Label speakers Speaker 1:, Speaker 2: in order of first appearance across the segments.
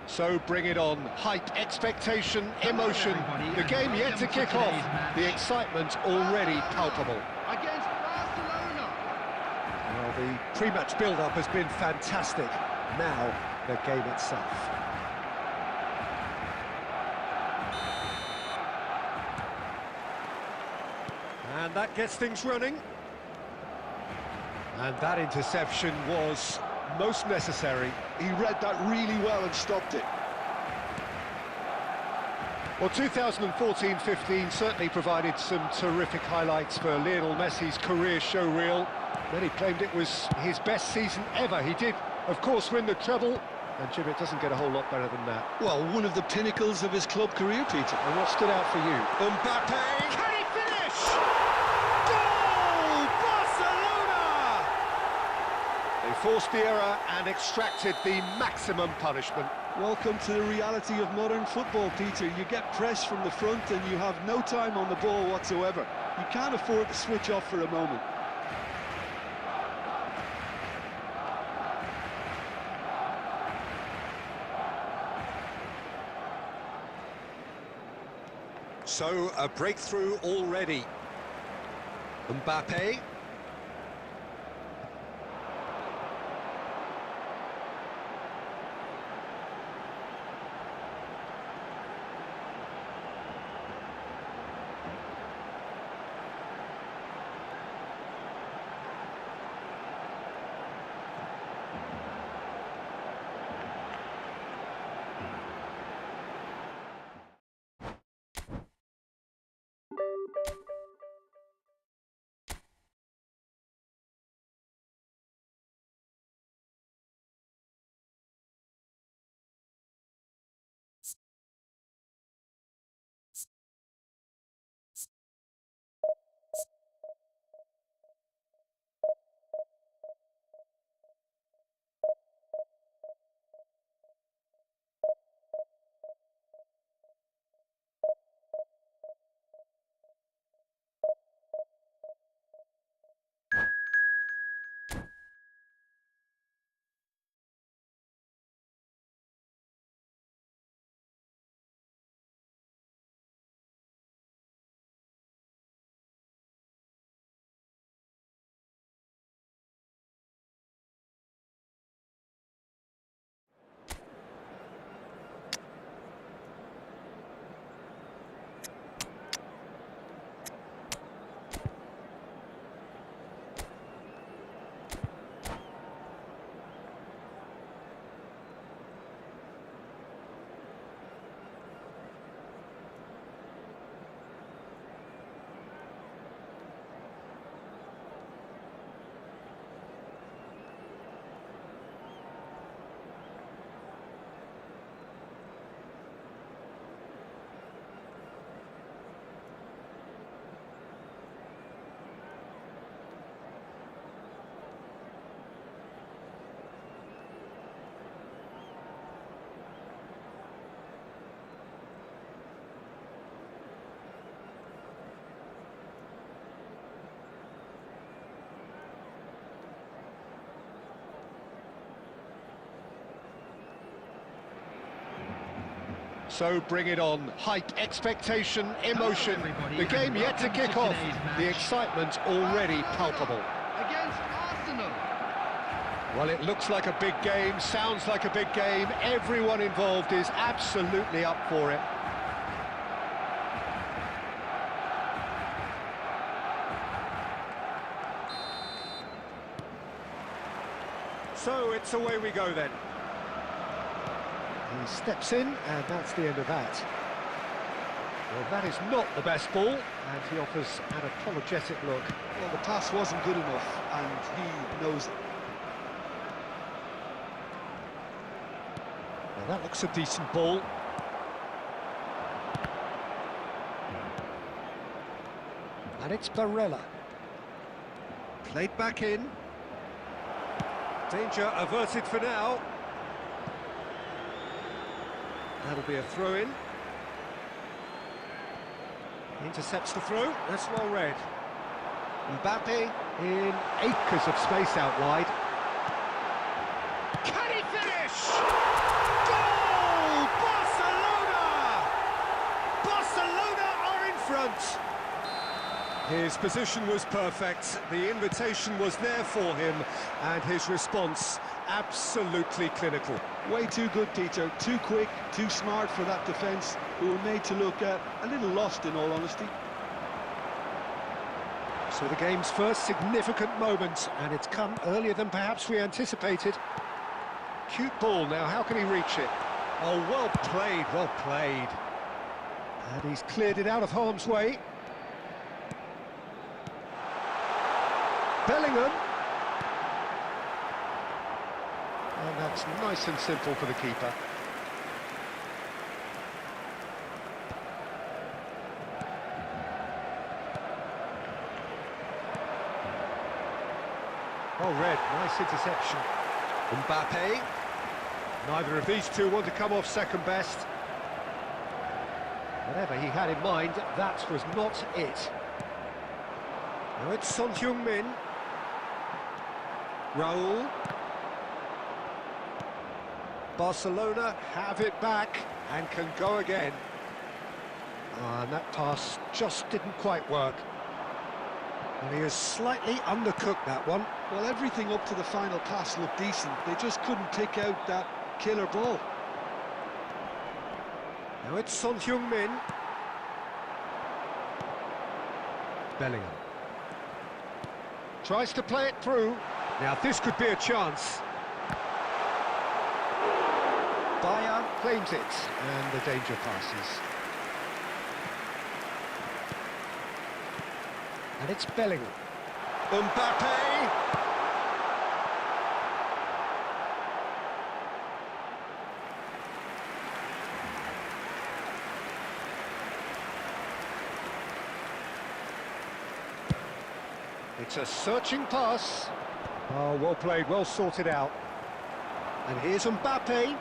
Speaker 1: So bring it on. Hype, expectation, emotion. The game yet to kick off. The excitement already palpable.
Speaker 2: Against Barcelona.
Speaker 1: Well, the pre-match build-up has been fantastic. Now, the game itself. And that gets things running. And that interception was most necessary.
Speaker 2: He read that really well and stopped it.
Speaker 1: Well, 2014-15 certainly provided some terrific highlights for Lionel Messi's career showreel. Many claimed it was his best season ever. He did, of course, win the treble. And Jim, it doesn't get a whole lot better than that.
Speaker 2: Well, one of the pinnacles of his club career, Peter.
Speaker 1: And what stood out for you? Mbappe! Can he finish? Goal! Barcelona! They forced the error and extracted the maximum punishment.
Speaker 2: Welcome to the reality of modern football, Peter. You get press from the front and you have no time on the ball whatsoever. You can't afford to switch off for a moment.
Speaker 1: So, a breakthrough already. Mbappe. So bring it on. Hype, expectation, emotion. The game yet to kick off. The excitement already palpable.
Speaker 2: Against Arsenal.
Speaker 1: Well, it looks like a big game, sounds like a big game. Everyone involved is absolutely up for it. So it's away we go then. He steps in, and that's the end of that. Well, that is not the best ball, and he offers an apologetic look.
Speaker 2: Well, the pass wasn't good enough, and he knows it.
Speaker 1: Well, that looks a decent ball. And it's Barella. Played back in. Danger averted for now. That'll be a throw-in. Intercepts the throw, that's well read. Mbappe in acres of space out wide. Can he finish? Goal! chance. His position was perfect, the invitation was there for him, and his response absolutely clinical.
Speaker 2: Way too good, Peter. Too quick, too smart for that defence, who were made to look a little lost, in all honesty.
Speaker 1: So the game's first significant moment, and it's come earlier than perhaps we anticipated. Cute ball now, how can he reach it? Oh, well played, well played. And he's cleared it out of harm's way. Bellingham. And that's nice and simple for the keeper. Oh, Red, nice interception. Mbappe. Neither of these two want to come off second best. Whatever he had in mind, that was not it. Now it's Son Heung-min. Raul. Barcelona have it back and can go again. And that pass just didn't quite work. And he has slightly undercooked that one.
Speaker 2: Well, everything up to the final pass looked decent. They just couldn't pick out that killer ball.
Speaker 1: Now it's Son Heung-min. Bellingham. Tries to play it through. Now this could be a chance. Bayer claims it, and the danger passes. And it's Bellingham. Mbappe! It's a searching pass. Oh, well played, well sorted out. And here's Mbappe.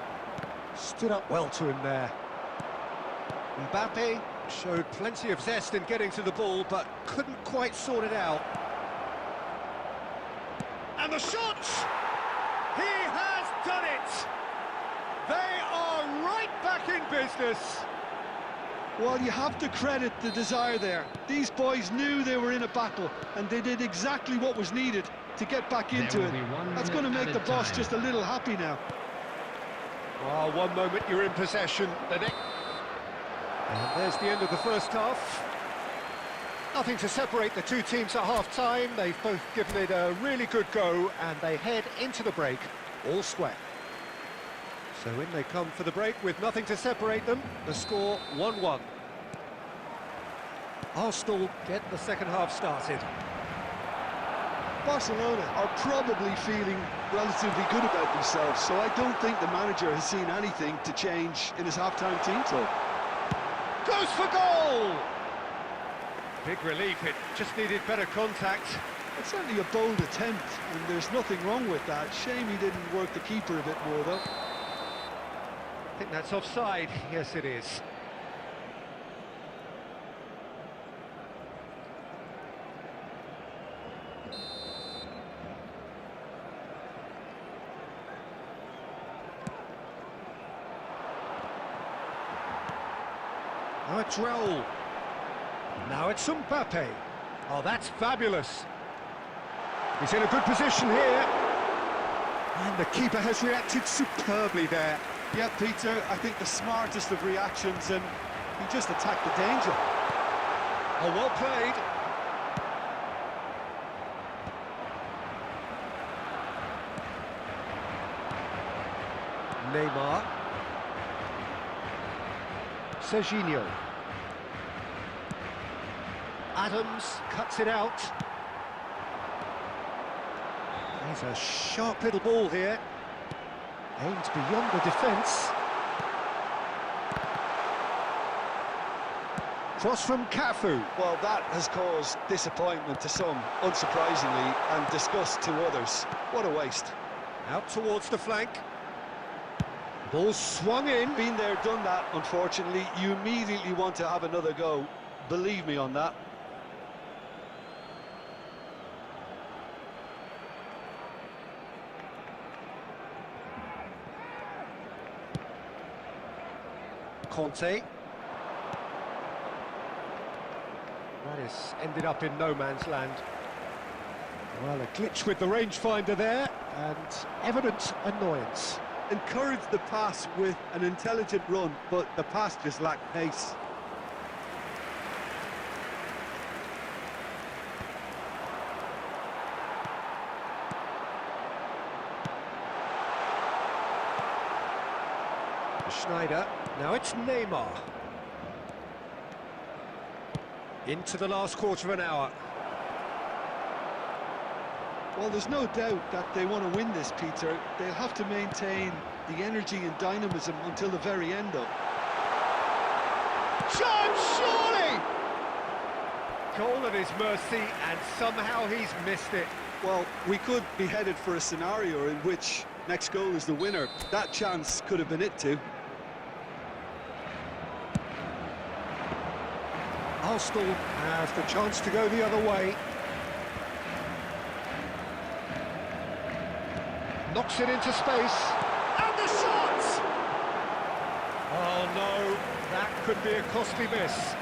Speaker 1: Stood up well to him there. Mbappe showed plenty of zest in getting to the ball, but couldn't quite sort it out. And the shot! He has done it! They are right back in business.
Speaker 2: Well, you have to credit the desire there. These boys knew they were in a battle, and they did exactly what was needed to get back into it. That's going to make the boss just a little happy now.
Speaker 1: Oh, one moment you're in possession, the next... And there's the end of the first half. Nothing to separate the two teams at half-time. They've both given it a really good go, and they head into the break all square. So in they come for the break with nothing to separate them. The score 1-1. Arsenal get the second half started.
Speaker 2: Barcelona are probably feeling relatively good about themselves, so I don't think the manager has seen anything to change in his half-time team talk.
Speaker 1: Goes for goal! Big relief, it just needed better contact.
Speaker 2: It's certainly a bold attempt, and there's nothing wrong with that. Shame he didn't work the keeper a bit more, though.
Speaker 1: I think that's offside. Yes, it is. Now it's Raul. Now it's Mbappe. Oh, that's fabulous. He's in a good position here. And the keeper has reacted superbly there.
Speaker 2: Yeah, Peter, I think the smartest of reactions, and he just attacked the danger.
Speaker 1: Oh, well played. Neymar. Serginho. Adams cuts it out. He's a sharp little ball here. Aimed beyond the defence. Cross from Cafu.
Speaker 2: Well, that has caused disappointment to some, unsurprisingly, and disgust to others. What a waste.
Speaker 1: Out towards the flank. Ball swung in.
Speaker 2: Been there, done that, unfortunately. You immediately want to have another go. Believe me on that.
Speaker 1: Conte. That has ended up in no man's land. Well, a glitch with the rangefinder there, and evident annoyance.
Speaker 2: Encouraged the pass with an intelligent run, but the pass just lacked pace.
Speaker 1: Schneider, now it's Neymar. Into the last quarter of an hour.
Speaker 2: Well, there's no doubt that they want to win this, Peter. They'll have to maintain the energy and dynamism until the very end, though.
Speaker 1: Chance, surely! Goal at his mercy, and somehow he's missed it.
Speaker 2: Well, we could be headed for a scenario in which next goal is the winner. That chance could have been it too.
Speaker 1: Arsenal have the chance to go the other way. Knocks it into space. And the shot! Oh no, that could be a costly miss.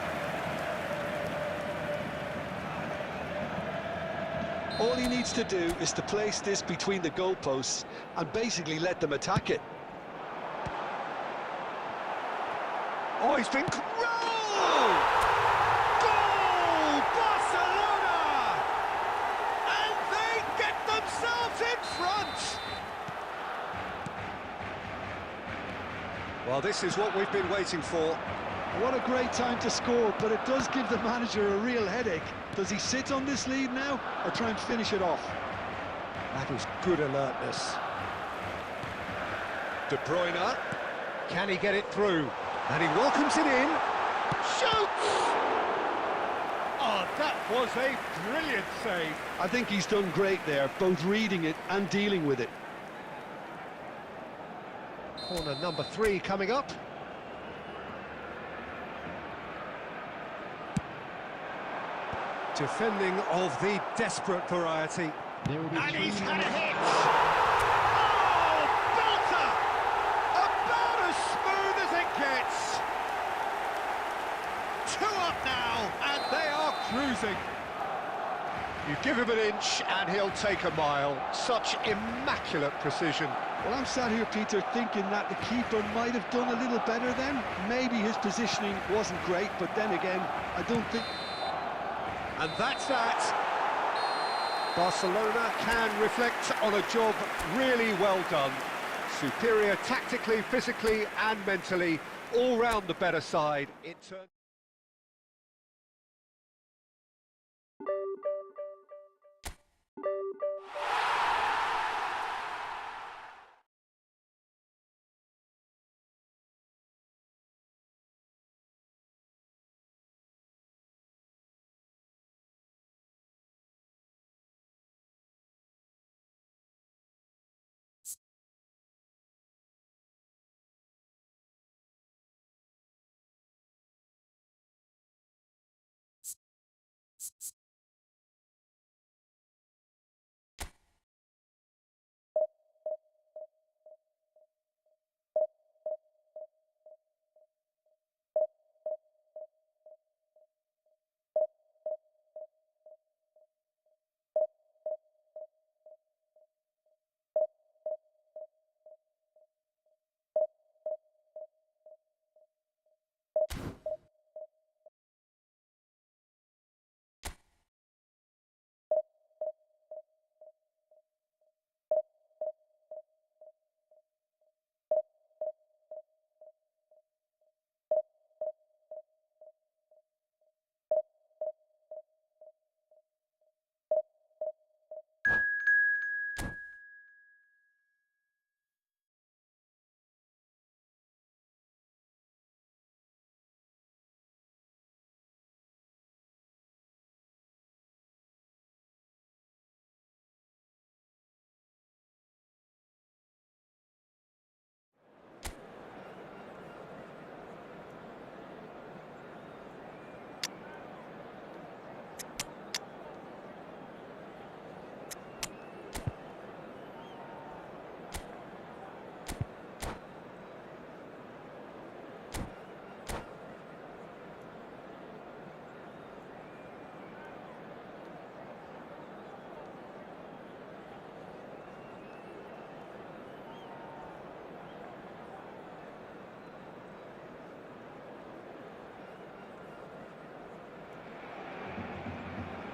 Speaker 2: All he needs to do is to place this between the goalposts and basically let them attack it.
Speaker 1: Oh, he's been... Goal! Goal! Barcelona! And they get themselves in front! Well, this is what we've been waiting for.
Speaker 2: What a great time to score, but it does give the manager a real headache. Does he sit on this lead now, or try and finish it off?
Speaker 1: That is good alertness. De Bruyne, can he get it through? And he welcomes it in. Shoots! Oh, that was a brilliant save.
Speaker 2: I think he's done great there, both reading it and dealing with it.
Speaker 1: Corner number 3 coming up. Defending of the desperate variety. And he's had a hit! Oh, belter! About as smooth as it gets! 2 up now, and they are cruising. You give him an inch and he'll take a mile. Such immaculate precision.
Speaker 2: Well, I'm sat here, Peter, thinking that the keeper might have done a little better then. Maybe his positioning wasn't great, but then again, I don't think...
Speaker 1: And that's that. Barcelona can reflect on a job really well done. Superior tactically, physically and mentally, all round the better side. It turned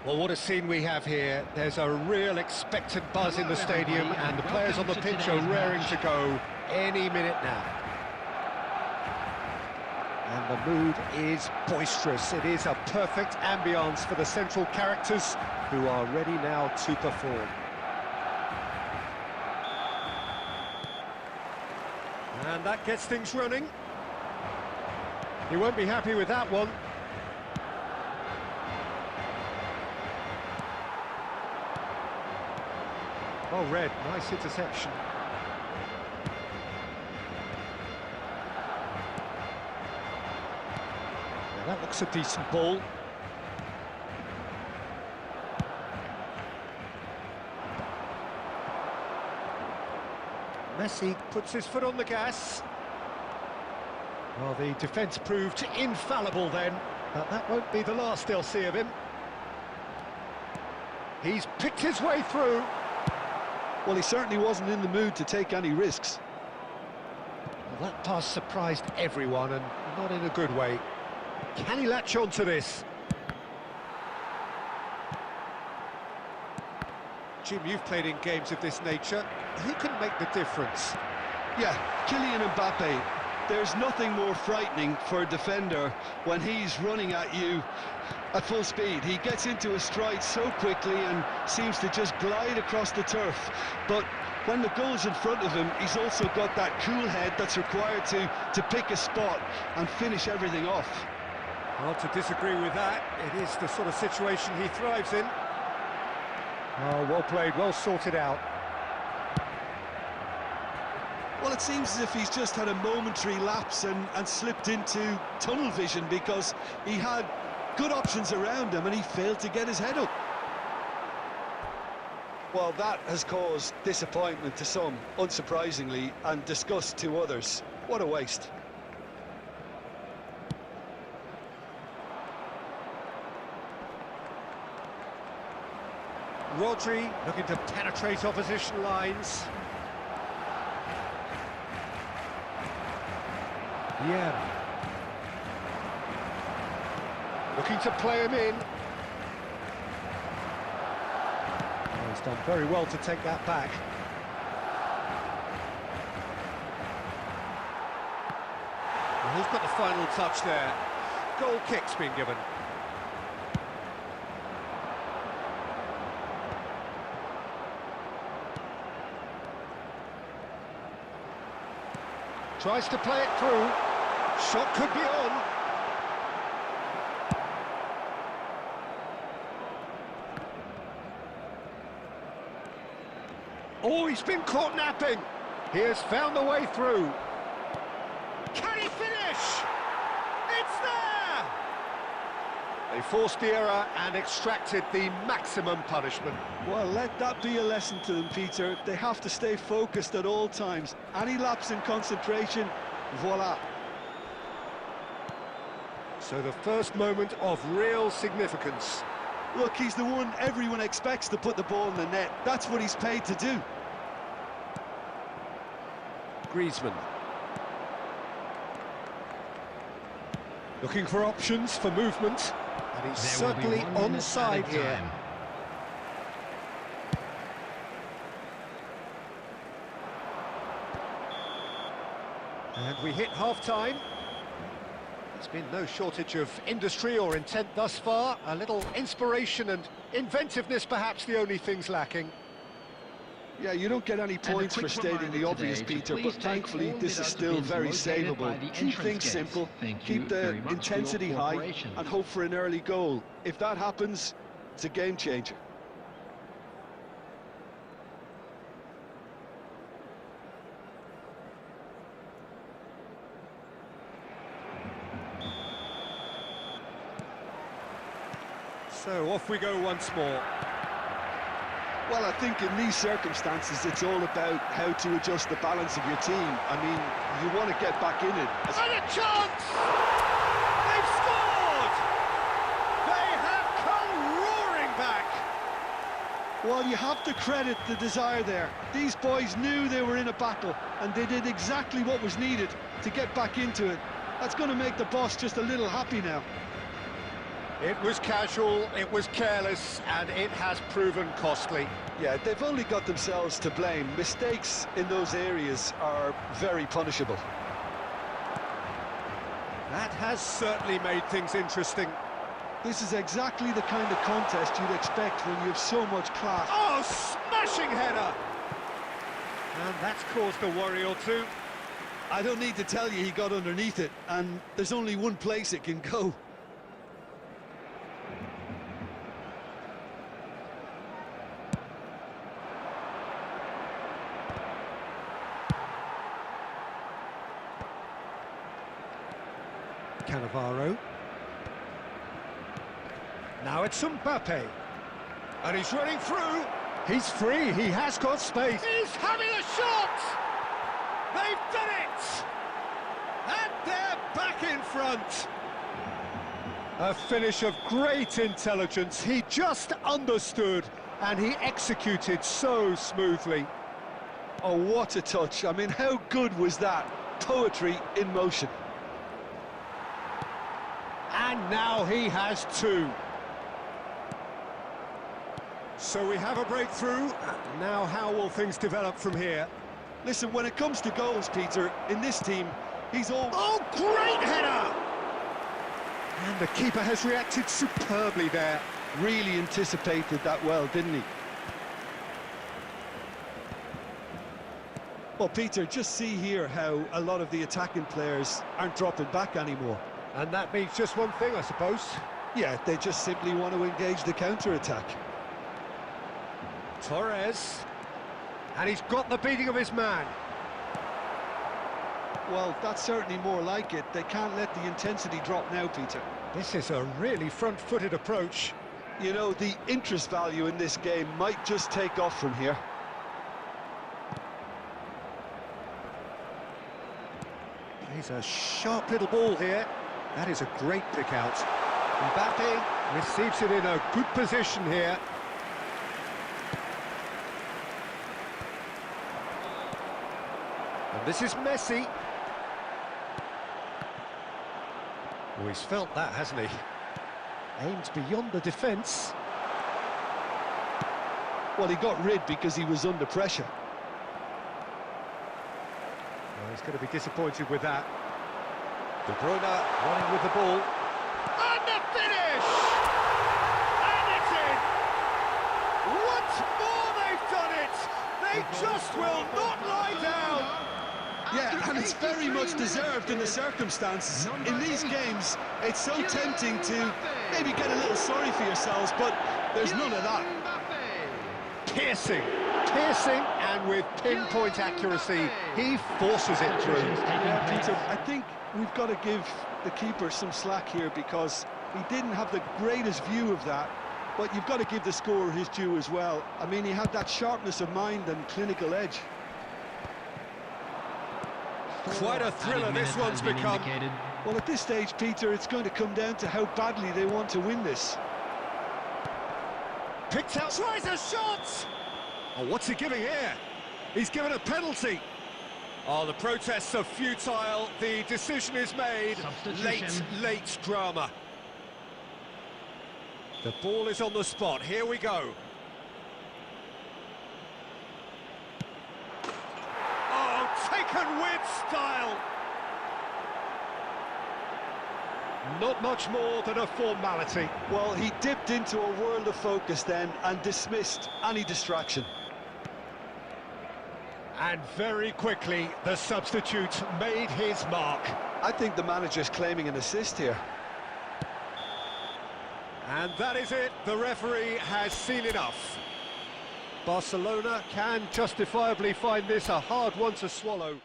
Speaker 1: Well, what a scene we have here. There's a real expectant buzz in the stadium, and the players on the pitch are raring to go any minute now. And the mood is boisterous. It is a perfect ambience for the central characters who are ready now to perform. And that gets things running. He won't be happy with that one. Well read, nice interception. Yeah, that looks a decent ball. Messi puts his foot on the gas. Well, the defence proved infallible then, but that won't be the last they'll see of him. He's picked his way through.
Speaker 2: Well, he certainly wasn't in the mood to take any risks.
Speaker 1: Well, that pass surprised everyone, and not in a good way. Can he latch on to this? Jim, you've played in games of this nature. Who can make the difference?
Speaker 2: Yeah, Kylian Mbappe. There's nothing more frightening for a defender when he's running at you at full speed. He gets into a stride so quickly and seems to just glide across the turf. But when the goal's in front of him, he's also got that cool head that's required to pick a spot and finish everything off.
Speaker 1: Hard to disagree with that. It is the sort of situation he thrives in. Oh, well played, well sorted out.
Speaker 2: Well, it seems as if he's just had a momentary lapse and slipped into tunnel vision, because he had good options around him and he failed to get his head up. Well, that has caused disappointment to some, unsurprisingly, and disgust to others. What a waste.
Speaker 1: Rodri looking to penetrate opposition lines. Yeah. Looking to play him in. Oh, he's done very well to take that back. And who's got the final touch there? Goal kick's been given. Tries to play it through. Shot could be on. Oh, he's been caught napping. He has found the way through. Can he finish? It's there! They forced the error and extracted the maximum punishment.
Speaker 2: Well, let that be a lesson to them, Peter. They have to stay focused at all times. Any lapse in concentration, voila.
Speaker 1: So the first moment of real significance.
Speaker 2: Look, he's the one everyone expects to put the ball in the net. That's what he's paid to do.
Speaker 1: Griezmann. Looking for options for movement. And he's certainly onside here. And we hit half-time. There's been no shortage of industry or intent thus far. A little inspiration and inventiveness, perhaps the only things lacking.
Speaker 2: Yeah, you don't get any points for stating the obvious, Peter, but thankfully this is still very savable. Keep things simple, keep the intensity high, and hope for an early goal. If that happens, it's a game changer.
Speaker 1: So off we go once more.
Speaker 2: Well, I think in these circumstances, it's all about how to adjust the balance of your team. I mean, you want to get back in it.
Speaker 1: And a chance! They've scored! They have come roaring back!
Speaker 2: Well, you have to credit the desire there. These boys knew they were in a battle, and they did exactly what was needed to get back into it. That's going to make the boss just a little happy now.
Speaker 1: It was casual, it was careless, and it has proven costly.
Speaker 2: Yeah, they've only got themselves to blame. Mistakes in those areas are very punishable.
Speaker 1: That has certainly made things interesting.
Speaker 2: This is exactly the kind of contest you'd expect when you have so much class.
Speaker 1: Oh, smashing header! And that's caused a worry or two.
Speaker 2: I don't need to tell you he got underneath it, and there's only one place it can go.
Speaker 1: Cannavaro. Now it's Mbappe. And he's running through. He's free, he has got space. He's having a shot! They've done it! And they're back in front. A finish of great intelligence. He just understood and he executed so smoothly.
Speaker 2: Oh, what a touch. I mean, how good was that? Poetry in motion.
Speaker 1: And now he has two. So we have a breakthrough. Now how will things develop from here?
Speaker 2: Listen, when it comes to goals, Peter, in this team, he's all...
Speaker 1: Oh, great header! And the keeper has reacted superbly there.
Speaker 2: Really anticipated that well, didn't he? Well, Peter, just see here how a lot of the attacking players aren't dropping back anymore.
Speaker 1: And that means just one thing, I suppose.
Speaker 2: Yeah, they just simply want to engage the counter-attack.
Speaker 1: Torres. And he's got the beating of his man.
Speaker 2: Well, that's certainly more like it. They can't let the intensity drop now, Peter.
Speaker 1: This is a really front-footed approach.
Speaker 2: You know, the interest value in this game might just take off from here.
Speaker 1: He's a sharp little ball here. That is a great pick out. Mbappe receives it in a good position here. And this is Messi. Oh, he's felt that, hasn't he? Aims beyond the defence.
Speaker 2: Well, he got rid because he was under pressure.
Speaker 1: Well, he's going to be disappointed with that. De Bruyne running with the ball. And the finish! And it's in! Once more they've done it! They just will not lie down!
Speaker 2: Yeah, and it's very much deserved in the circumstances. In these games, it's so tempting to maybe get a little sorry for yourselves, but there's none of that.
Speaker 1: Piercing, and with pinpoint accuracy, he forces it through.
Speaker 2: Yeah, Peter, I think we've got to give the keeper some slack here because he didn't have the greatest view of that, but you've got to give the scorer his due as well. I mean, he had that sharpness of mind and clinical edge.
Speaker 1: Quite a thriller this one's become.
Speaker 2: Well, at this stage, Peter, it's going to come down to how badly they want to win this.
Speaker 1: Picked out, tries a shot! Oh, what's he giving here? He's given a penalty. Oh, the protests are futile. The decision is made. Late drama. The ball is on the spot. Here we go. Oh, taken with style. Not much more than a formality.
Speaker 2: Well, he dipped into a world of focus then and dismissed any distraction.
Speaker 1: And very quickly, the substitute made his mark.
Speaker 2: I think the manager's claiming an assist here.
Speaker 1: And that is it. The referee has seen enough. Barcelona can justifiably find this a hard one to swallow.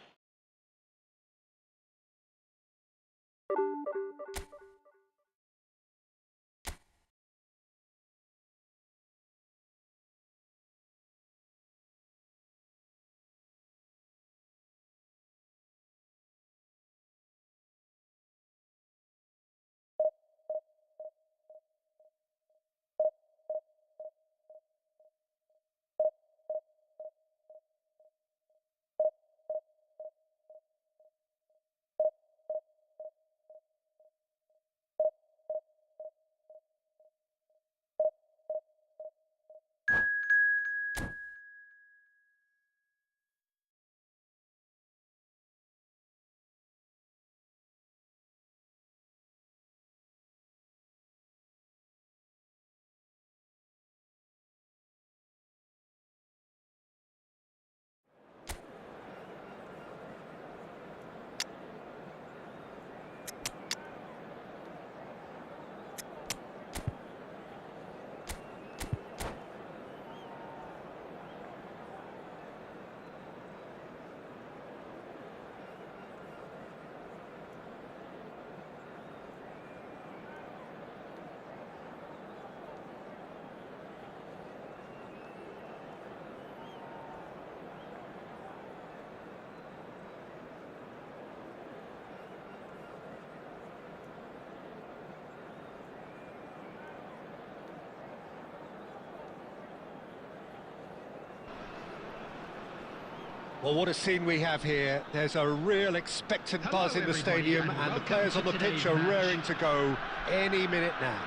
Speaker 1: Well, what a scene we have here. There's a real expectant buzz in the stadium, and the players on the pitch are raring to go any minute now.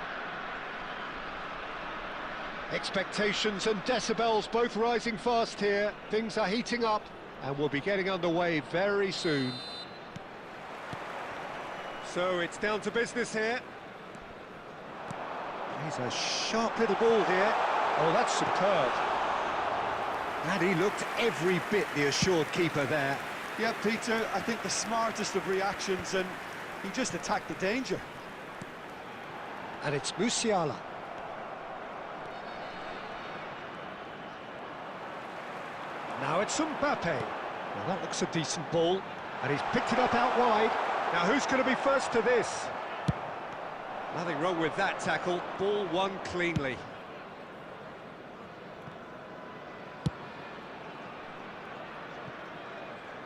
Speaker 1: Expectations and decibels both rising fast here. Things are heating up, and we'll be getting underway very soon. So it's down to business here. He's a sharp little ball here. Oh, that's superb. And he looked every bit the assured keeper there.
Speaker 2: Yeah, Peter, I think the smartest of reactions, and he just attacked the danger.
Speaker 1: And it's Musiala. Now it's Mbappe. Well, that looks a decent ball, and he's picked it up out wide. Now who's going to be first to this? Nothing wrong with that tackle. Ball won cleanly.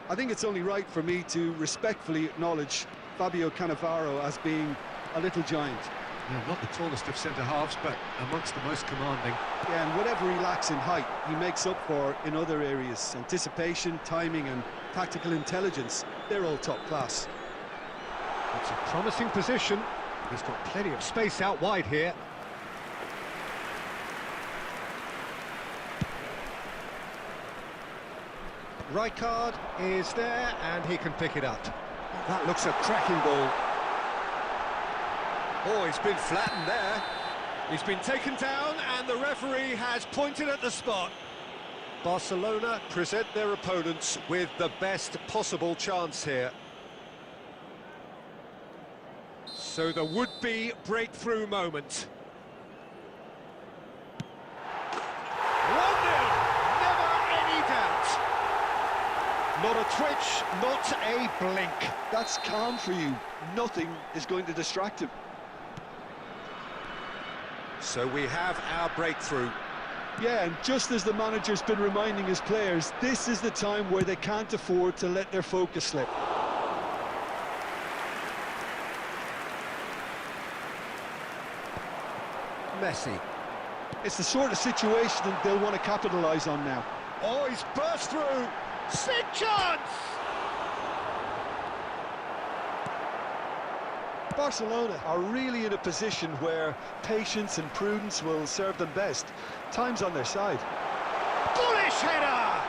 Speaker 2: I think it's only right for me to respectfully acknowledge Fabio Cannavaro as being a little giant.
Speaker 1: Yeah, not the tallest of centre-halves, but amongst the most commanding.
Speaker 2: Yeah, and whatever he lacks in height, he makes up for in other areas. Anticipation, timing and tactical intelligence, they're all top class.
Speaker 1: It's a promising position. He's got plenty of space out wide here. Rijkaard is there, and he can pick it up. That looks a cracking ball. Oh, he's been flattened there. He's been taken down, and the referee has pointed at the spot. Barcelona present their opponents with the best possible chance here. So the would-be breakthrough moment. 1-0, never any doubt. Not a twitch, not a blink.
Speaker 2: That's calm for you. Nothing is going to distract him.
Speaker 1: So we have our breakthrough.
Speaker 2: Yeah, and just as the manager's been reminding his players, this is the time where they can't afford to let their focus slip.
Speaker 1: Messi.
Speaker 2: It's the sort of situation that they'll want to capitalise on now.
Speaker 1: Oh, he's burst through. Sick chance!
Speaker 2: Barcelona are really in a position where patience and prudence will serve them best. Time's on their side.
Speaker 1: Bullish header!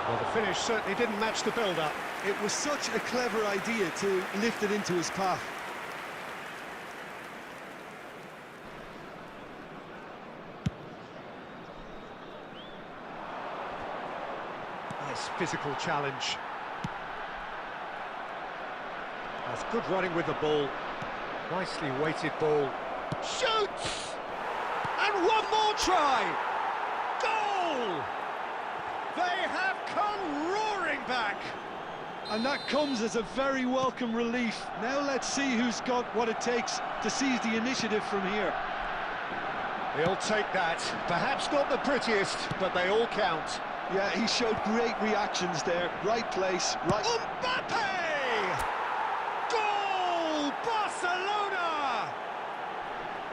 Speaker 1: Well, the finish certainly didn't match the build-up.
Speaker 2: It was such a clever idea to lift it into his path.
Speaker 1: Nice physical challenge. That's good running with the ball. Nicely weighted ball. Shoots! And one more try! Goal! They have come roaring back!
Speaker 2: And that comes as a very welcome relief. Now let's see who's got what it takes to seize the initiative from here.
Speaker 1: He'll take that. Perhaps not the prettiest, but they all count.
Speaker 2: Yeah, he showed great reactions there. Right place, right...
Speaker 1: Mbappe! Goal! Barcelona!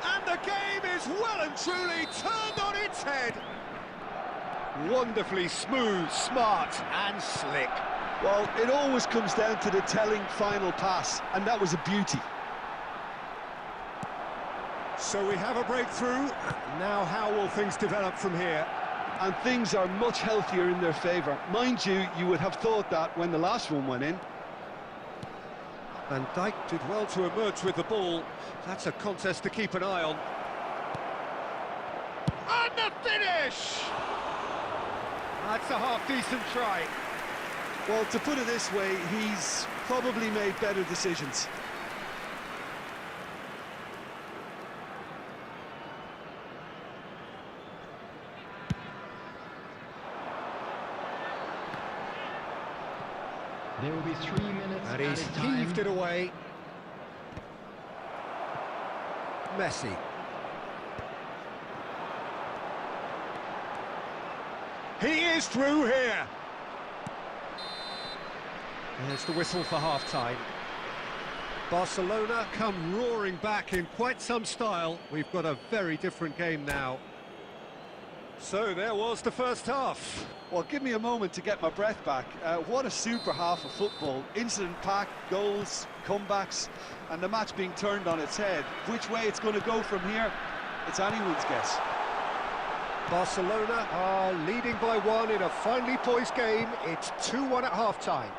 Speaker 1: And the game is well and truly turned on its head. Wonderfully smooth, smart and slick.
Speaker 2: Well, it always comes down to the telling final pass, and that was a beauty.
Speaker 1: So we have a breakthrough. Now how will things develop from here?
Speaker 2: And things are much healthier in their favour. Mind you, you would have thought that when the last one went in.
Speaker 1: Van Dijk did well to emerge with the ball. That's a contest to keep an eye on. And the finish! That's a half-decent try.
Speaker 2: Well, to put it this way, he's probably made better decisions.
Speaker 3: There will be 3 minutes
Speaker 1: And he's heaved it away. Messi. He is through here. There's the whistle for half-time. Barcelona come roaring back in quite some style. We've got a very different game now. So there was the first half.
Speaker 2: Well, give me a moment to get my breath back. What a super half of football. Incident-packed, goals, comebacks, and the match being turned on its head. Which way it's going to go from here, it's anyone's guess.
Speaker 1: Barcelona are leading by 1 in a finely poised game. It's 2-1 at half-time.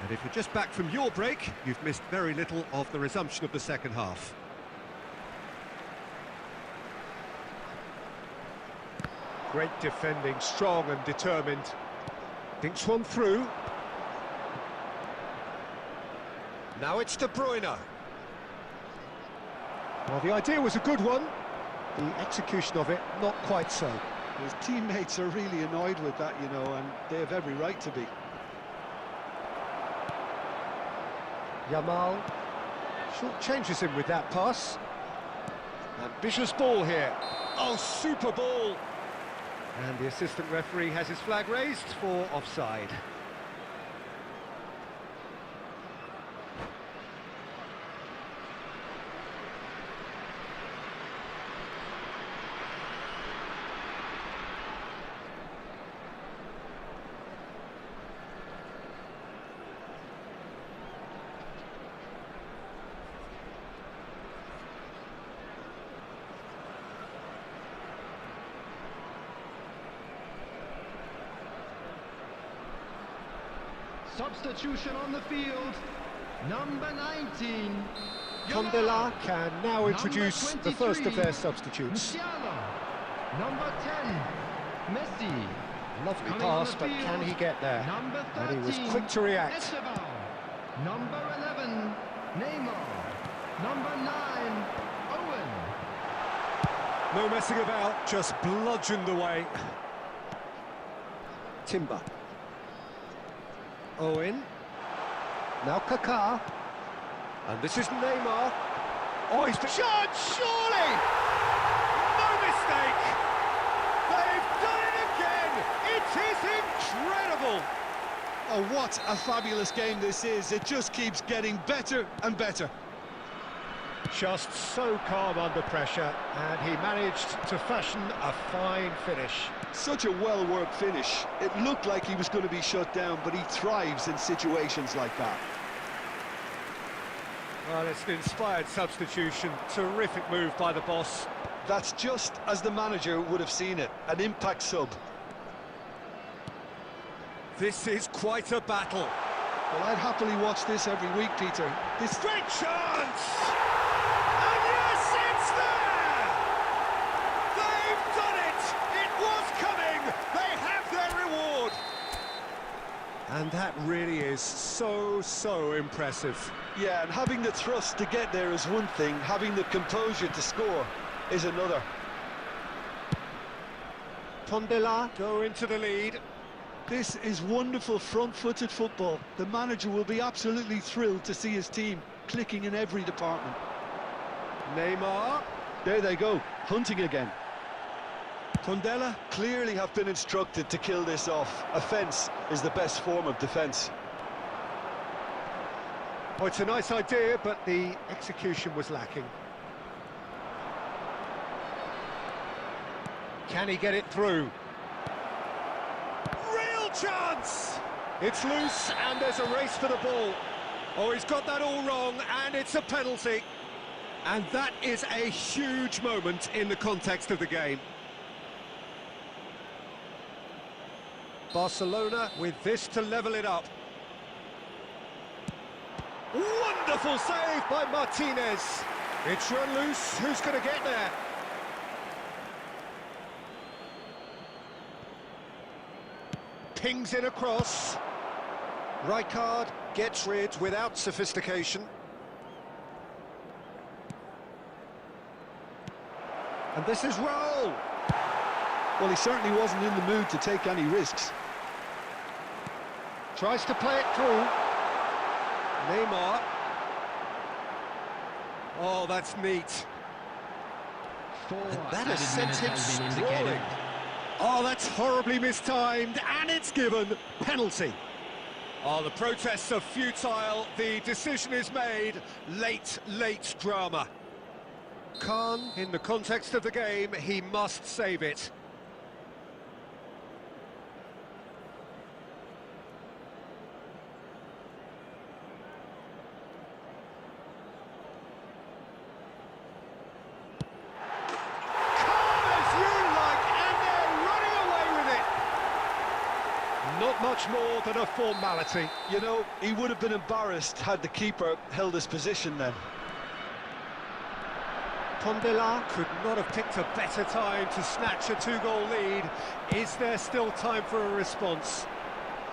Speaker 3: And if you're just back from your break, you've missed very little of the resumption of the second half.
Speaker 1: Great defending, strong and determined. Dinks one through. Now it's De Bruyne. Well, the idea was a good one. The execution of it, not quite so.
Speaker 2: His teammates are really annoyed with that, you know, and they have every right to be.
Speaker 1: Yamal short changes him with that pass. Ambitious ball here. Oh, super ball! And the assistant referee has his flag raised for offside.
Speaker 4: Substitution on the field, number 19.
Speaker 1: Godzilla can now introduce the first of their substitutes.
Speaker 4: Musiala. Number 10, Messi.
Speaker 1: Lovely
Speaker 4: Coming
Speaker 1: pass,
Speaker 4: on the
Speaker 1: but
Speaker 4: field,
Speaker 1: can he get there?
Speaker 4: Number 13,
Speaker 1: And he was quick to react.
Speaker 4: Efootball. Number 11, Neymar. Number 9, Owen.
Speaker 1: No messing about, just bludgeoned away. Timber. Owen. Now Kaká. And this is Neymar. Oh, he's shot, surely! No mistake! They've done it again! It is incredible!
Speaker 2: Oh, what a fabulous game this is. It just keeps getting better and better.
Speaker 1: Just so calm under pressure, and he managed to fashion a fine finish.
Speaker 2: Such a well-worked finish. It looked like he was going to be shut down, but he thrives in situations like that.
Speaker 1: Well, it's an inspired substitution. Terrific move by the boss.
Speaker 2: That's just as the manager would have seen it. An impact sub.
Speaker 1: This is quite a battle.
Speaker 2: Well, I'd happily watch this every week, Peter. This
Speaker 1: Great chance! And yes, it's there! They've done it! It was coming! They have their reward! And that really is so impressive.
Speaker 2: Yeah, and having the thrust to get there is one thing. Having the composure to score is another.
Speaker 1: Tondela go into the lead.
Speaker 2: This is wonderful front-footed football. The manager will be absolutely thrilled to see his team clicking in every department.
Speaker 1: Neymar.
Speaker 2: There they go, hunting again. Tondela clearly have been instructed to kill this off. Offence is the best form of defence.
Speaker 1: Oh, it's a nice idea, but the execution was lacking. Can he get it through? Real chance! It's loose, and there's a race for the ball. Oh, he's got that all wrong, and it's a penalty. And that is a huge moment in the context of the game. Barcelona with this to level it up. Wonderful save by Martinez. It's run loose. Who's going to get there? Pings in across. Rijkaard gets rid without sophistication. And this is Raul.
Speaker 2: Well, he certainly wasn't in the mood to take any risks.
Speaker 1: Tries to play it through. Neymar. Oh, that's neat.
Speaker 4: And
Speaker 1: That has sent him sprawling. Oh, that's horribly mistimed, and it's given penalty. Oh, the protests are futile. The decision is made. Late drama.
Speaker 3: Khan, in the context of the game, he must save it.
Speaker 1: Not much more than a formality.
Speaker 2: You know, he would have been embarrassed had the keeper held his position then.
Speaker 3: Condela could not have picked a better time to snatch a two-goal lead. Is there still time for a response?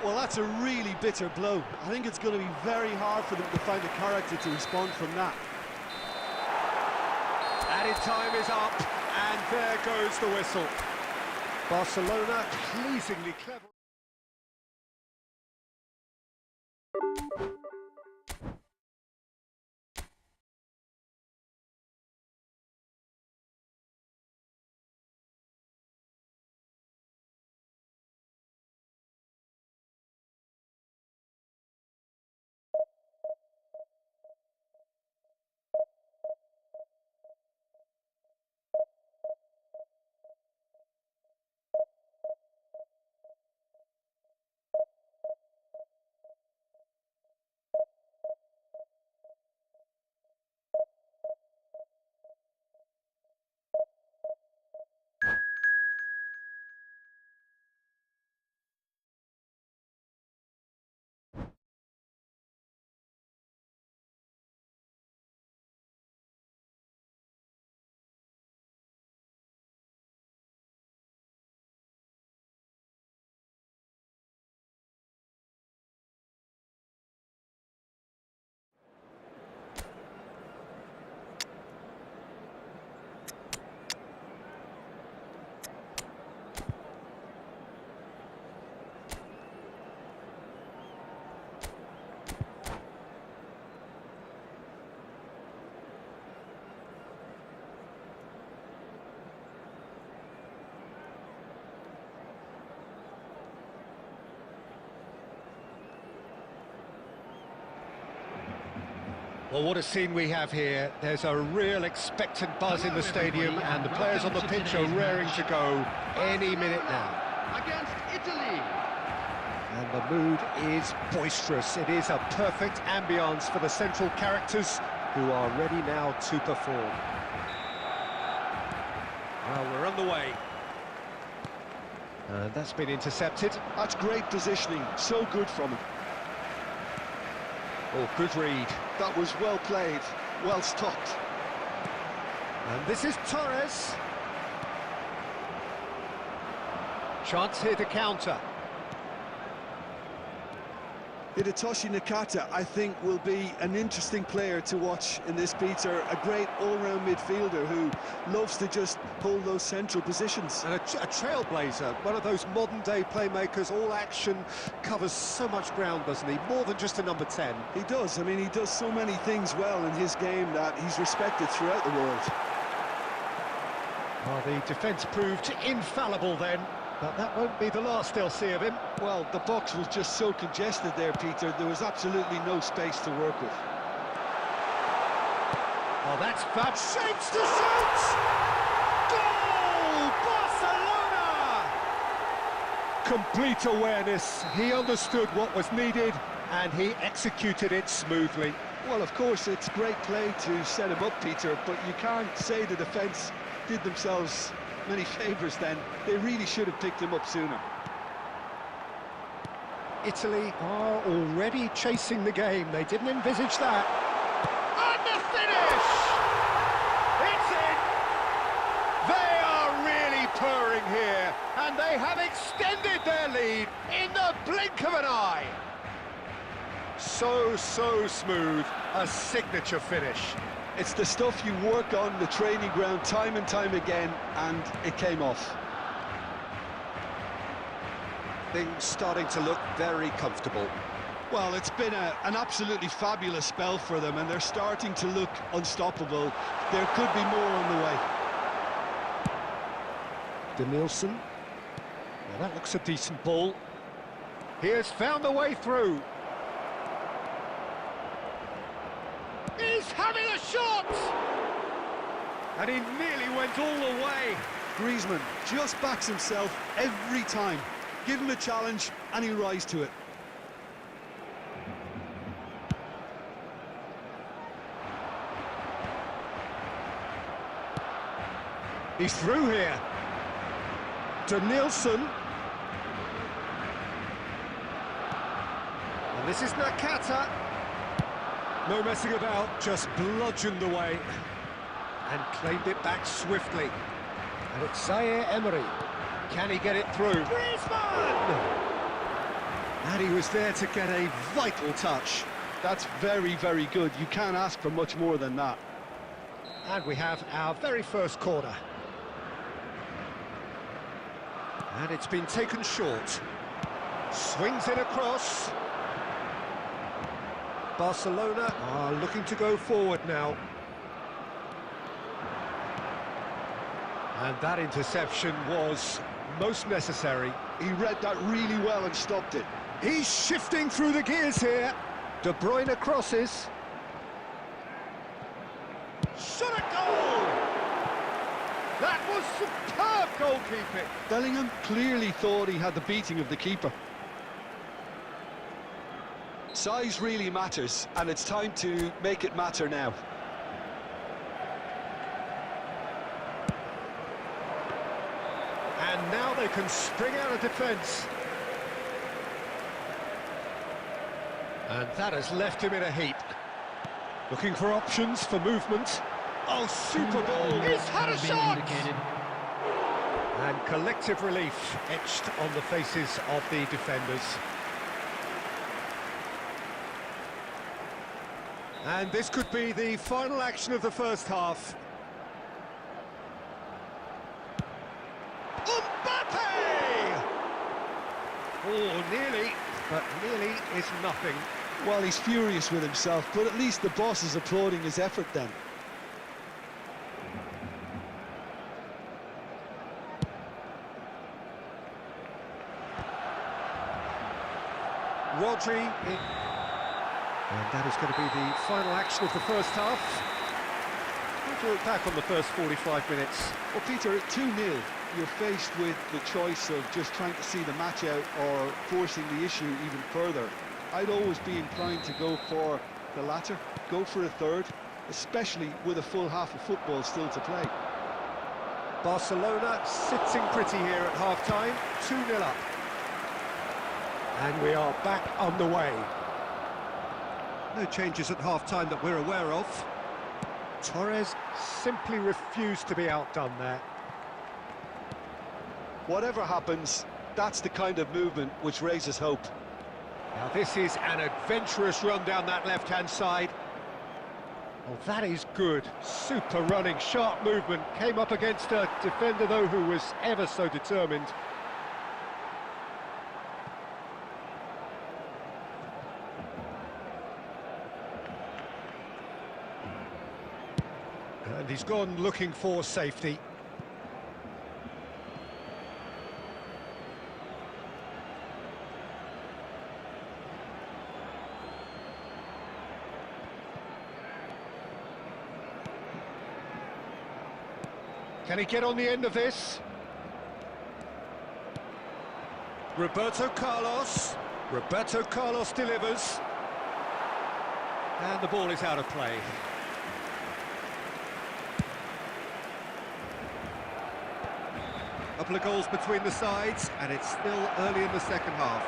Speaker 2: Well, that's a really bitter blow. I think it's going to be very hard for them to find the character to respond from that.
Speaker 3: Added time is up, and there goes the whistle. Barcelona pleasingly clever.
Speaker 1: Well, what a scene we have here. There's a real expectant buzz in the stadium, and the players on the pitch are raring to go any minute now.
Speaker 4: Against Italy.
Speaker 1: And the mood is boisterous. It is a perfect ambience for the central characters who are ready now to perform.
Speaker 3: Well, we're underway.
Speaker 1: And that's been intercepted.
Speaker 2: That's great positioning, so good from him.
Speaker 1: Oh, good read.
Speaker 2: That was well played, well stopped.
Speaker 1: And this is Torres. Chance here to counter.
Speaker 2: Hidetoshi Nakata, I think, will be an interesting player to watch in this, Peter. A great all-round midfielder who loves to just hold those central positions.
Speaker 3: And a trailblazer, one of those modern-day playmakers, all action, covers so much ground, doesn't he? More than just a number 10.
Speaker 2: He does. I mean, he does so many things well in his game that he's respected throughout the world.
Speaker 1: Well, the defence proved infallible then, but that won't be the last they'll see of him.
Speaker 2: Well, the box was just so congested there, Peter. There was absolutely no space to work with.
Speaker 1: Oh, that's fab. Shapes to shoot! Goal! Barcelona! Complete awareness. He understood what was needed, and he executed it smoothly.
Speaker 2: Well, of course, it's great play to set him up, Peter, but you can't say the defence did themselves many favours then. They really should have picked him up sooner.
Speaker 1: Italy are already chasing the game. They didn't envisage that. And the finish! It's in! They are really purring here, and they have extended their lead in the blink of an eye. So smooth, a signature finish.
Speaker 2: It's the stuff you work on the training ground time and time again, and it came off.
Speaker 3: Things starting to look very comfortable.
Speaker 2: Well, it's been an absolutely fabulous spell for them, and they're starting to look unstoppable. There could be more on the way.
Speaker 1: Denilson. Well, that looks a decent ball. He has found the way through. He's having a shot!
Speaker 3: And he nearly went all the way.
Speaker 2: Griezmann just backs himself every time. Give him a challenge and he'll rise to it.
Speaker 3: He's through here. To Nielsen. And this is Nakata. No messing about, just bludgeoned away. And claimed it back swiftly. And it's Zaire Emery. Can he get it through? Griezmann! And he was there to get a vital touch.
Speaker 2: That's very, very good. You can't ask for much more than that.
Speaker 3: And we have our very first corner. And it's been taken short. Swings it across. Barcelona are looking to go forward now. And that interception was most necessary.
Speaker 2: He read that really well and stopped it.
Speaker 3: He's shifting through the gears here. De Bruyne crosses. Shot a goal! That was superb goalkeeping.
Speaker 2: Bellingham clearly thought he had the beating of the keeper. Size really matters, and it's time to make it matter now.
Speaker 3: And now they can spring out of defence. And that has left him in a heap. Looking for options for movement. Oh, super ball! He's had a shot! And collective relief etched on the faces of the defenders. And this could be the final action of the first half. Mbappe! Oh, nearly, but nearly is nothing.
Speaker 2: Well, he's furious with himself, but at least the boss is applauding his effort then.
Speaker 3: Rodri, and that is going to be the final action of the first half. How do you look back on the first 45 minutes?
Speaker 2: Well, Peter, at 2-0, you're faced with the choice of just trying to see the match out or forcing the issue even further. I'd always be inclined to go for the latter, go for a third, especially with a full half of football still to play.
Speaker 3: Barcelona sitting pretty here at half-time, 2-0 up. And we are back underway. No changes at half-time that we're aware of. Torres simply refused to be outdone there.
Speaker 2: Whatever happens, that's the kind of movement which raises hope.
Speaker 3: Now this is an adventurous run down that left-hand side. Oh, that is good. Super running, sharp movement. Came up against a defender, though, who was ever so determined. And he's gone looking for safety. Can he get on the end of this? Roberto Carlos. Roberto Carlos delivers. And the ball is out of play. Couple of goals between the sides, and it's still early in the second half.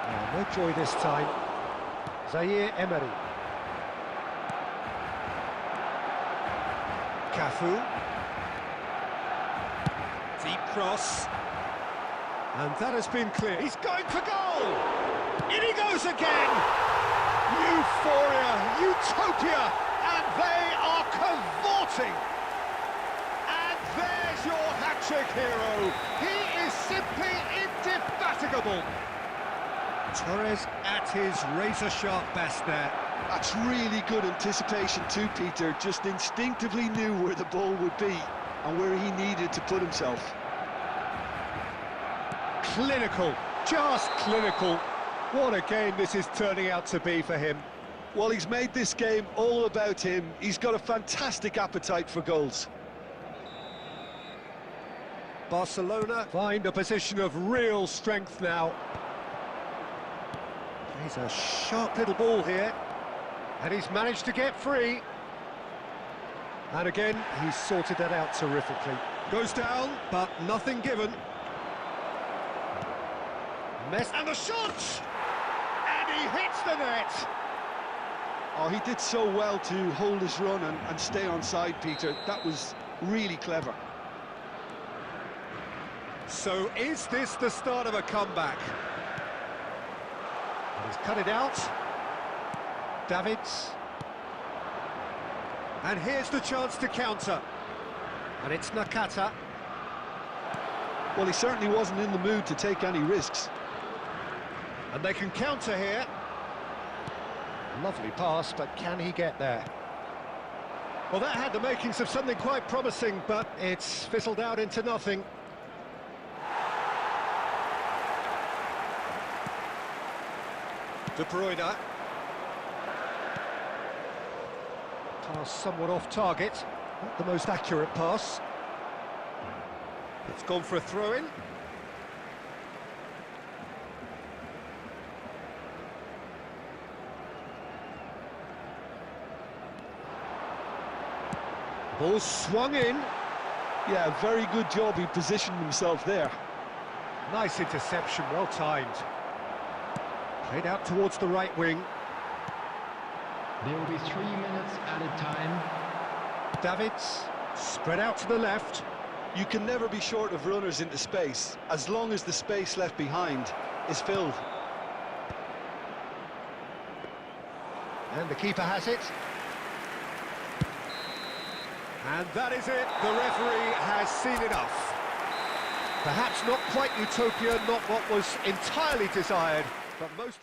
Speaker 3: Oh, no joy this time. Zaire Emery. Cafu. Deep cross. And that has been clear. He's going for goal! In he goes again! Euphoria, utopia, and they are cavorting! And there's your hat-trick hero. He is simply indefatigable. Torres at his razor-sharp best there.
Speaker 2: That's really good anticipation too, Peter. Just instinctively knew where the ball would be and where he needed to put himself.
Speaker 3: Clinical, just clinical. What a game this is turning out to be for him.
Speaker 2: Well, he's made this game all about him. He's got a fantastic appetite for goals.
Speaker 1: Barcelona find a position of real strength now. Plays a sharp little ball here, and he's managed to get free. And again, he's sorted that out terrifically. Goes down, but nothing given. And the shot! And he hits the net!
Speaker 2: Oh, he did so well to hold his run and stay on side, Peter. That was really clever.
Speaker 1: So is this the start of a comeback? He's cut it out. Davids. And here's the chance to counter. And it's Nakata.
Speaker 2: Well, he certainly wasn't in the mood to take any risks.
Speaker 1: And they can counter here. Lovely pass, but can he get there? Well, that had the makings of something quite promising, but it's fizzled out into nothing. De Bruyne. Pass somewhat off target. Not the most accurate pass. It's gone for a throw-in. Ball swung in.
Speaker 2: Yeah, very good job. He positioned himself there.
Speaker 1: Nice interception, well timed. Played out towards the right wing.
Speaker 4: There will be 3 minutes added time.
Speaker 1: Davids, spread out to the left.
Speaker 2: You can never be short of runners into space, as long as the space left behind is filled.
Speaker 1: And the keeper has it. And that is it. The referee has seen enough. Perhaps not quite utopia, not what was entirely desired, but most...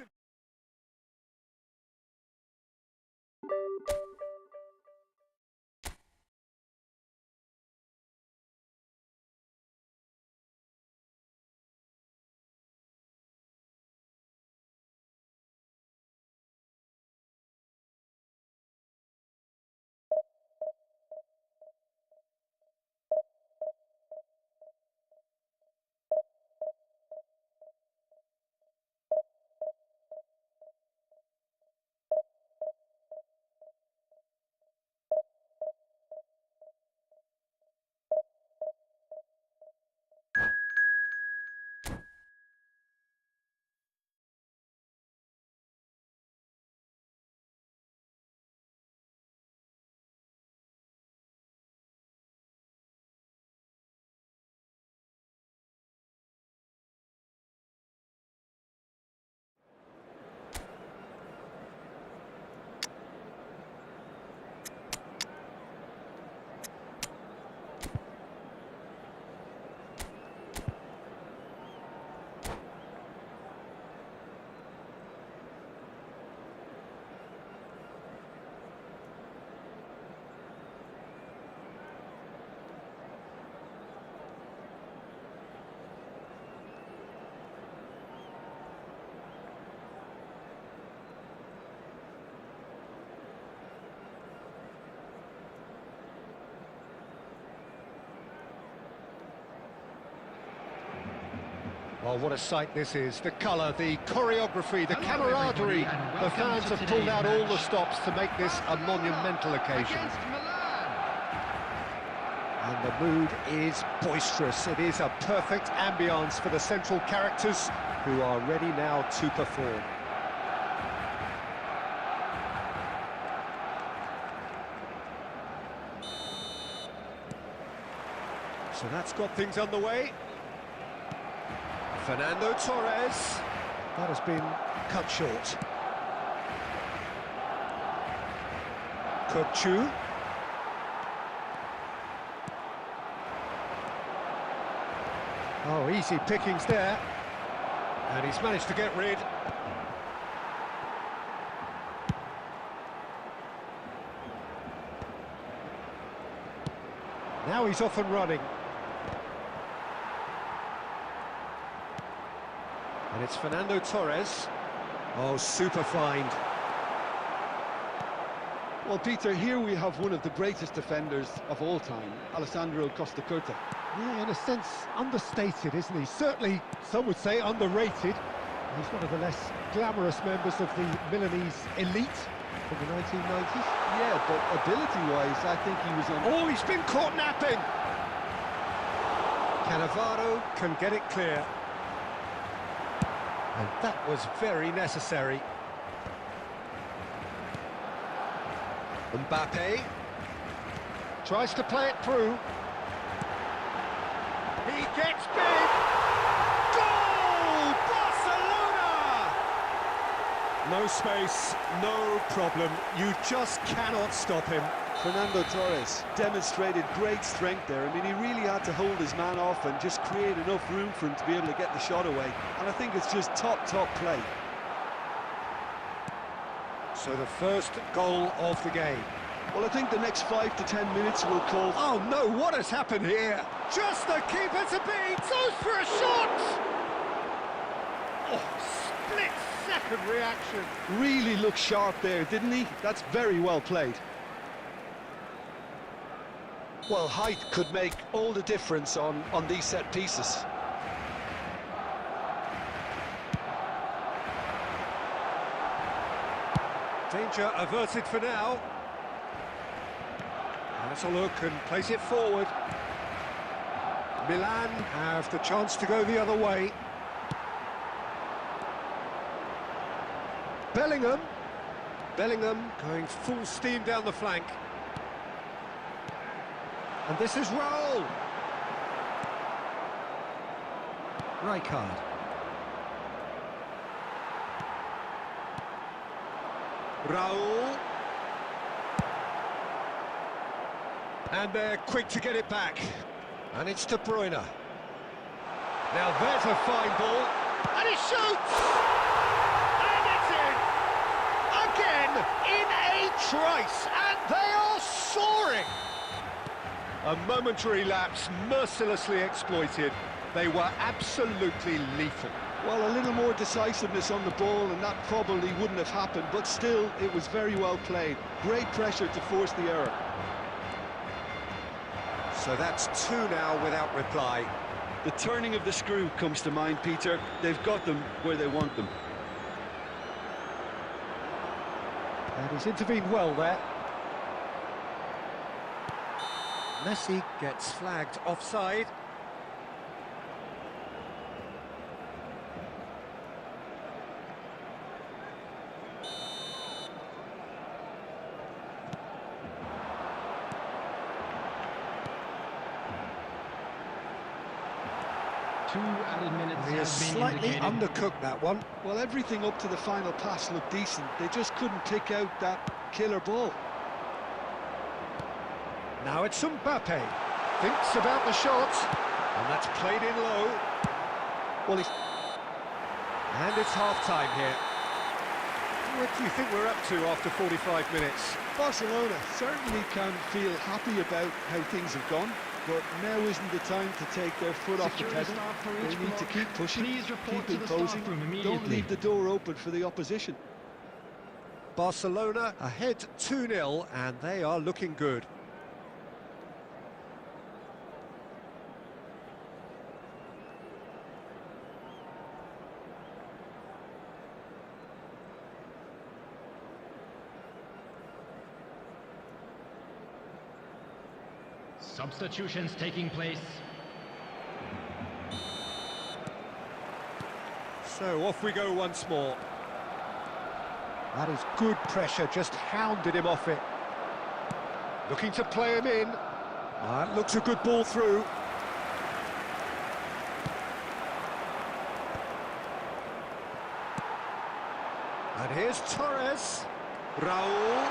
Speaker 1: Well, what a sight this is. The colour, the choreography, the camaraderie. The fans have pulled out all the stops to make this a monumental occasion. And the mood is boisterous. It is a perfect ambience for the central characters who are ready now to perform. So that's got things underway. Fernando Torres. That has been cut short. Kurchu. Oh, easy pickings there. And he's managed to get rid. Now he's off and running. And it's Fernando Torres. Oh, super find.
Speaker 2: Well, Peter, here we have one of the greatest defenders of all time, Alessandro Costa Curta.
Speaker 3: Yeah, in a sense, understated, isn't he? Certainly, some would say underrated. He's one of the less glamorous members of the Milanese elite from the 1990s.
Speaker 2: Yeah, but ability-wise, I think he was on...
Speaker 1: Oh, he's been caught napping! Cannavaro can get it clear. And that was very necessary. Mbappe tries to play it through. He gets big! Goal! Barcelona! No space, no problem. You just cannot stop him.
Speaker 2: Fernando Torres demonstrated great strength there. I mean, he really had to hold his man off and just create enough room for him to be able to get the shot away. And I think it's just top play.
Speaker 1: So the first goal of the game.
Speaker 2: Well, I think the next 5 to 10 minutes will call...
Speaker 1: Oh no, what has happened here? Just the keeper to beat! Goes for a shot! Oh, split-second reaction.
Speaker 2: Really looked sharp there, didn't he? That's very well played. Well, height could make all the difference on these set pieces.
Speaker 1: Danger averted for now. Has a look and plays it forward. Milan have the chance to go the other way. Bellingham going full steam down the flank. And this is Raul. Rijkaard. Raul. And they're quick to get it back. And it's De Bruyne. Now there's a fine ball. And he shoots! And it's in! Again, in a trice. And they are soaring! A momentary lapse, mercilessly exploited. They were absolutely lethal.
Speaker 2: Well, a little more decisiveness on the ball and that probably wouldn't have happened, but still, it was very well played. Great pressure to force the error.
Speaker 1: So that's 2 now without reply.
Speaker 2: The turning of the screw comes to mind, Peter. They've got them where they want them.
Speaker 1: And he's intervened well there. Messi gets flagged offside.
Speaker 4: Two added minutes
Speaker 1: He is
Speaker 4: have been
Speaker 1: slightly
Speaker 4: indicated.
Speaker 1: undercooked, that one.
Speaker 2: Well, everything up to the final pass looked decent. They just couldn't pick out that killer ball.
Speaker 1: Now it's Mbappe. Thinks about the shot. And that's played in low.
Speaker 2: Well,
Speaker 1: And it's half-time here. What do you think we're up to after 45 minutes?
Speaker 2: Barcelona certainly can feel happy about how things have gone, but now isn't the time to take their foot off the
Speaker 4: Secure the
Speaker 2: pedal.
Speaker 4: start for
Speaker 2: They
Speaker 4: each
Speaker 2: need to
Speaker 4: block.
Speaker 2: keep pushing,
Speaker 4: Please report
Speaker 2: keep
Speaker 4: to the staff
Speaker 2: imposing.
Speaker 4: room
Speaker 2: Don't
Speaker 4: immediately.
Speaker 2: leave the door open for the opposition.
Speaker 1: Barcelona ahead 2-0, and they are looking good.
Speaker 4: Substitutions taking place.
Speaker 1: So off we go once more. That is good pressure, just hounded him off it. Looking to play him in. That looks a good ball through. And here's Torres. Raul.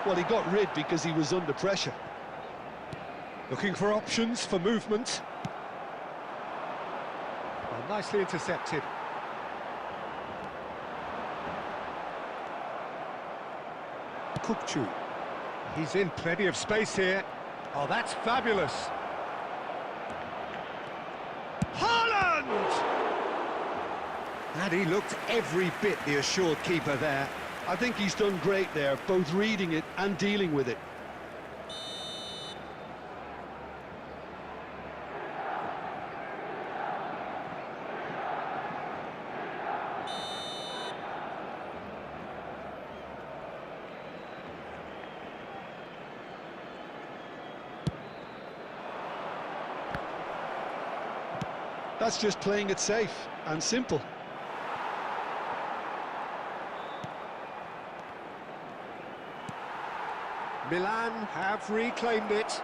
Speaker 2: Well, he got rid because he was under pressure.
Speaker 1: Looking for options for movement. Well, nicely intercepted. Kukçu. He's in plenty of space here. Oh, that's fabulous. Haaland! And he looked every bit the assured keeper there.
Speaker 2: I think he's done great there, both reading it and dealing with it. That's just playing it safe and simple.
Speaker 1: Milan have reclaimed it.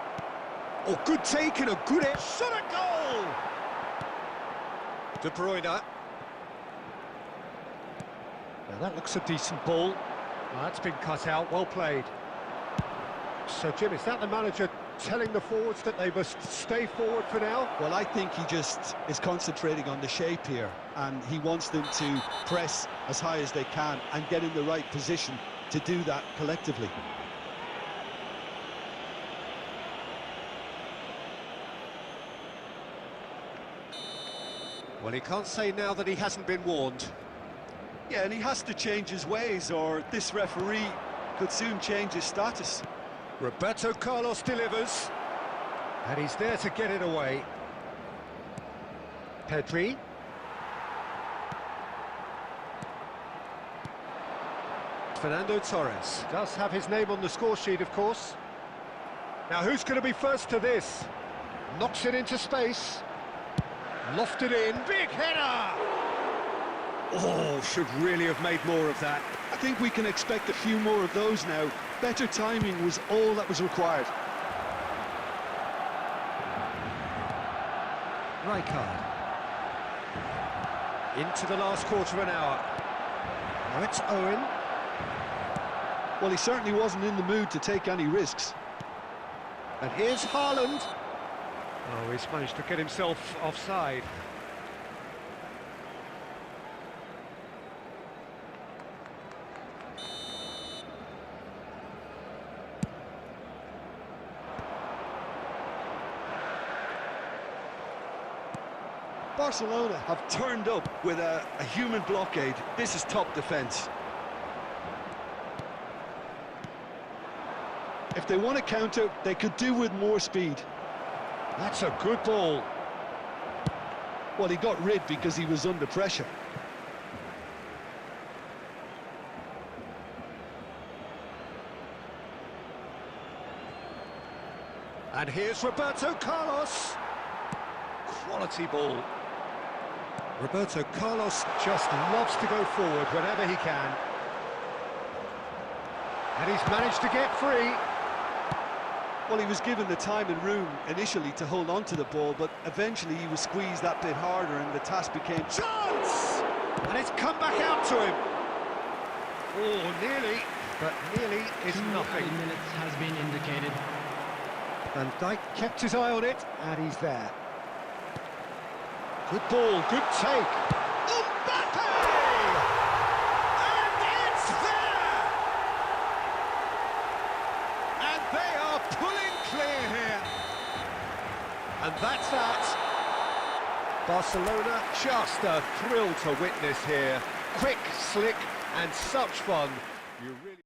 Speaker 1: Oh, good take and a good shot at goal! De Bruyne. Now that looks a decent ball. Well, that's been cut out, well played. So, Jim, is that the manager telling the forwards that they must stay forward for now?
Speaker 2: Well, I think he just is concentrating on the shape here, and he wants them to press as high as they can and get in the right position to do that collectively.
Speaker 1: Well, he can't say now that he hasn't been warned.
Speaker 2: Yeah, and he has to change his ways, or this referee could soon change his status.
Speaker 1: Roberto Carlos delivers, and he's there to get it away. Pedri. Fernando Torres does have his name on the score sheet, of course. Now, who's going to be first to this? Knocks it into space. Lofted in, big header! Oh, should really have made more of that.
Speaker 2: I think we can expect a few more of those now. Better timing was all that was required.
Speaker 1: Rijkaard. Into the last quarter of an hour. Now it's Owen.
Speaker 2: Well, he certainly wasn't in the mood to take any risks.
Speaker 1: And here's Haaland. Oh, he's managed to get himself offside.
Speaker 2: Barcelona have turned up with a human blockade. This is top defence. If they want to counter, they could do with more speed.
Speaker 1: That's a good ball.
Speaker 2: Well, he got rid because he was under pressure.
Speaker 1: And here's Roberto Carlos. Quality ball. Roberto Carlos just loves to go forward whenever he can. And he's managed to get free.
Speaker 2: Well, he was given the time and room initially to hold on to the ball, but eventually he was squeezed that bit harder and the task became...
Speaker 1: Chance! And it's come back out to him. Oh, nearly, but nearly is
Speaker 4: 2
Speaker 1: nothing.
Speaker 4: minutes has been indicated.
Speaker 1: Van Dijk kept his eye on it, and he's there. Good ball, good take. Mbappe! And it's there! And they are pulling clear here. And that's that. Barcelona, just a thrill to witness here. Quick, slick, and such fun. You really...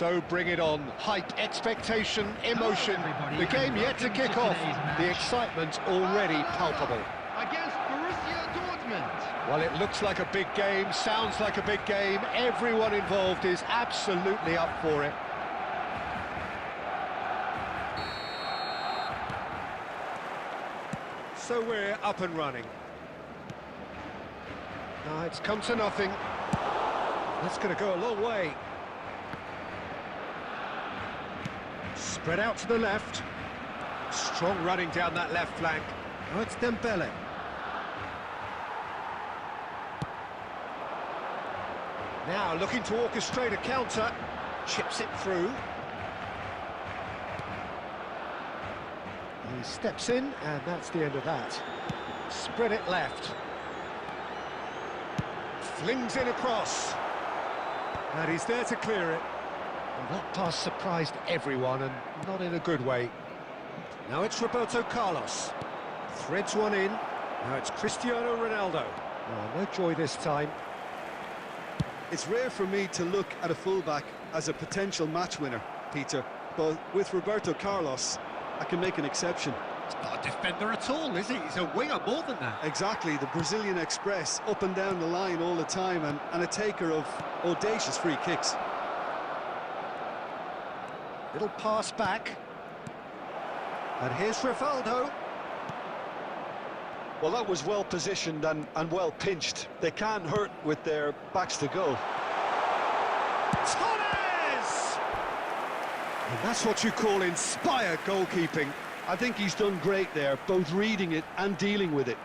Speaker 1: So bring it on. Hype, expectation, emotion. The game yet to kick off. The excitement already palpable.
Speaker 4: Against Borussia Dortmund.
Speaker 1: Well, it looks like a big game, sounds like a big game. Everyone involved is absolutely up for it. So we're up and running. It's come to nothing. That's going to go a long way. Spread out to the left. Strong running down that left flank. Oh, it's Dembele. Now looking to orchestrate a counter. Chips it through. He steps in, and that's the end of that. Spread it left. Flings in across. And he's there to clear it. Well, that pass surprised everyone, and not in a good way. Now it's Roberto Carlos. Threads one in. Now it's Cristiano Ronaldo. Oh, no joy this time.
Speaker 2: It's rare for me to look at a fullback as a potential match winner, Peter, but with Roberto Carlos, I can make an exception.
Speaker 1: He's not a defender at all, is he? He's a winger more than that.
Speaker 2: Exactly, the Brazilian Express, up and down the line all the time, and a taker of audacious free kicks.
Speaker 1: Little pass back. And here's Rivaldo.
Speaker 2: Well, that was well positioned and well pinched. They can't hurt with their backs to goal.
Speaker 1: Torres! And that's what you call inspired goalkeeping.
Speaker 2: I think he's done great there, both reading it and dealing with it.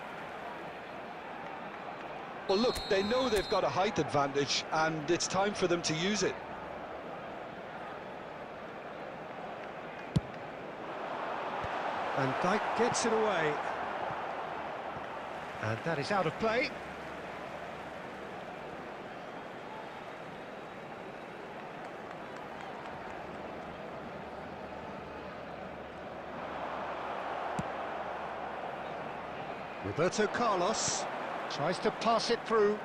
Speaker 2: Well, look, they know they've got a height advantage, and it's time for them to use it.
Speaker 1: And Dyke gets it away. And that is out of play. Roberto Carlos tries to pass it through.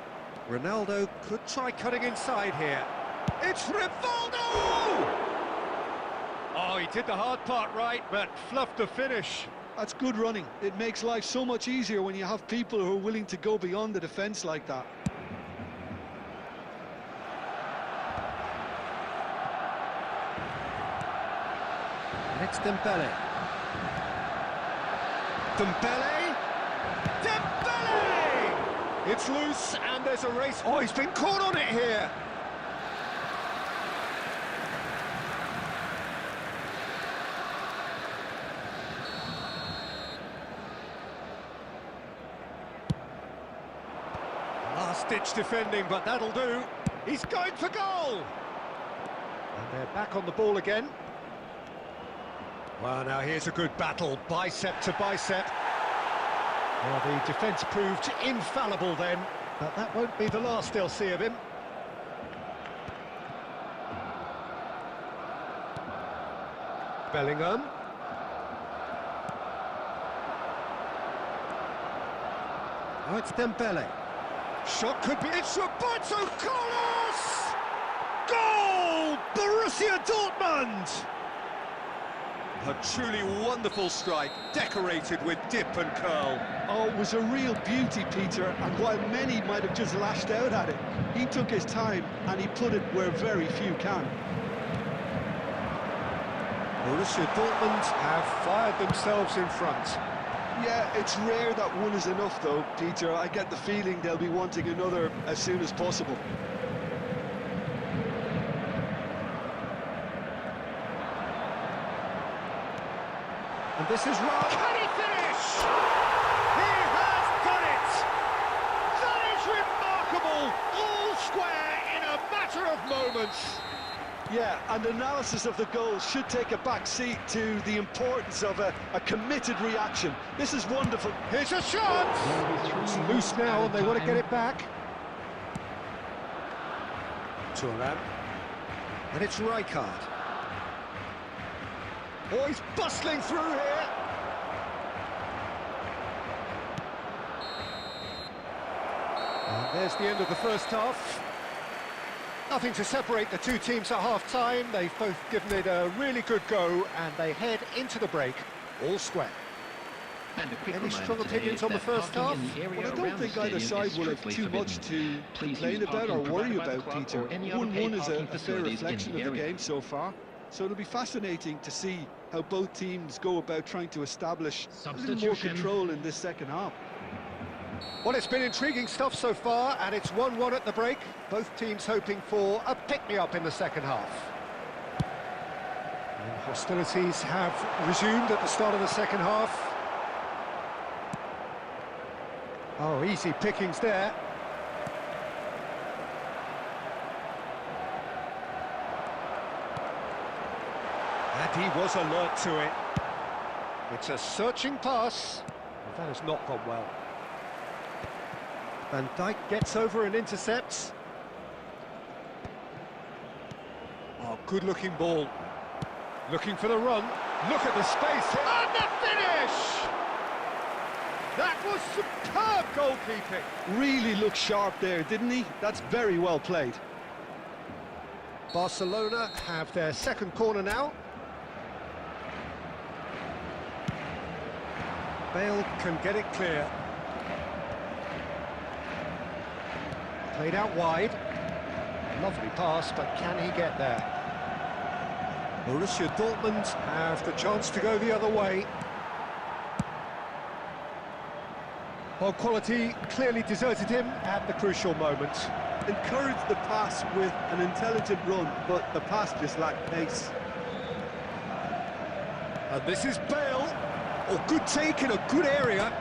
Speaker 1: Ronaldo could try cutting inside here. It's Rivaldo! Oh, he did the hard part right, but fluffed the finish.
Speaker 2: That's good running. It makes life so much easier when you have people who are willing to go beyond the defence like that.
Speaker 1: And it's Dembele. Dembele! Dembele! It's loose, and there's a race. Oh, he's been caught on it here. Last-ditch defending, but that'll do. He's going for goal! And they're back on the ball again. Well, now here's a good battle, bicep to bicep. Well, the defence proved infallible then, but that won't be the last they'll see of him. Bellingham. Oh, it's Dembele. Shot could be... It's Roberto Carlos! Goal! Borussia Dortmund! A truly wonderful strike, decorated with dip and curl.
Speaker 2: Oh, it was a real beauty, Peter, and while many might have just lashed out at it, he took his time and he put it where very few can.
Speaker 1: Borussia Dortmund have fired themselves in front.
Speaker 2: Yeah, it's rare that one is enough, though, Peter. I get the feeling they'll be wanting another as soon as possible.
Speaker 1: And this is wrong. Can he finish? He has done it! That is remarkable! All square in a matter of moments.
Speaker 2: Yeah, and analysis of the goal should take a back seat to the importance of a committed reaction. This is wonderful.
Speaker 1: Here's a shot! It's loose now, and they want to get it back. Thuram. And it's Rijkaard. Oh, he's bustling through here. And there's the end of the first half. Nothing to separate the two teams at half-time. They've both given it a really good go, and they head into the break all square.
Speaker 4: And a quick
Speaker 1: Any
Speaker 4: reminder
Speaker 1: strong
Speaker 4: today
Speaker 1: opinions on the
Speaker 4: that
Speaker 1: first
Speaker 4: parking
Speaker 1: half?
Speaker 4: in the area
Speaker 2: Well, I don't
Speaker 4: around the
Speaker 2: think either
Speaker 4: stadium is
Speaker 2: side will have
Speaker 4: strictly
Speaker 2: too much
Speaker 4: forbidden.
Speaker 2: to
Speaker 4: Please
Speaker 2: complain
Speaker 4: use
Speaker 2: about or
Speaker 4: parking
Speaker 2: worry
Speaker 4: provided by the
Speaker 2: about,
Speaker 4: club
Speaker 2: Peter.
Speaker 4: or any other
Speaker 2: 1-1
Speaker 4: paid
Speaker 2: is
Speaker 4: parking
Speaker 2: a fair
Speaker 4: facilities in
Speaker 2: reflection
Speaker 4: the
Speaker 2: of the
Speaker 4: area.
Speaker 2: game so far. So it'll be fascinating to see how both teams go about trying to establish a little more
Speaker 4: Substitution.
Speaker 2: control in this second half.
Speaker 1: Well, it's been intriguing stuff so far, and it's 1-1 at the break. Both teams hoping for a pick-me-up in the second half. And hostilities have resumed at the start of the second half. Oh, easy pickings there. And he was alert to it. It's a searching pass. Well, that has not gone well. Van Dijk gets over and intercepts. Oh, good-looking ball. Looking for the run. Look at the space. And the finish! That was superb goalkeeping.
Speaker 2: Really looked sharp there, didn't he? That's very well played.
Speaker 1: Barcelona have their second corner now. Bale can get it clear. Played out wide. Lovely pass, but can he get there? Borussia Dortmund have the chance to go the other way. Well, quality clearly deserted him at the crucial moment.
Speaker 2: Encouraged the pass with an intelligent run, but the pass just lacked pace.
Speaker 1: And this is Bale. Oh, good take in a good area.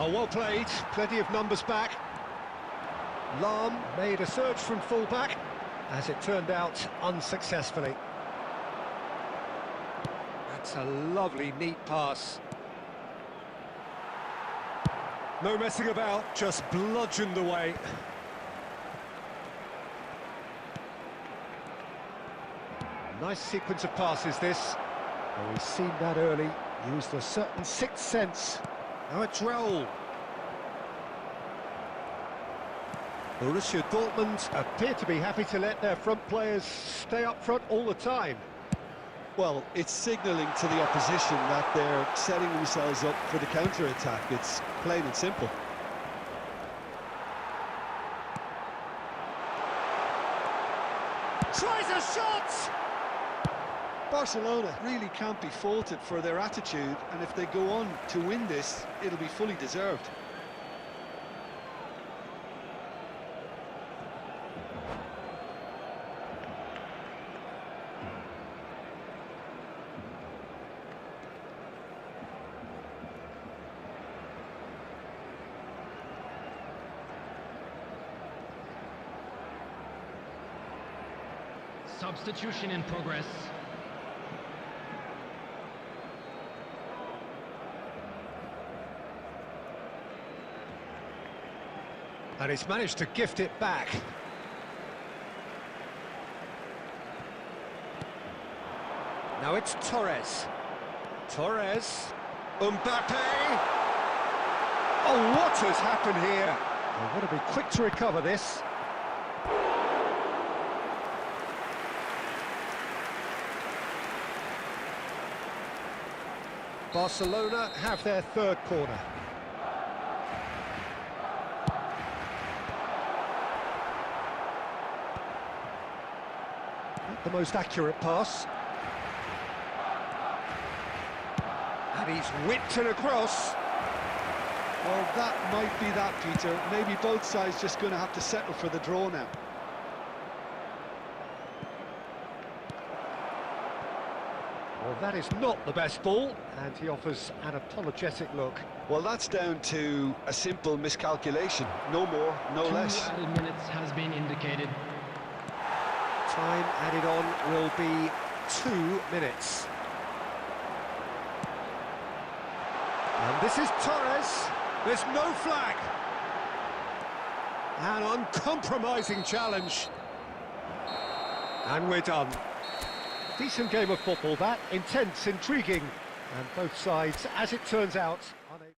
Speaker 1: Oh, well played. Plenty of numbers back. Lahm made a search from full-back, as it turned out unsuccessfully. That's a lovely, neat pass. No messing about, just bludgeoned away. Nice sequence of passes, this. Oh, he's seen that early, used a certain sixth sense. Now it's Raul. Borussia Dortmund appear to be happy to let their front players stay up front all the time.
Speaker 2: Well, it's signalling to the opposition that they're setting themselves up for the counter-attack. It's plain and simple.
Speaker 1: Tries a shot!
Speaker 2: Barcelona really can't be faulted for their attitude, and if they go on to win this, it'll be fully deserved.
Speaker 4: Substitution in progress.
Speaker 1: And he's managed to gift it back. Now it's Torres. Torres. Mbappe. Oh, what has happened here? They've got to be quick to recover this. Barcelona have their third corner. Not the most accurate pass. And he's whipped it across.
Speaker 2: Well, that might be that, Peter. Maybe both sides just going to have to settle for the draw now.
Speaker 1: Well, that is not the best ball, and he offers an apologetic look.
Speaker 2: Well, that's down to a simple miscalculation. No more, no less.
Speaker 4: 2 added minutes has been indicated.
Speaker 1: Time added on will be 2 minutes. And this is Torres. There's no flag. An uncompromising challenge. And we're done. Decent game of football, that. Intense, intriguing. And both sides, as it turns out, unable.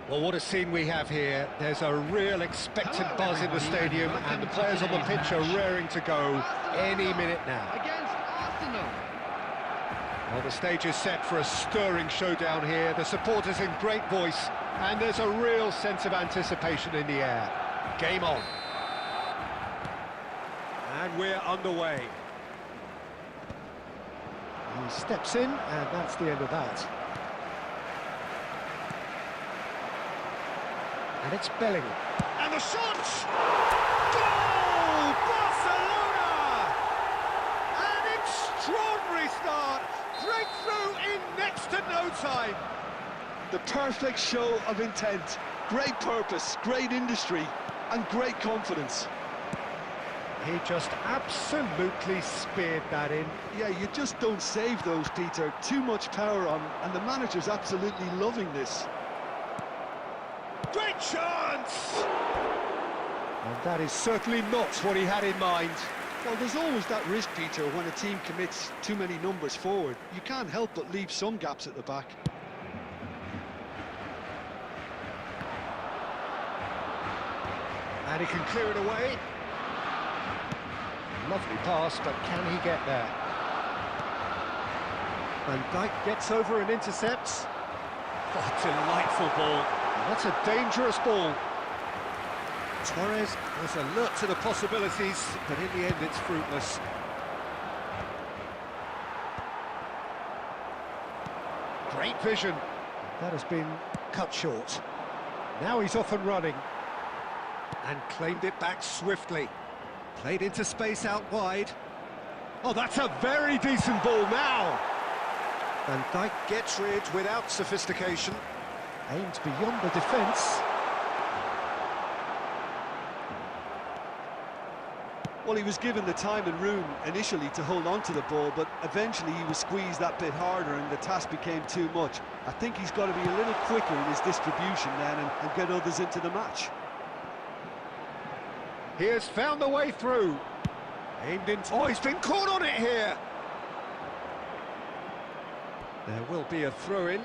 Speaker 1: Well, what a scene we have here. There's a real expectant buzz in the stadium, and the players on the pitch are raring to go any minute now.
Speaker 4: Against Arsenal.
Speaker 1: Well, the stage is set for a stirring showdown here. The supporters in great voice, and there's a real sense of anticipation in the air. Game on. And we're underway. He steps in, and that's the end of that. And it's Bellingham. And the shot! Goal! Barcelona! An extraordinary start. Breakthrough in next to no time.
Speaker 2: The perfect show of intent. Great purpose, great industry, and great confidence.
Speaker 1: He just absolutely speared that in.
Speaker 2: Yeah, you just don't save those, Peter. Too much power on, and the manager's absolutely loving this.
Speaker 1: Great chance! And that is certainly not what he had in mind.
Speaker 2: Well, there's always that risk, Peter, when a team commits too many numbers forward. You can't help but leave some gaps at the back.
Speaker 1: And he can clear it away. Lovely pass, but can he get there? Van Dijk gets over and intercepts. Oh, delightful ball. That's a dangerous ball. Torres was alert to the possibilities, but in the end it's fruitless. Great vision. That has been cut short. Now he's off and running. And claimed it back swiftly. Played into space out wide. Oh, that's a very decent ball now. Van Dijk gets rid without sophistication. Aimed beyond the defence.
Speaker 2: Well, he was given the time and room initially to hold on to the ball, but eventually he was squeezed that bit harder and the task became too much. I think he's got to be a little quicker in his distribution then and get others into the match.
Speaker 1: He has found the way through. Aimed in... Oh, he's been caught on it here. There will be a throw-in.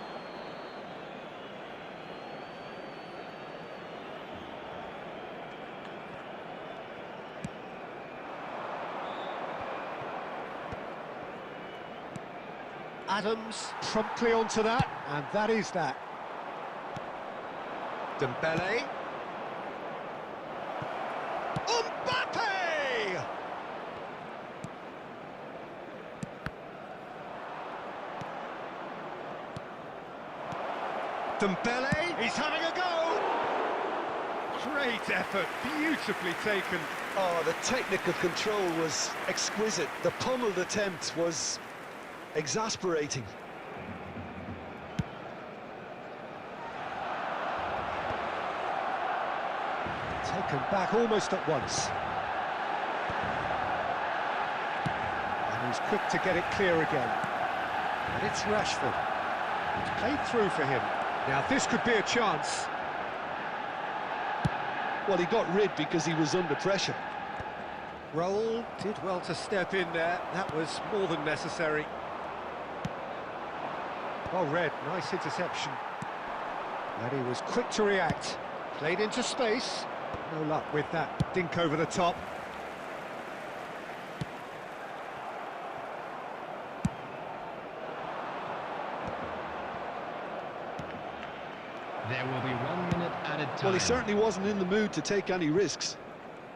Speaker 1: Adams promptly onto that, and that is that. Dembele. Mbappe! Dembele, he's having a go! Great effort, beautifully taken.
Speaker 2: Oh, the technical control was exquisite. The pummeled attempt was exasperating.
Speaker 1: Taken back almost at once. And he's quick to get it clear again. And it's Rashford. It's played through for him. Now this could be a chance.
Speaker 2: Well, he got rid because he was under pressure.
Speaker 1: Roll did well to step in there. That was more than necessary. Well read, nice interception. And he was quick to react. Played into space. No luck with that dink over the top.
Speaker 4: There will be 1 minute added time.
Speaker 2: Well, he certainly wasn't in the mood to take any risks.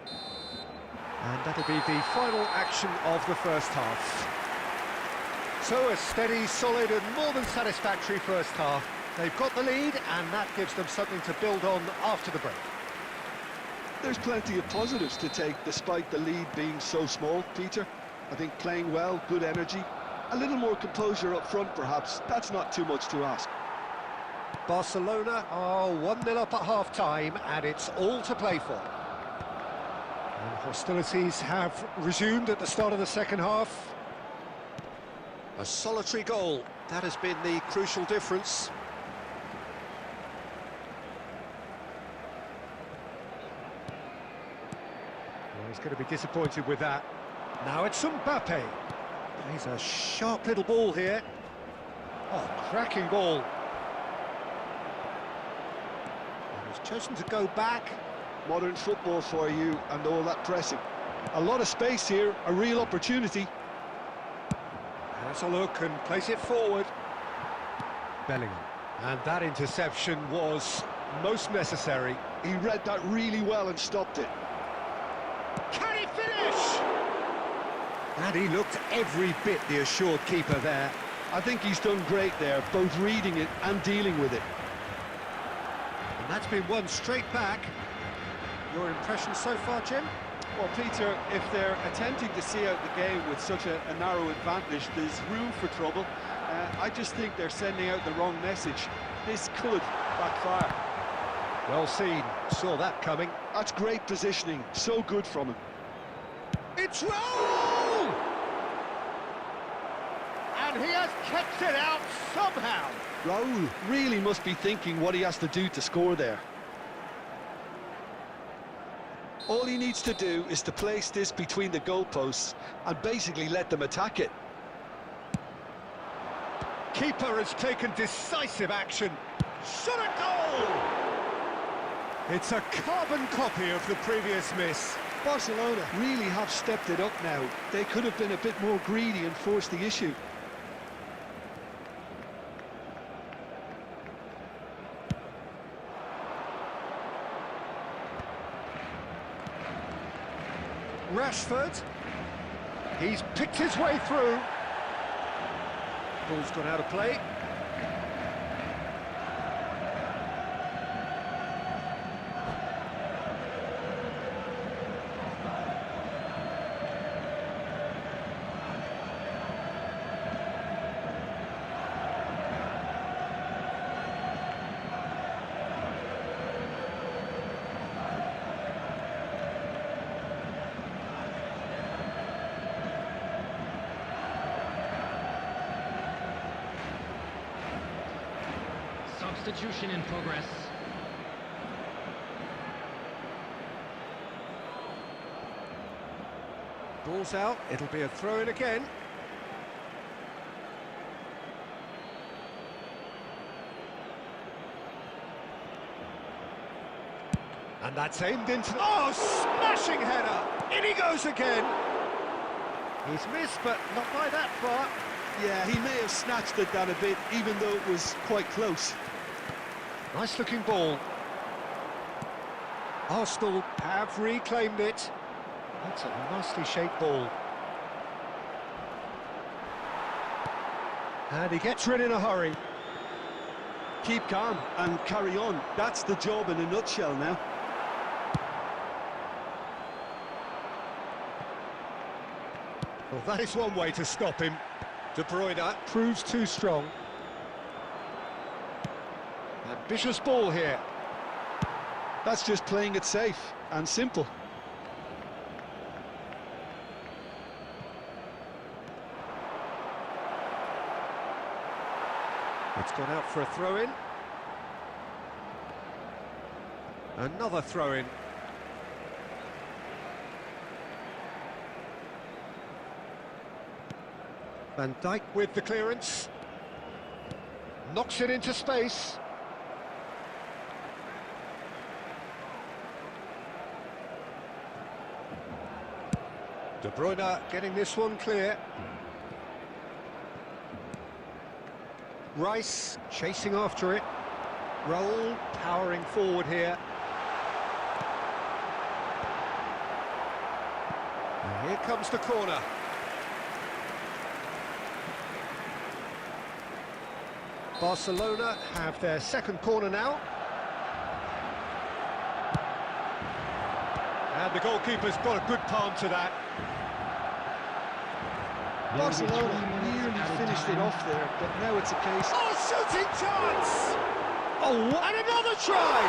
Speaker 1: And that'll be the final action of the first half. So a steady, solid and more than satisfactory first half. They've got the lead and that gives them something to build on after the break.
Speaker 2: There's plenty of positives to take despite the lead being so small, Peter. I think playing well, good energy, a little more composure up front perhaps. That's not too much to ask.
Speaker 1: Barcelona are 1-0 up at half-time and it's all to play for. And hostilities have resumed at the start of the second half. A solitary goal, that has been the crucial difference. Well, he's going to be disappointed with that. Now it's Mbappe. He's a sharp little ball here. Oh, cracking ball. He's chosen to go back.
Speaker 2: Modern football for you and all that pressing. A lot of space here, a real opportunity.
Speaker 1: Has a look and plays it forward. Bellingham. And that interception was most necessary.
Speaker 2: He read that really well and stopped it.
Speaker 1: Can he finish? And he looked every bit the assured keeper there.
Speaker 2: I think he's done great there, both reading it and dealing with it.
Speaker 1: And that's been one straight back. Your impression so far, Jim?
Speaker 2: Well, Peter, if they're attempting to see out the game with such a narrow advantage, there's room for trouble. I just think they're sending out the wrong message. This could backfire.
Speaker 1: Well seen, saw that coming.
Speaker 2: That's great positioning, so good from him.
Speaker 1: It's Raul! And he has kept it out somehow.
Speaker 2: Raul really must be thinking what he has to do to score there. All he needs to do is to place this between the goalposts and basically let them attack it.
Speaker 1: Keeper has taken decisive action. Shot a goal! It's a carbon copy of the previous miss.
Speaker 2: Barcelona really have stepped it up now. They could have been a bit more greedy and forced the issue.
Speaker 1: Rashford, he's picked his way through. Ball's gone out of play.
Speaker 4: Substitution in progress.
Speaker 1: Ball's out, it'll be a throw-in again. And that's aimed into... Oh, smashing header! In he goes again! He's missed, but not by that far.
Speaker 2: Yeah, he may have snatched it down a bit, even though it was quite close.
Speaker 1: Nice looking ball. Arsenal have reclaimed it. That's a nicely shaped ball. And he gets rid in a hurry.
Speaker 2: Keep calm and carry on. That's the job in a nutshell now.
Speaker 1: Well, that is one way to stop him. De Bruyne proves too strong. Ambitious ball here.
Speaker 2: That's just playing it safe and simple.
Speaker 1: It's gone out for a throw-in. Another throw-in. Van Dijk with the clearance. Knocks it into space. De Bruyne getting this one clear. Rice chasing after it. Raul powering forward here. And here comes the corner. Barcelona have their second corner now. And the goalkeeper's got a good palm to that.
Speaker 2: Barcelona nearly finished it off there, but now it's a case...
Speaker 1: Oh, shooting chance! Oh, and another try!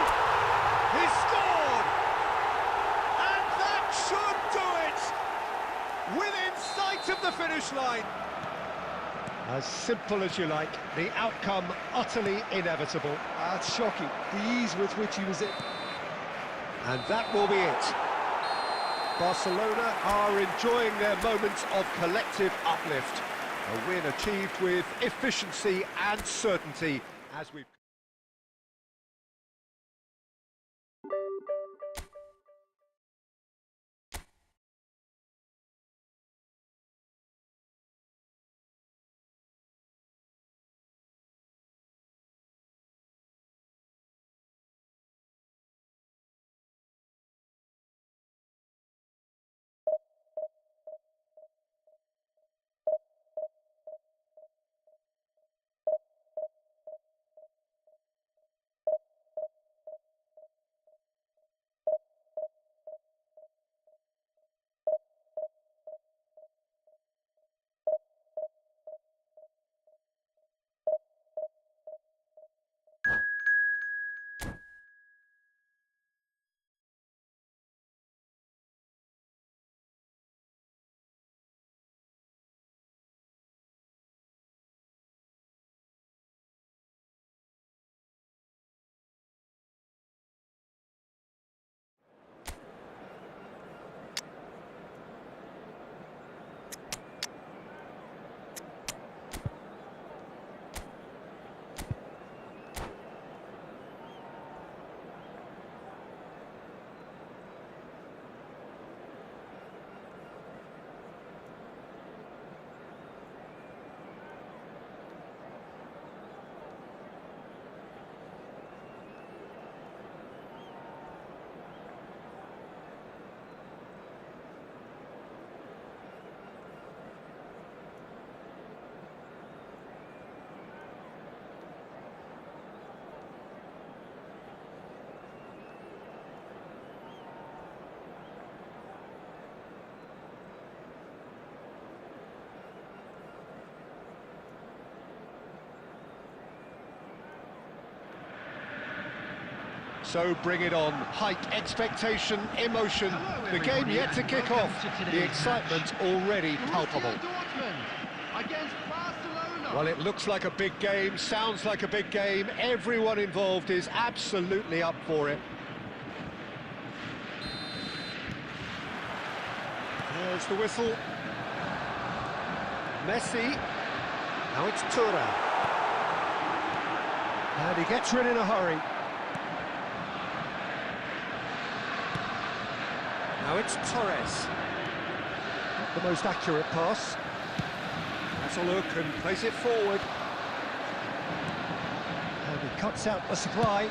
Speaker 1: He scored! And that should do it! Within sight of the finish line. As simple as you like, the outcome utterly inevitable.
Speaker 2: That's shocking, the ease with which he was in.
Speaker 1: And that will be it. Barcelona are enjoying their moments of collective uplift. A win achieved with efficiency and certainty, as we've... So bring it on. Hype, expectation, emotion. The game yet to kick off. The excitement already palpable. Well, it looks like a big game, sounds like a big game. Everyone involved is absolutely up for it. There's the whistle. Messi. Now it's Tura. And he gets rid in a hurry. Now it's Torres. Not the most accurate pass. Has a look and plays it forward. And he cuts out the supply.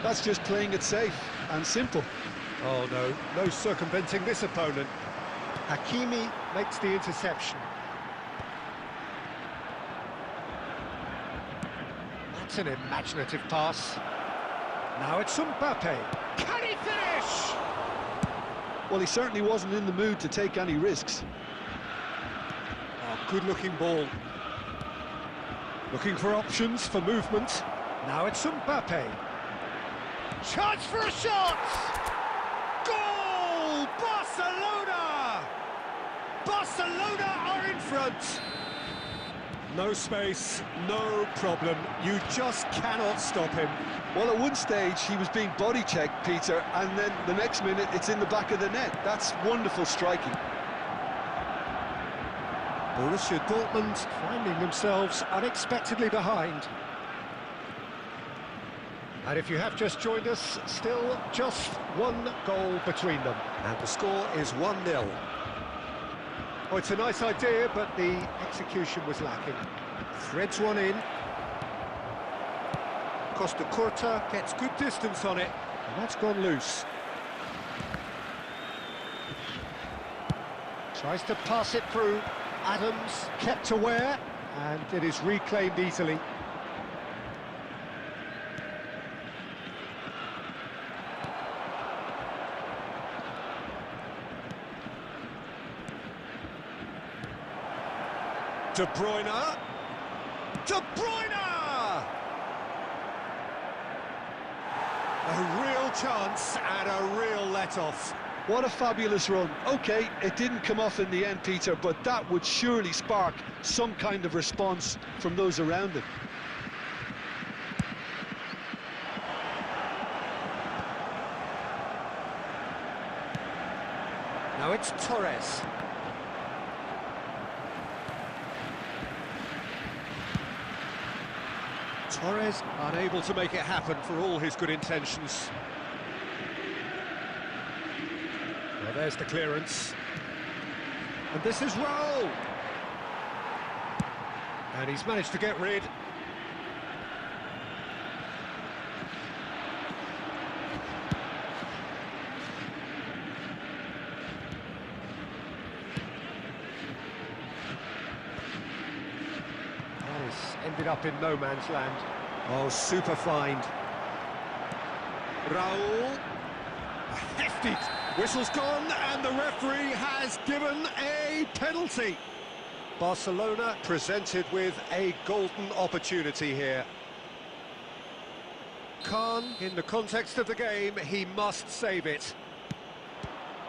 Speaker 2: That's just playing it safe and simple.
Speaker 1: Oh no, no circumventing this opponent. Hakimi makes the interception. That's an imaginative pass. Now it's Mbappe. Can he finish?
Speaker 2: Well, he certainly wasn't in the mood to take any risks.
Speaker 1: Oh, good-looking ball. Looking for options, for movement. Now it's Mbappe. Chance for a shot! Goal! Barcelona! Barcelona are in front! No space, no problem. You just cannot stop him.
Speaker 2: Well, at one stage, he was being body-checked, Peter, and then the next minute, it's in the back of the net. That's wonderful striking.
Speaker 1: Borussia Dortmund finding themselves unexpectedly behind. And if you have just joined us, still just one goal between them. And the score is 1-0. Oh, it's a nice idea, but the execution was lacking. Threads one in. Costa Curta gets good distance on it, and that's gone loose. Tries to pass it through. Adams kept aware, and it is reclaimed easily. De Bruyne! De Bruyne! A real chance and a real let-off.
Speaker 2: What a fabulous run. OK, it didn't come off in the end, Peter, but that would surely spark some kind of response from those around him.
Speaker 1: Now it's Torres. Torres unable to make it happen for all his good intentions. Well, there's the clearance. And this is Raul. And he's managed to get rid. Ended up in no man's land. Oh, super find. Raul. A hefty. Whistle's gone, and the referee has given a penalty. Barcelona presented with a golden opportunity here. Khan, in the context of the game, he must save it.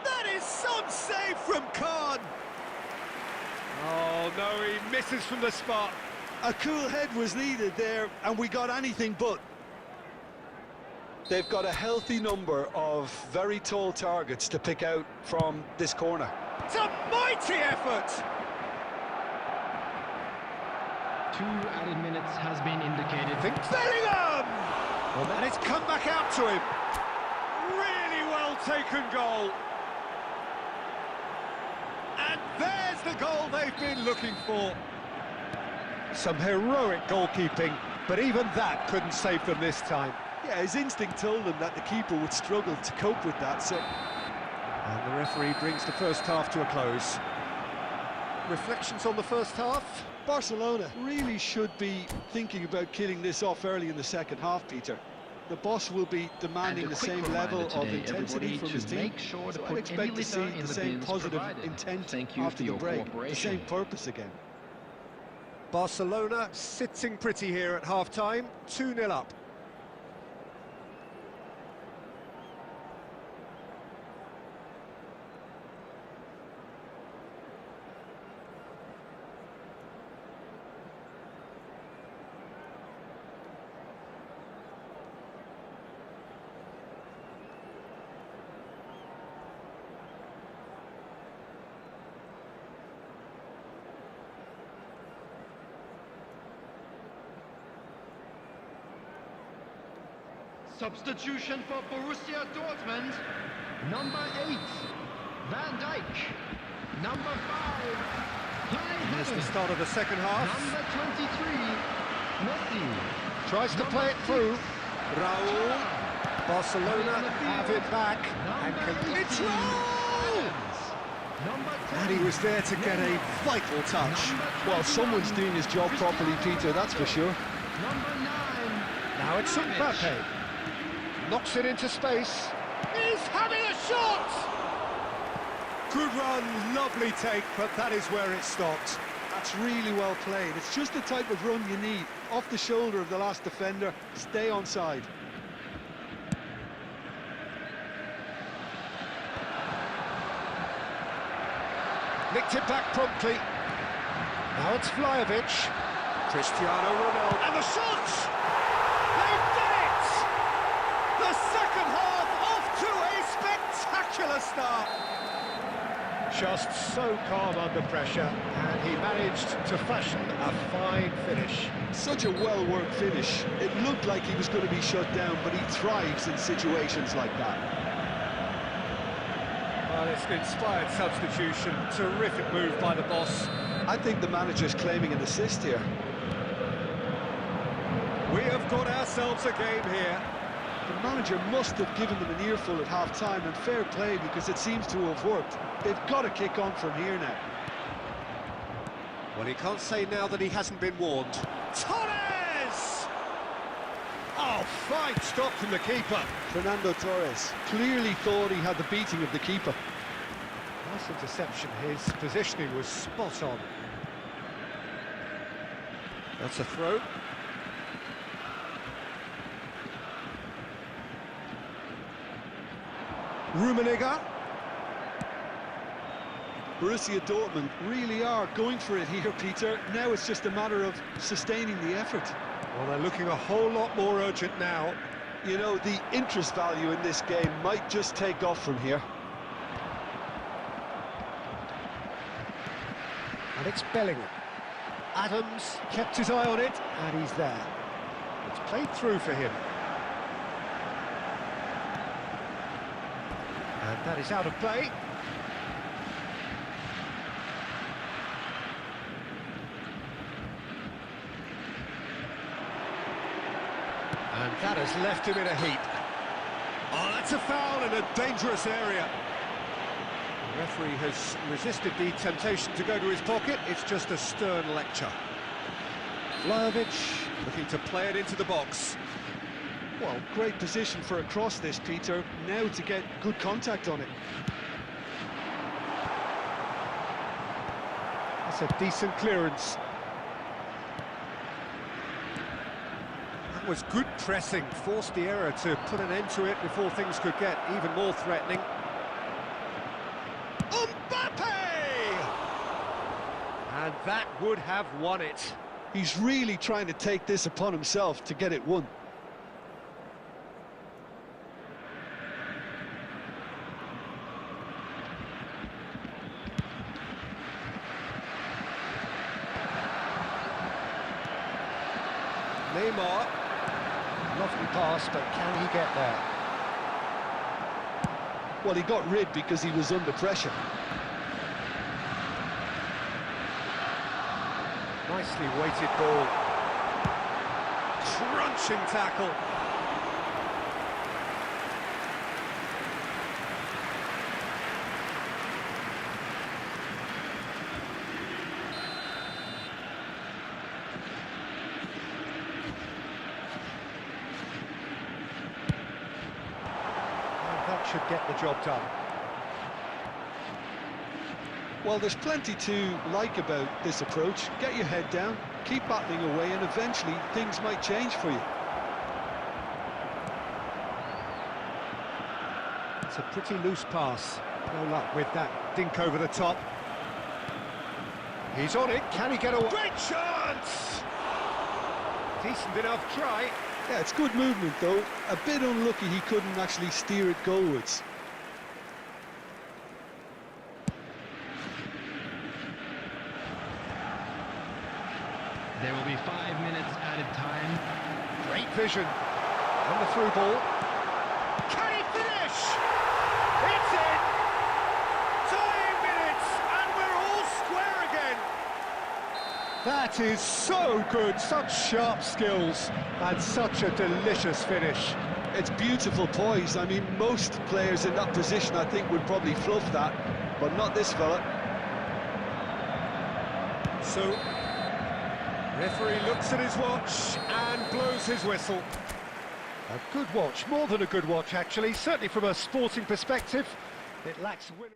Speaker 1: That is some save from Khan. Oh, no, he misses from the spot.
Speaker 2: A cool head was needed there, and we got anything but. They've got a healthy number of very tall targets to pick out from this corner.
Speaker 1: It's a mighty effort!
Speaker 4: 2 added minutes has been indicated.
Speaker 1: Bellingham! Well, and it's come back out to him. Really well taken goal. And there's the goal they've been looking for. Some heroic goalkeeping, but even that couldn't save them this time.
Speaker 2: Yeah, his instinct told him that the keeper would struggle to cope with that, so...
Speaker 1: And the referee brings the first half to a close. Reflections on the first half?
Speaker 2: Barcelona really should be thinking about killing this off early in the second half, Peter. The boss will be demanding the same level of intensity from his team, so I'd expect to see the same positive intent after the break, the same purpose again.
Speaker 1: Barcelona sitting pretty here at half-time, 2-0 up.
Speaker 4: Substitution for Borussia Dortmund. Number 8, Van Dijk. Number 5,
Speaker 3: Here's the start of the second half.
Speaker 4: Number 23, Messi.
Speaker 3: Tries to play it through. Raul. Barcelona have it back. And control! And he was there to get a vital touch.
Speaker 2: Well, someone's doing his job properly, Peter, that's for sure.
Speaker 4: Number 9.
Speaker 3: Now it's Mbappe. Knocks it into space. He's having a shot! Good run, lovely take, but that is where it stopped.
Speaker 2: That's really well played. It's just the type of run you need. Off the shoulder of the last defender, stay onside.
Speaker 3: Nicked it back promptly. Now it's Vlahovic. Cristiano Ronaldo. And the shot! They've done it! The second half off to a spectacular start. Just so calm under pressure, and he managed to fashion a fine finish.
Speaker 2: Such a well-worked finish. It looked like he was going to be shut down, but he thrives in situations like that.
Speaker 3: Well, it's an inspired substitution. Terrific move by the boss.
Speaker 2: I think the manager's claiming an assist here.
Speaker 3: We have got ourselves a game here.
Speaker 2: The manager must have given them an earful at half-time, and fair play, because it seems to have worked. They've got to kick on from here now.
Speaker 3: Well, he can't say now that he hasn't been warned. Torres! Oh, fine stop from the keeper.
Speaker 2: Fernando Torres clearly thought he had the beating of the keeper.
Speaker 3: Nice interception. His positioning was spot on. That's a throw. Rummenigge.
Speaker 2: Borussia Dortmund really are going for it here, Peter. Now it's just a matter of sustaining the effort.
Speaker 3: Well, they're looking a whole lot more urgent now.
Speaker 2: You know, the interest value in this game might just take off from here.
Speaker 3: And it's Bellingham. Adams kept his eye on it, and he's there. It's played through for him. And that is out of play. And that has left him in a heap. Oh, that's a foul in a dangerous area. The referee has resisted the temptation to go to his pocket. It's just a stern lecture. Vlahovic looking to play it into the box.
Speaker 2: Well, great position for a cross this, Peter. Now to get good contact on it.
Speaker 3: That's a decent clearance. That was good pressing, forced the error to put an end to it before things could get even more threatening. Mbappe! And that would have won it.
Speaker 2: He's really trying to take this upon himself to get it won.
Speaker 3: Neymar, lovely pass, but can he get there?
Speaker 2: Well, he got rid because he was under pressure.
Speaker 3: Nicely weighted ball. Crunching tackle. Should get the job done.
Speaker 2: Well, there's plenty to like about this approach. Get your head down, keep battling away, and eventually things might change for you.
Speaker 3: It's a pretty loose pass. No luck with that dink over the top. He's on it. Can he get away? Great chance! Decent enough try.
Speaker 2: Yeah, it's good movement, though. A bit unlucky he couldn't actually steer it goalwards.
Speaker 4: There will be 5 minutes added time.
Speaker 3: Great vision.
Speaker 1: And the through ball. Can he finish? It's in! Tying minutes, and we're all square again. That is so good, such sharp skills, and such a delicious finish.
Speaker 2: It's beautiful poise. I mean, most players in that position, I think, would probably fluff that, but not this fella.
Speaker 1: So, referee looks at his watch and blows his whistle. A good watch, more than a good watch actually, certainly from a sporting perspective. It lacks win.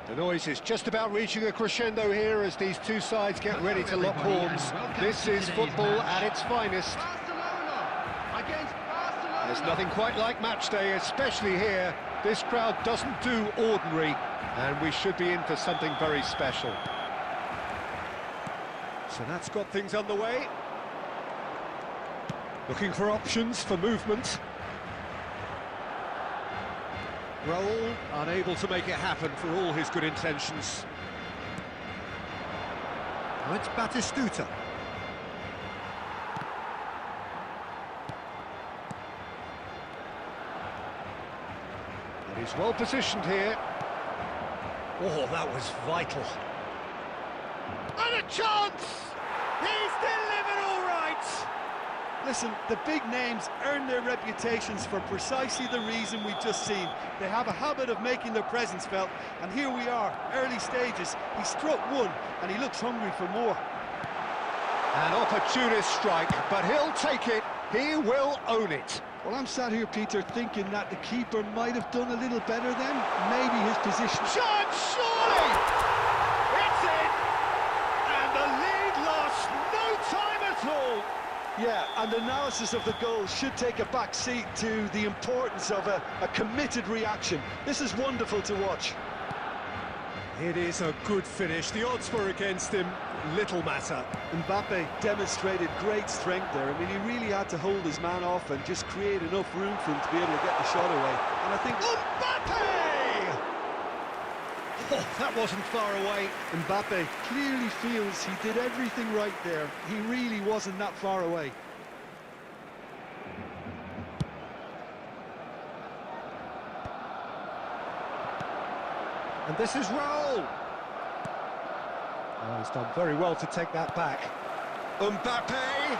Speaker 1: The noise is just about reaching a crescendo here as these two sides get ready to lock horns. This is football at its finest. There's nothing quite like match day, especially here. This crowd doesn't do ordinary, and we should be in for something very special. So that's got things underway. Looking for options for movement. Raul, unable to make it happen for all his good intentions. Now it's Batistuta. And he's well positioned here. Oh, that was vital. And a chance! He's delivered all right!
Speaker 2: Listen, the big names earn their reputations for precisely the reason we've just seen. They have a habit of making their presence felt, and here we are, early stages. He struck one, and he looks hungry for more.
Speaker 1: An opportunist strike, but he'll take it. He will own it.
Speaker 2: Well, I'm sat here, Peter, thinking that the keeper might have done a little better then. Maybe his position...
Speaker 1: Chance, surely! It's in! And the lead lost no time at all!
Speaker 2: Yeah, and analysis of the goal should take a back seat to the importance of a committed reaction. This is wonderful to watch.
Speaker 1: It is a good finish. The odds were against him. Little matter.
Speaker 2: Mbappe demonstrated great strength there. I mean, he really had to hold his man off and just create enough room for him to be able to get the shot away. And I think...
Speaker 1: Mbappe! Oh, that wasn't far away.
Speaker 2: Mbappe clearly feels he did everything right there. He really wasn't that far away.
Speaker 1: And this is Raul. Oh, he's done very well to take that back. Mbappe!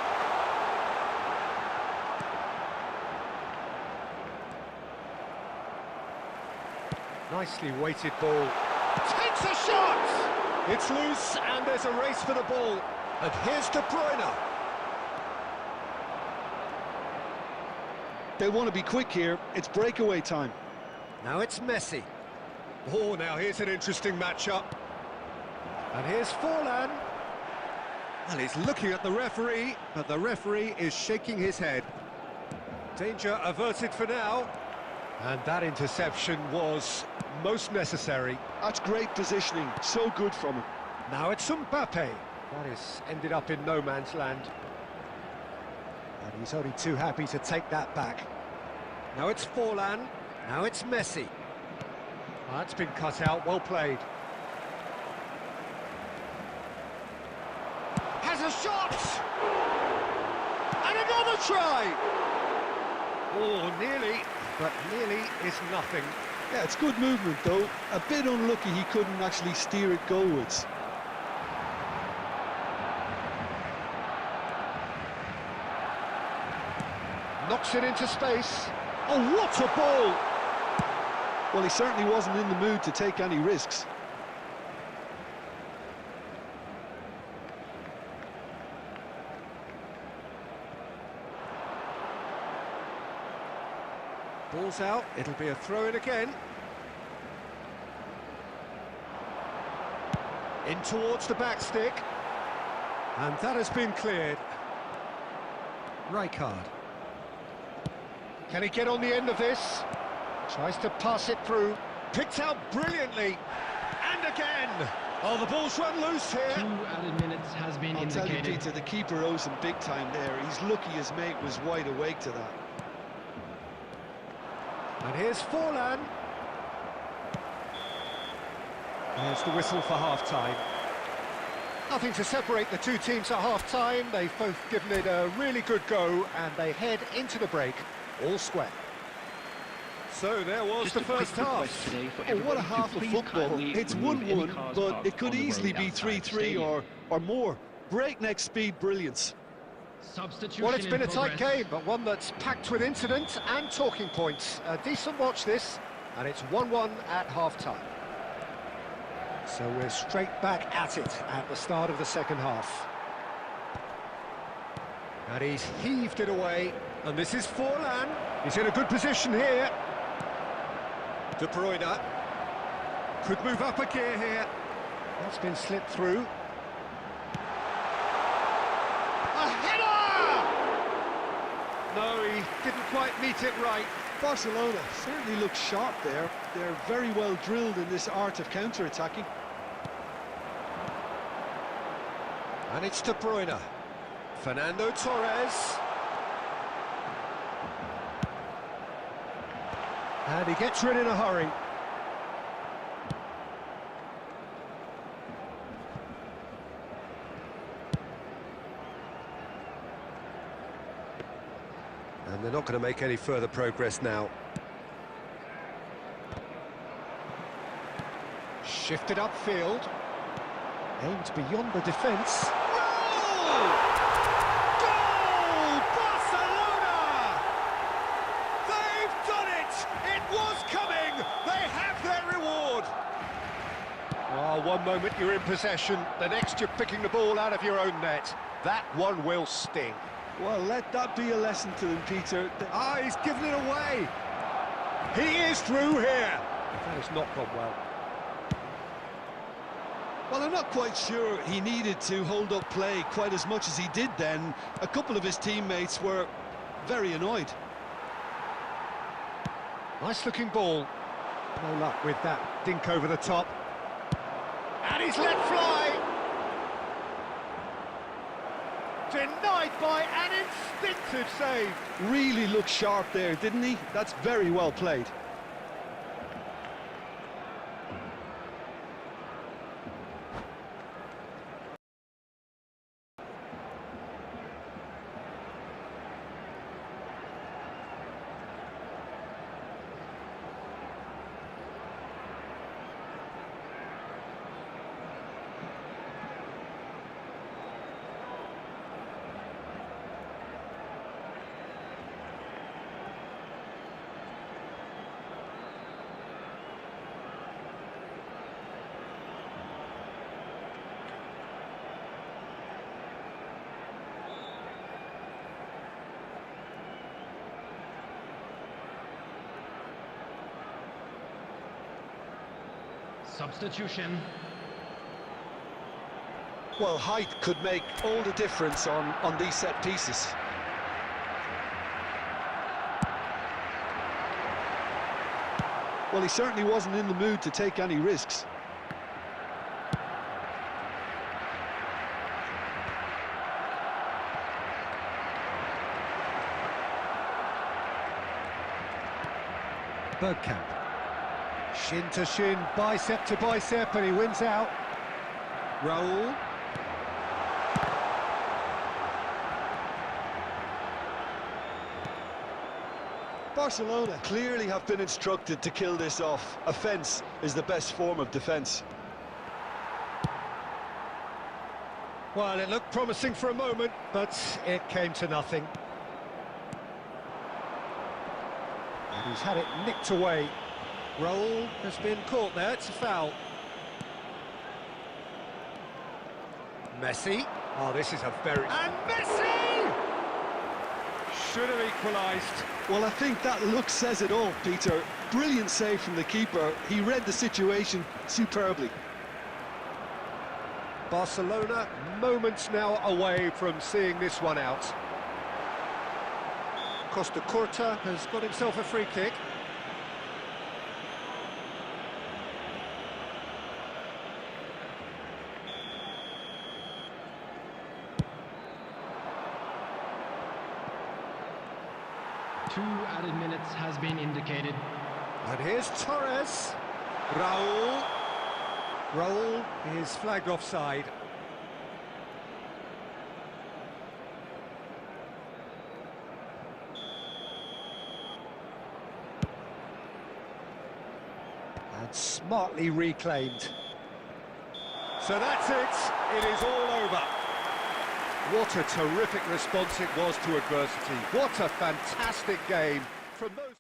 Speaker 1: Nicely weighted ball. Takes a shot! It's loose and there's a race for the ball. And here's De Bruyne.
Speaker 2: They want to be quick here. It's breakaway time.
Speaker 1: Now it's Messi. Oh, now here's an interesting matchup. And here's Forlan.
Speaker 3: Well, he's looking at the referee, but the referee is shaking his head. Danger averted for now. And that interception was most necessary.
Speaker 2: That's great positioning, so good from him.
Speaker 3: Now it's Mbappe. That has ended up in no man's land. And he's only too happy to take that back. Now it's Forlan. Now it's Messi. That's been cut out, well played. Has a shot! And another try! Oh, nearly, but nearly is nothing.
Speaker 2: Yeah, it's good movement though. A bit unlucky he couldn't actually steer it goalwards.
Speaker 3: Knocks it into space. Oh, what a ball!
Speaker 2: Well, he certainly wasn't in the mood to take any risks.
Speaker 3: Ball's out, it'll be a throw-in again. In towards the back stick. And that has been cleared. Rijkaard. Can he get on the end of this? Tries to pass it through. Picked out brilliantly. And again. Oh, the ball's run loose here.
Speaker 4: 2 added minutes has been
Speaker 2: I'll
Speaker 4: indicated.
Speaker 2: tell you, Peter, the keeper owes him big time there. He's lucky his mate was wide awake to that.
Speaker 3: And here's Forlan. There's the whistle for half-time. Nothing to separate the two teams at half-time. They've both given it a really good go, and they head into the break all square. So there was
Speaker 5: Just
Speaker 3: the
Speaker 5: a quick
Speaker 3: first half.
Speaker 5: request today for
Speaker 2: Oh, what a
Speaker 5: everybody to
Speaker 2: half of
Speaker 5: please
Speaker 2: football.
Speaker 5: kindly
Speaker 2: It's
Speaker 5: remove any
Speaker 2: 1-1,
Speaker 5: cars
Speaker 2: but
Speaker 5: parked
Speaker 2: it could
Speaker 5: on the
Speaker 2: easily
Speaker 5: road
Speaker 2: be
Speaker 5: outside the
Speaker 2: 3-3
Speaker 5: stadium.
Speaker 2: or more. Breakneck speed brilliance.
Speaker 4: Substitution
Speaker 3: Well, it's been
Speaker 4: in
Speaker 3: a tight
Speaker 4: progress.
Speaker 3: game, but one that's packed with incident and talking points. A decent watch this, and it's 1-1 at half-time. So we're straight back at it at the start of the second half. And he's heaved it away, and this is Forlan. He's in a good position here. De Bruyne could move up a gear here. That's been slipped through. A header! No, he didn't quite meet it right.
Speaker 2: Barcelona certainly looks sharp there. They're very well drilled in this art of counter-attacking.
Speaker 3: And it's De Bruyne. Fernando Torres. And he gets rid in a hurry. And they're not going to make any further progress now. Shifted upfield. Aimed beyond the defence. Goal! Goal! Barcelona! They've done it! It was coming! They have their reward! Oh, one moment you're in possession, the next you're picking the ball out of your own net. That one will sting.
Speaker 2: Well, let that be a lesson to them, Peter.
Speaker 3: Ah, he's given it away! He is through here! That has not gone well.
Speaker 2: Well, I'm not quite sure he needed to hold up play quite as much as he did then. A couple of his teammates were very annoyed.
Speaker 3: Nice looking ball. No luck with that dink over the top. And he's let fly! Denied by an instinctive save.
Speaker 2: Really looked sharp there, didn't he? That's very well played.
Speaker 4: Substitution.
Speaker 2: Well, height could make all the difference on these set pieces. Well, he certainly wasn't in the mood to take any risks.
Speaker 3: Bergkamp. Shin to shin, bicep to bicep, and he wins out. Raul.
Speaker 2: Barcelona clearly have been instructed to kill this off. Offence is the best form of defence.
Speaker 3: Well, it looked promising for a moment, but it came to nothing. And he's had it nicked away. Raul has been caught there, it's a foul. Messi. Oh, this is a very... And Messi! Should have equalised.
Speaker 2: Well, I think that look says it all, Peter. Brilliant save from the keeper. He read the situation superbly.
Speaker 3: Barcelona moments now away from seeing this one out. Costa Curta has got himself a free kick.
Speaker 4: Two added minutes has been indicated.
Speaker 3: And here's Torres. Raul. Raul is flagged offside. And smartly reclaimed. So that's it. It is all over. What a terrific response it was to adversity. What a fantastic game from those...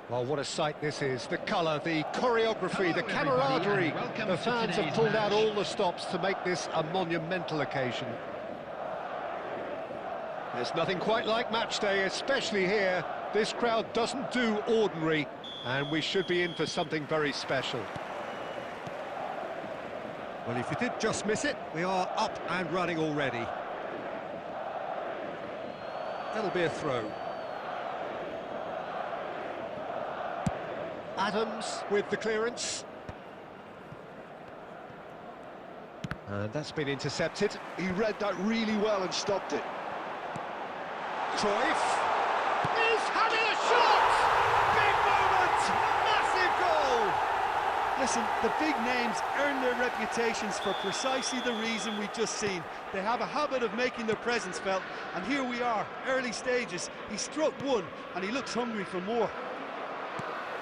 Speaker 3: Well, what a sight this is. The colour, the choreography, the camaraderie. The fans have pulled out all the stops to make this a monumental occasion. There's nothing quite like match day, especially here. This crowd doesn't do ordinary, and we should be in for something very special. Well, if you did just miss it, we are up and running already. That'll be a throw. Adams with the clearance. And that's been intercepted.
Speaker 2: He read that really well and stopped it.
Speaker 3: Cruyff is having a shot! Big moment! Massive goal!
Speaker 2: Listen, the big names earn their reputations for precisely the reason we've just seen. They have a habit of making their presence felt, and here we are, early stages. He struck one, and he looks hungry for more.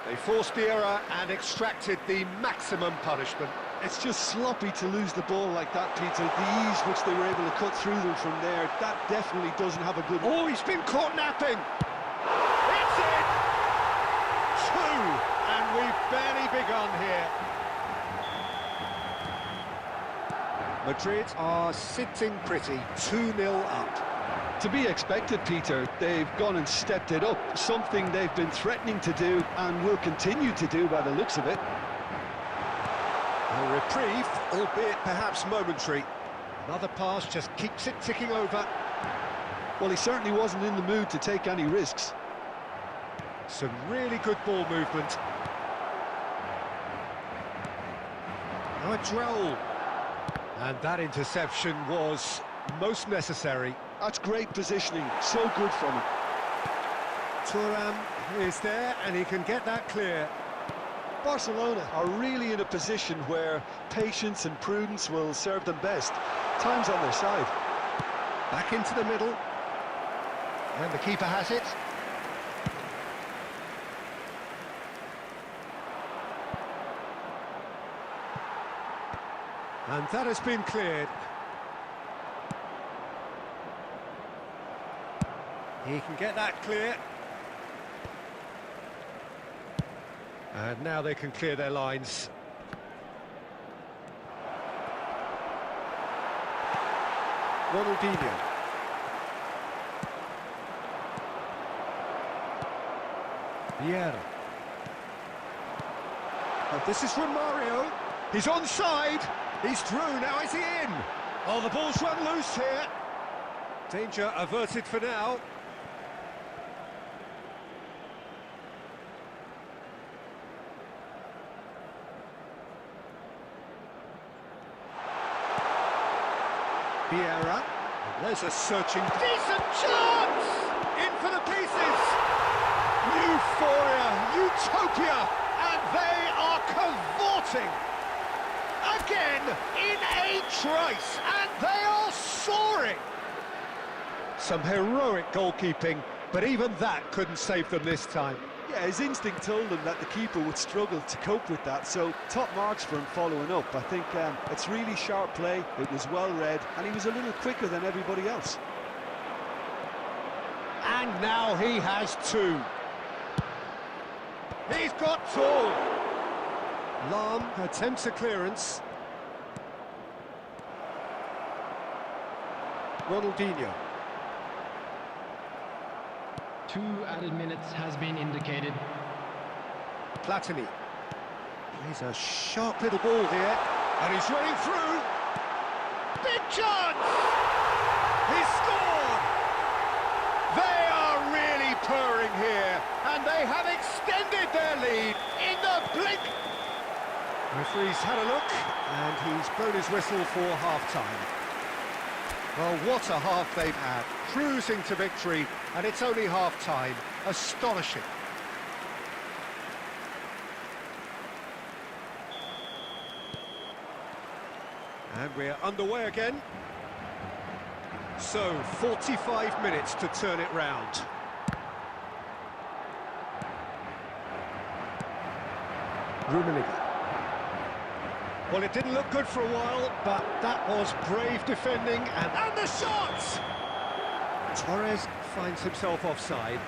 Speaker 3: They forced the error and extracted the maximum punishment.
Speaker 2: It's just sloppy to lose the ball like that, Peter. The ease which they were able to cut through them from there, that definitely doesn't have a good...
Speaker 3: Oh, he's been caught napping! It's in! Two! And we've barely begun here.
Speaker 1: Madrid are sitting pretty, 2-0 up.
Speaker 2: To be expected, Peter. They've gone and stepped it up, something they've been threatening to do and will continue to do by the looks of it.
Speaker 1: A reprieve, albeit perhaps momentary. Another pass just keeps it ticking over.
Speaker 2: Well, he certainly wasn't in the mood to take any risks.
Speaker 1: Some really good ball movement. Now a Droll. And that interception was most necessary.
Speaker 2: That's great positioning, so good from him.
Speaker 1: Thuram is there and he can get that clear.
Speaker 2: Barcelona are really in a position where patience and prudence will serve them best. Time's on their side.
Speaker 1: Back into the middle. And the keeper has it. And that has been cleared. He can get that clear. And now they can clear their lines. Ronaldinho. Vieira. Oh, this is Romario. He's onside. He's through. Now is he in? Oh, the ball's run loose here. Danger averted for now. Vieira. There's a searching... Decent chance! In for the pieces! Euphoria, utopia, and they are cavorting! Again, in a trice, and they are soaring! Some heroic goalkeeping, but even that couldn't save them this time.
Speaker 2: Yeah, his instinct told him that the keeper would struggle to cope with that, so top marks for him following up. I think it's really sharp play, it was well read, and he was a little quicker than everybody else.
Speaker 1: And now he has two. He's got two. Lam attempts a clearance. Ronaldinho.
Speaker 4: 2 added minutes has been indicated.
Speaker 1: Platini. He's a sharp little ball here, and he's running through. Big chance! He scored! They are really purring here, and they have extended their lead in the blink. Referee's had a look, and he's blown his whistle for half-time. Well, what a half they've had, cruising to victory, and it's only half-time. Astonishing. And we're underway again. So, 45 minutes to turn it round. Rummenigge. Well, it didn't look good for a while, but that was brave defending, and the shots! Torres finds himself offside.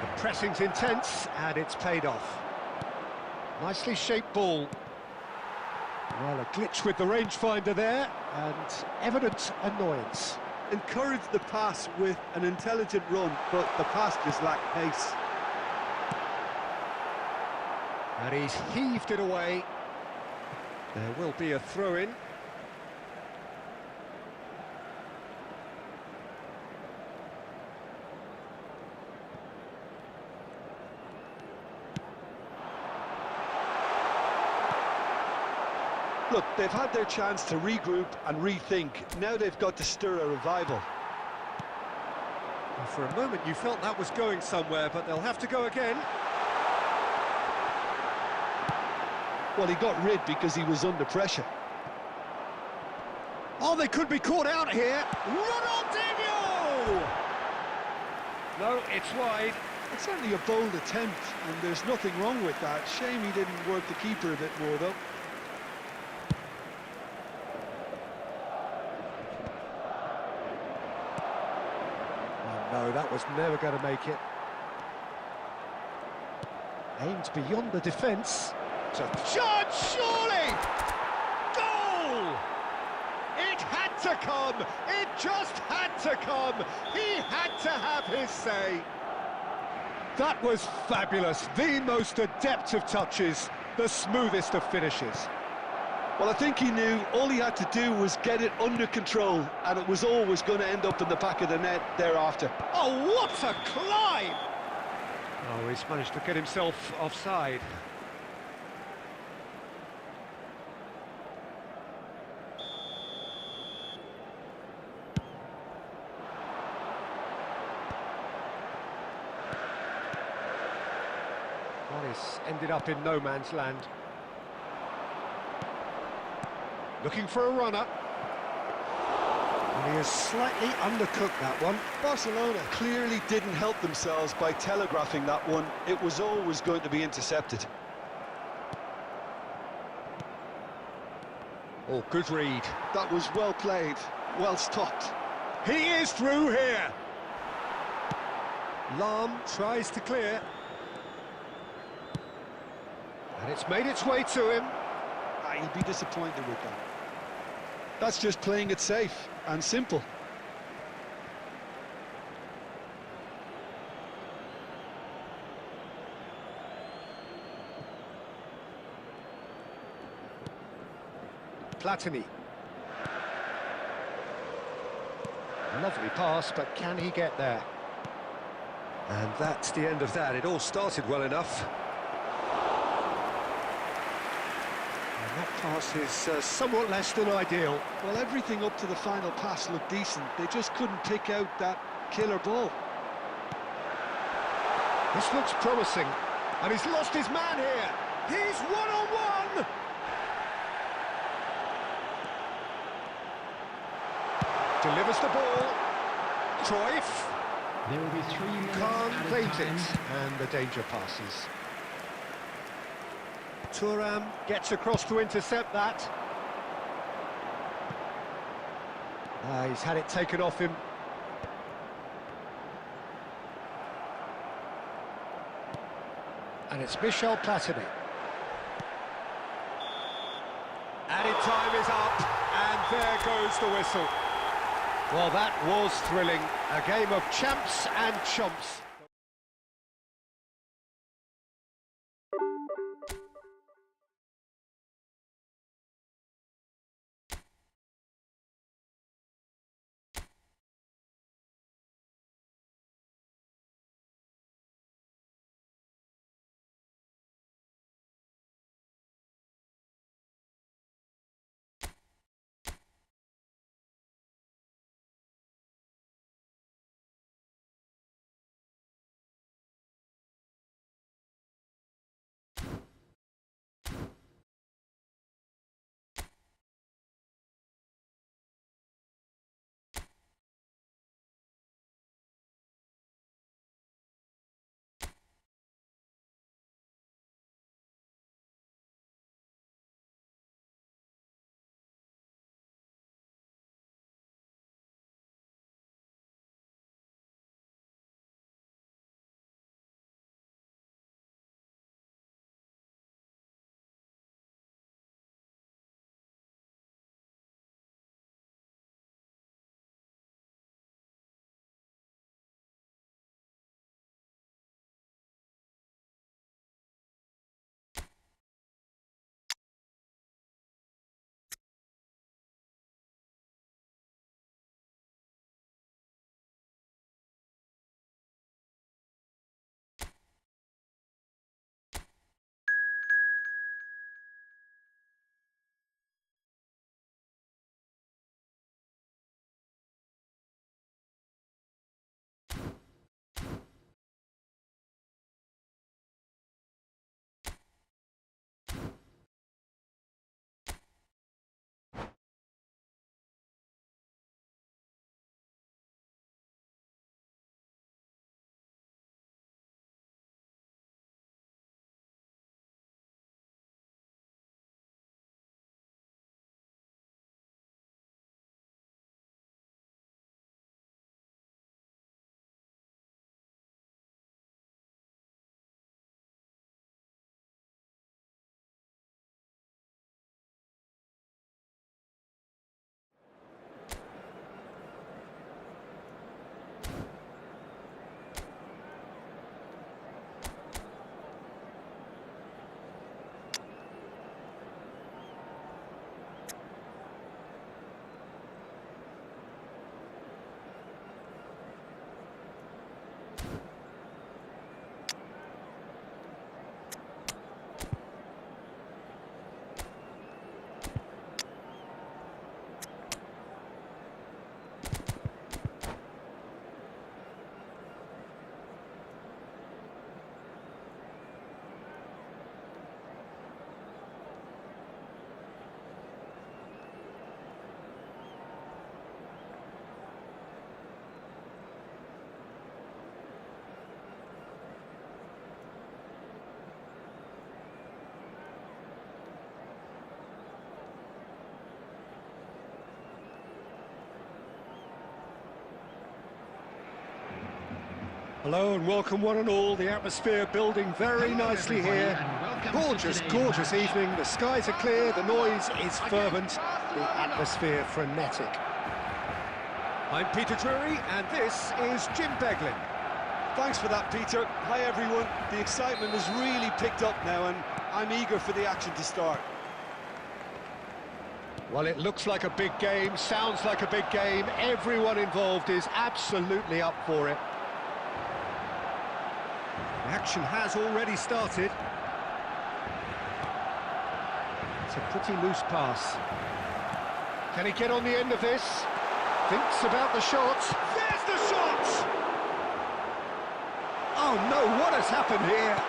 Speaker 1: The pressing's intense, and it's paid off. Nicely shaped ball. Well, a glitch with the rangefinder there, and evident annoyance.
Speaker 2: Encouraged the pass with an intelligent run, but the pass just lacked pace.
Speaker 1: And he's heaved it away. There will be a throw-in.
Speaker 2: Look, they've had their chance to regroup and rethink. Now they've got to stir a revival.
Speaker 1: Well, for a moment you felt that was going somewhere, but they'll have to go again.
Speaker 2: Well, he got rid because he was under pressure.
Speaker 1: Oh, they could be caught out here. Ronaldinho! No, it's wide.
Speaker 2: It's certainly a bold attempt, and there's nothing wrong with that. Shame he didn't work the keeper a bit more, though.
Speaker 1: that was never going to make it. Aimed beyond the defence. To Judge, surely! Goal! It had to come! It just had to come! He had to have his say! That was fabulous. The most adept of touches, the smoothest of finishes.
Speaker 2: Well, I think he knew all he had to do was get it under control, and it was always going to end up in the back of the net thereafter.
Speaker 1: Oh, what a climb! Oh, he's managed to get himself offside. Well, he's ended up in no man's land. Looking for a runner. And he has slightly undercooked that one.
Speaker 2: Barcelona clearly didn't help themselves by telegraphing that one. It was always going to be intercepted.
Speaker 1: Oh, good read.
Speaker 2: That was well played, well stopped.
Speaker 1: He is through here. Lahm tries to clear. And it's made its way to him.
Speaker 2: He'll be disappointed with that. That's just playing it safe and simple.
Speaker 1: Platini. Lovely pass, but can he get there? And that's the end of that. It all started well enough. That pass is somewhat less than ideal.
Speaker 2: Well, everything up to the final pass looked decent. They just couldn't pick out that killer ball.
Speaker 1: This looks promising, and he's lost his man here. He's one-on-one! Delivers the ball. Cruyff.
Speaker 4: There will be 3 minutes
Speaker 1: Can't
Speaker 4: at a
Speaker 1: claim
Speaker 4: time.
Speaker 1: it, and the danger passes. Thuram gets across to intercept that. He's had it taken off him. And it's Michel Platini. Added time is up, and there goes the whistle. Well, that was thrilling. A game of champs and chumps. Hello and welcome one and all. The atmosphere building very nicely here. Gorgeous, gorgeous evening. The skies are clear, the noise is fervent, the atmosphere frenetic. I'm Peter Drury and this is Jim Beglin.
Speaker 2: Thanks for that, Peter. Hi, everyone. The excitement has really picked up now, and I'm eager for the action to start.
Speaker 1: Well, it looks like a big game, sounds like a big game. Everyone involved is absolutely up for it. The action has already started. It's a pretty loose pass. Can he get on the end of this? Thinks about the shot. There's the shot! Oh no, what has happened here?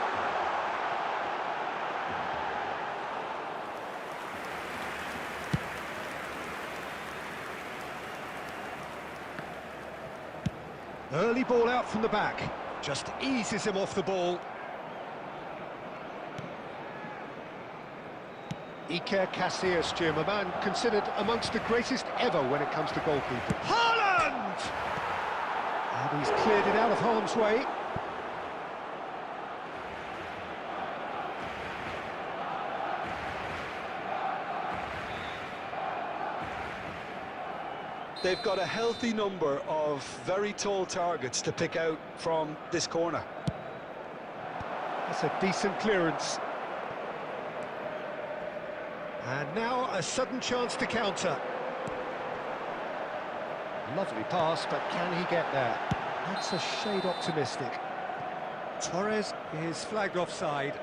Speaker 1: Early ball out from the back. Just eases him off the ball. Iker Casillas, Jim, a man considered amongst the greatest ever when it comes to goalkeeping. Haaland! And he's cleared it out of harm's way.
Speaker 2: They've got a healthy number of very tall targets to pick out from this corner.
Speaker 1: That's a decent clearance. And now a sudden chance to counter. Lovely pass, but can he get there? That's a shade optimistic. Torres is flagged offside.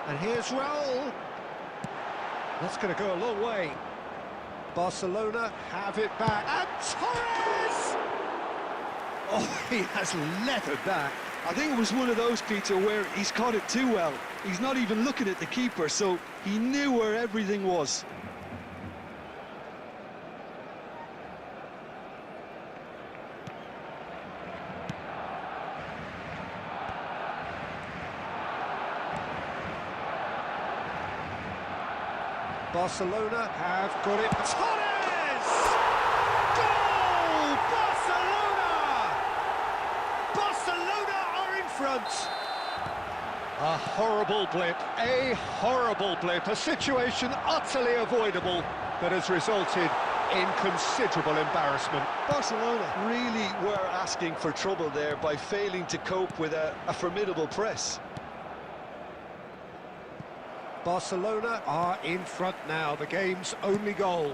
Speaker 1: And here's Raul. That's going to go a long way. Barcelona have it back. And Torres! Oh, he has leathered that.
Speaker 2: I think it was one of those, Peter, where he's caught it too well. He's not even looking at the keeper, so he knew where everything was.
Speaker 1: Barcelona have got it. Torres! Goal! Barcelona! Barcelona are in front. A horrible blip, a situation utterly avoidable that has resulted in considerable embarrassment.
Speaker 2: Barcelona really were asking for trouble there by failing to cope with a formidable press.
Speaker 1: Barcelona are in front now, the game's only goal.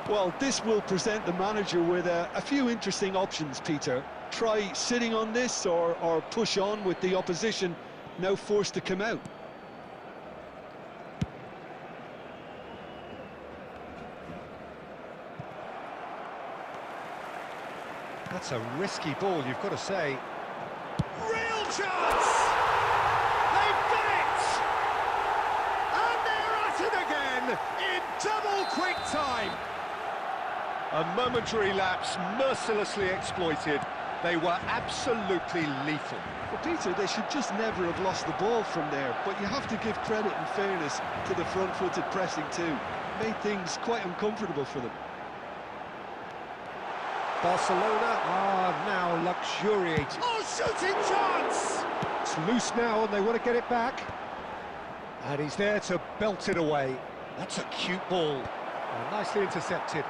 Speaker 2: Well, this will present the manager with a few interesting options, Peter. Try sitting on this or push on with the opposition now forced to come out.
Speaker 1: That's a risky ball, you've got to say. Real chance! In double quick time. A momentary lapse mercilessly exploited. They were absolutely lethal.
Speaker 2: Well, Peter, they should just never have lost the ball from there, but you have to give credit and fairness to the front-footed pressing too. Made things quite uncomfortable for them.
Speaker 1: Barcelona are now luxuriating. Oh, shooting chance! It's loose now and they want to get it back. And he's there to belt it away. That's a cute ball. Oh, nicely intercepted.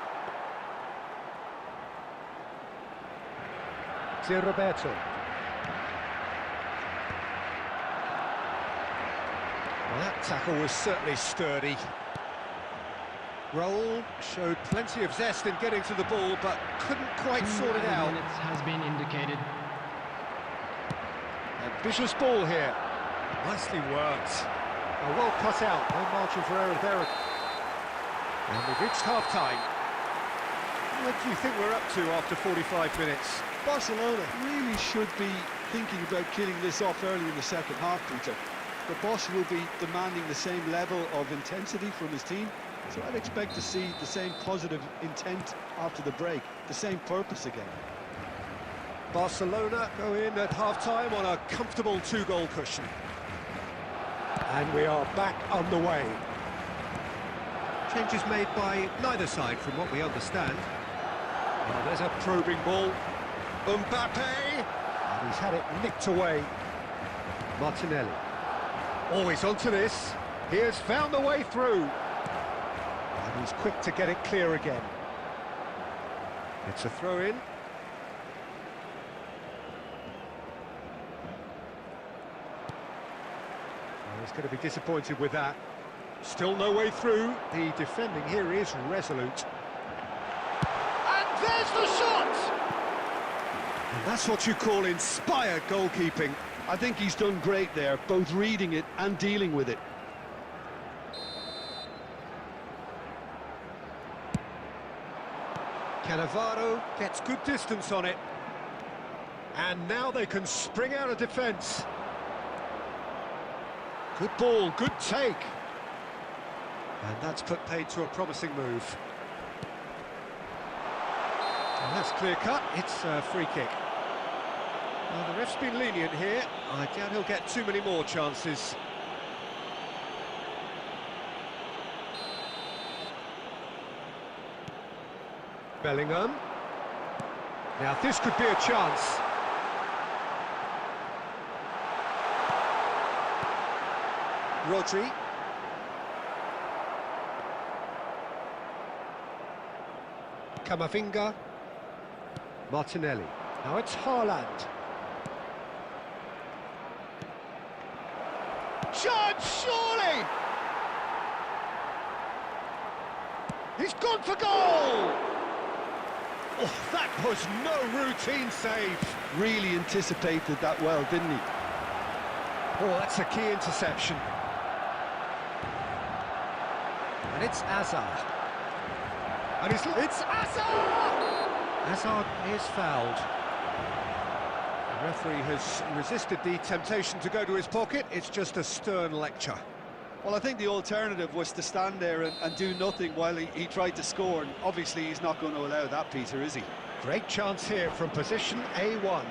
Speaker 1: Roberto. Well, that tackle was certainly sturdy. Raul showed plenty of zest in getting to the ball, but couldn't quite sort it out.
Speaker 4: Minutes has been indicated.
Speaker 1: Ambitious ball here. Nicely worked. Oh, well cut out, no margin for error there. And we've reached half-time. What do you think we're up to after 45 minutes?
Speaker 2: Barcelona really should be thinking about killing this off early in the second half, Peter. The boss will be demanding the same level of intensity from his team, so I'd expect to see the same positive intent after the break, the same purpose again.
Speaker 1: Barcelona go in at half-time on a comfortable two-goal cushion. And we are back on the way. Changes made by neither side from what we understand. Well, there's a probing ball. Mbappe! And he's had it nicked away. Martinelli. Always onto this. He has found the way through. And he's quick to get it clear again. It's a throw-in. Well, he's going to be disappointed with that. Still no way through. The defending here is resolute. And there's the shot! And that's what you call inspired goalkeeping.
Speaker 2: I think he's done great there, both reading it and dealing with it.
Speaker 1: Cannavaro gets good distance on it. And now they can spring out of defence. Good ball, good take. And that's put paid to a promising move. And that's clear cut, it's a free kick. Well, the ref's been lenient here. I doubt he'll get too many more chances. Bellingham. Now this could be a chance. Rodri. Camavinga. Martinelli. Now it's Haaland. Chance, surely! He's gone for goal! Oh, that was no routine save.
Speaker 2: Really anticipated that well, didn't he?
Speaker 1: Oh, that's a key interception. And it's Hazard. And it's Hazard! Hazard is fouled. The referee has resisted the temptation to go to his pocket. It's just a stern lecture.
Speaker 2: Well, I think the alternative was to stand there and do nothing while he tried to score, and obviously he's not going to allow that, Peter, is he?
Speaker 1: Great chance here from position A1.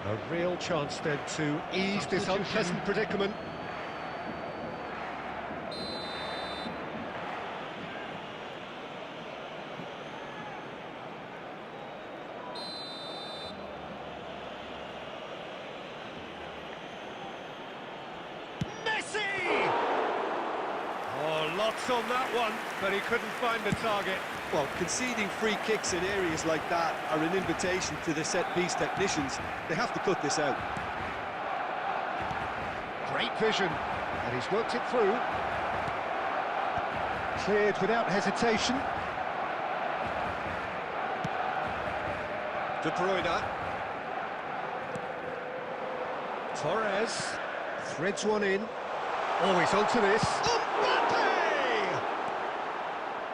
Speaker 1: A real chance then to ease this unpleasant predicament. Lots on that one, but he couldn't find the target.
Speaker 2: Well, conceding free kicks in areas like that are an invitation to the set-piece technicians. They have to cut this out.
Speaker 1: Great vision, and he's worked it through. Cleared without hesitation. De Bruyne. Torres threads one in. Always onto this. Mbappe!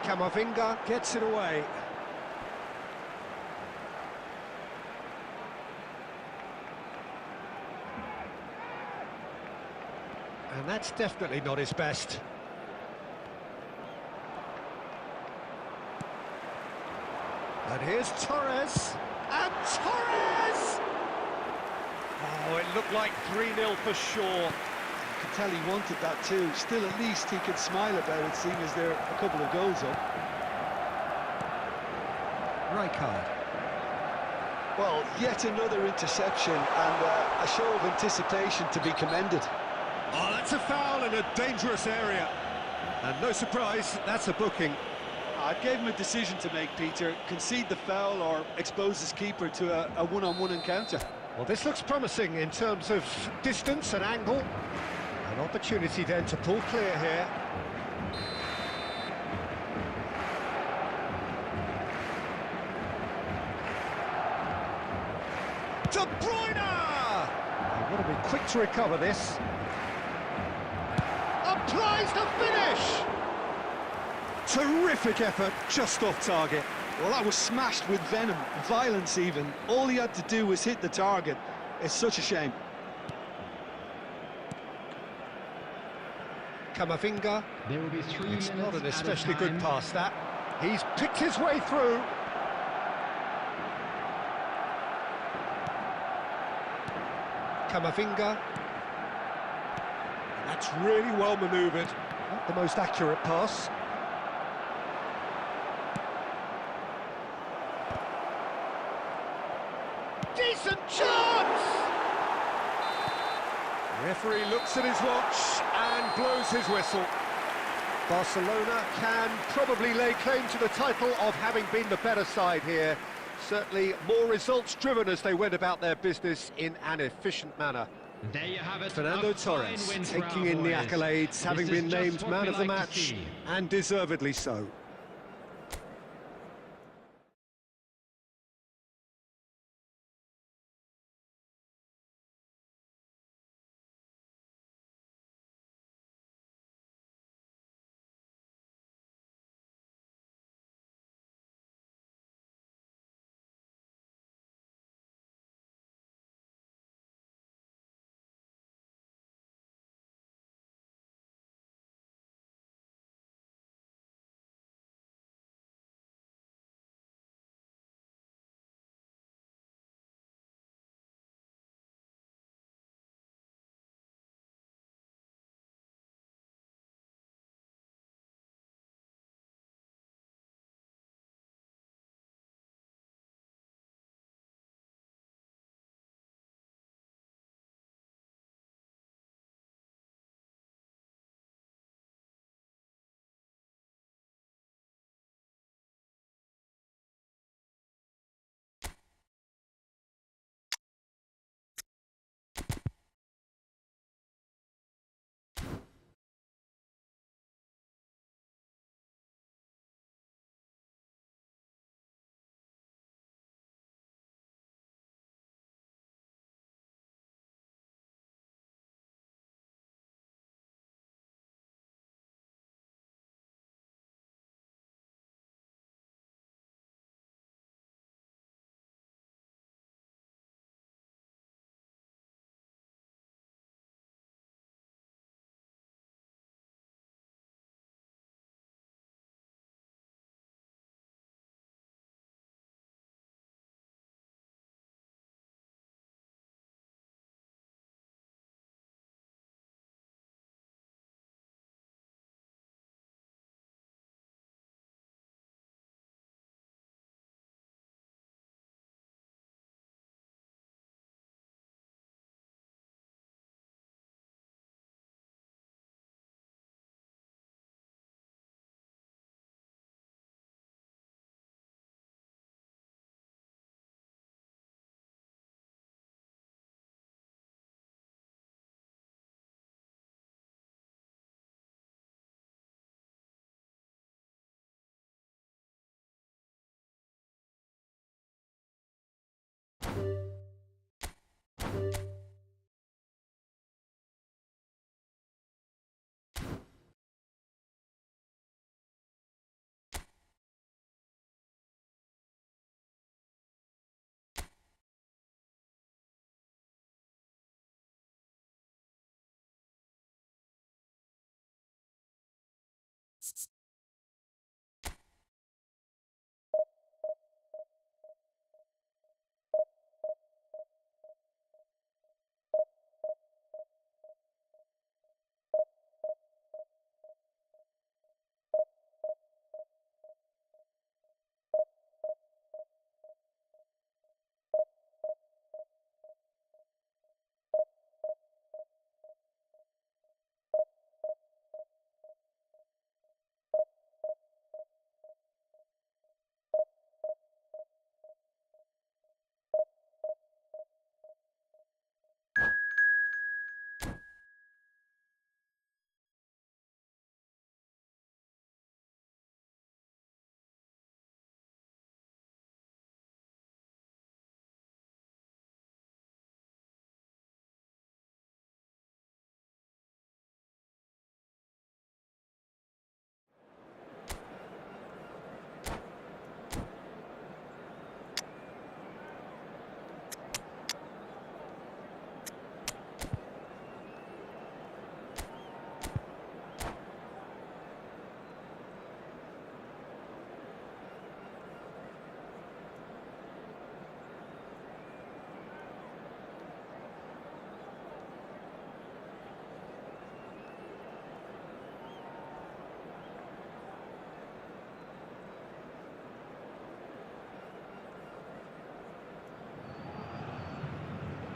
Speaker 1: Camavinga gets it away. And that's definitely not his best. And here's Torres. And Torres! Oh, it looked like 3-0 for sure.
Speaker 2: You could tell he wanted that too. Still, at least he could smile about it, seeing as there are a couple of goals up.
Speaker 1: Rijkaard.
Speaker 2: Well, yet another interception, and a show of anticipation to be commended.
Speaker 1: Oh, that's a foul in a dangerous area. And no surprise, that's a booking.
Speaker 2: I gave him a decision to make, Peter. Concede the foul or expose his keeper to a one-on-one encounter.
Speaker 1: Well, this looks promising in terms of distance and angle. An opportunity then to pull clear here. De Bruyne! They've got to be quick to recover this. Applies the finish! Terrific effort, just off target.
Speaker 2: Well, that was smashed with venom, violence even. All he had to do was hit the target. It's such a shame.
Speaker 1: Camavinga.
Speaker 4: There will be 3
Speaker 1: It's
Speaker 4: minutes
Speaker 1: not an
Speaker 4: added
Speaker 1: especially good
Speaker 4: time.
Speaker 1: pass, that. He's picked his way through. Camavinga. That's really well manoeuvred. Not the most accurate pass. Decent chance! The referee looks at his watch and blows his whistle. Barcelona can probably lay claim to the title of having been the better side here. Certainly more results-driven as they went about their business in an efficient manner.
Speaker 4: There you have it.
Speaker 1: Fernando
Speaker 4: A fine
Speaker 1: Torres
Speaker 4: win for
Speaker 1: taking
Speaker 4: our
Speaker 1: in the
Speaker 4: boys.
Speaker 1: accolades, having
Speaker 4: This is
Speaker 1: been
Speaker 4: just
Speaker 1: named
Speaker 4: what
Speaker 1: man
Speaker 4: we
Speaker 1: of the
Speaker 4: like to
Speaker 1: match,
Speaker 4: see.
Speaker 1: and deservedly so.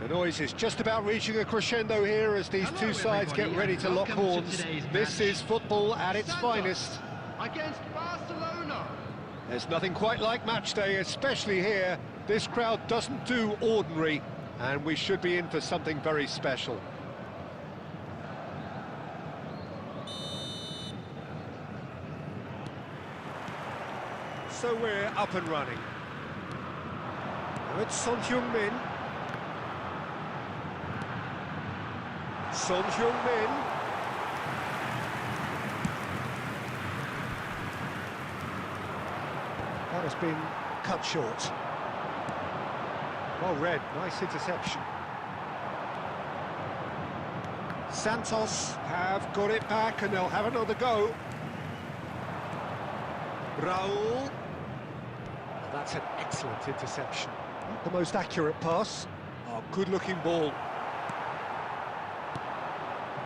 Speaker 1: The noise is just about reaching a crescendo here as these two sides get ready to lock horns. This is football at its finest.
Speaker 4: Against Barcelona.
Speaker 1: There's nothing quite like match day, especially here. This crowd doesn't do ordinary, and we should be in for something very special. So we're up and running. Now it's Son Heung-min. Son Heung-min. That has been cut short. Well read, nice interception. Santos have got it back and they'll have another go. Raul. That's an excellent interception. Not the most accurate pass. Oh, good-looking ball.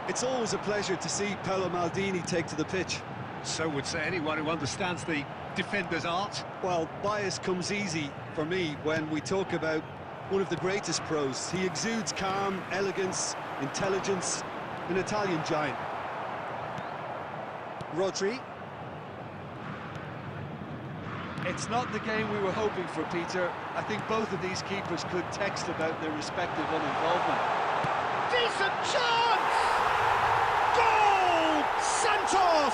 Speaker 2: It's always a pleasure to see Paolo Maldini take to the pitch.
Speaker 1: So would say anyone who understands the defender's art.
Speaker 2: Well, bias comes easy for me when we talk about one of the greatest pros. He exudes calm, elegance, intelligence, an Italian giant.
Speaker 1: Rodri.
Speaker 2: It's not the game we were hoping for, Peter. I think both of these keepers could text about their respective uninvolvement.
Speaker 1: Decent chance! Goal! Santos!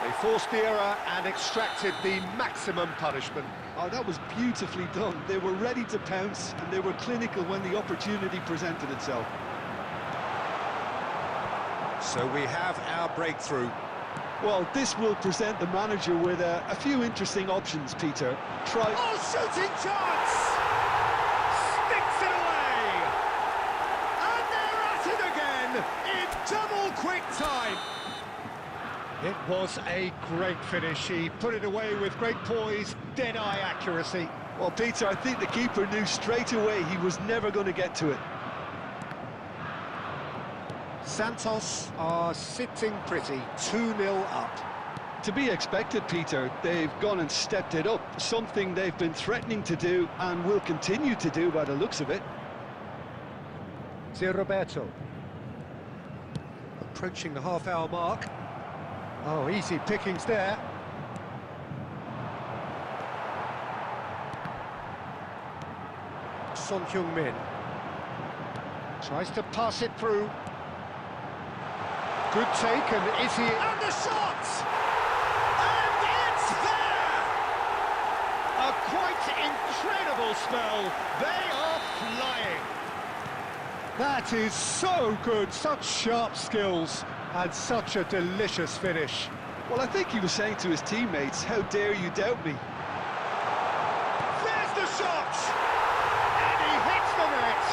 Speaker 1: They forced the error and extracted the maximum punishment.
Speaker 2: Oh, that was beautifully done. They were ready to pounce, and they were clinical when the opportunity presented itself.
Speaker 1: So we have our breakthrough.
Speaker 2: Well, this will present the manager with a few interesting options, Peter. Try...
Speaker 1: Oh, shooting chance! Sticks it away! And they're at it again in double quick time. It was a great finish. He put it away with great poise, dead-eye accuracy.
Speaker 2: Well, Peter, I think the keeper knew straight away he was never going to get to it.
Speaker 1: Santos are sitting pretty, 2-0 up.
Speaker 2: To be expected, Peter. They've gone and stepped it up, something they've been threatening to do and will continue to do by the looks of it.
Speaker 1: Zé Roberto. Approaching the half-hour mark. Oh, easy pickings there. Son Heung-min. Tries to pass it through. Good take, and is he... And the shot! And it's there! A quite incredible spell. They are flying. That is so good, such sharp skills, and such a delicious finish.
Speaker 2: Well, I think he was saying to his teammates, how dare you doubt me?
Speaker 1: There's the shot! And he hits the net!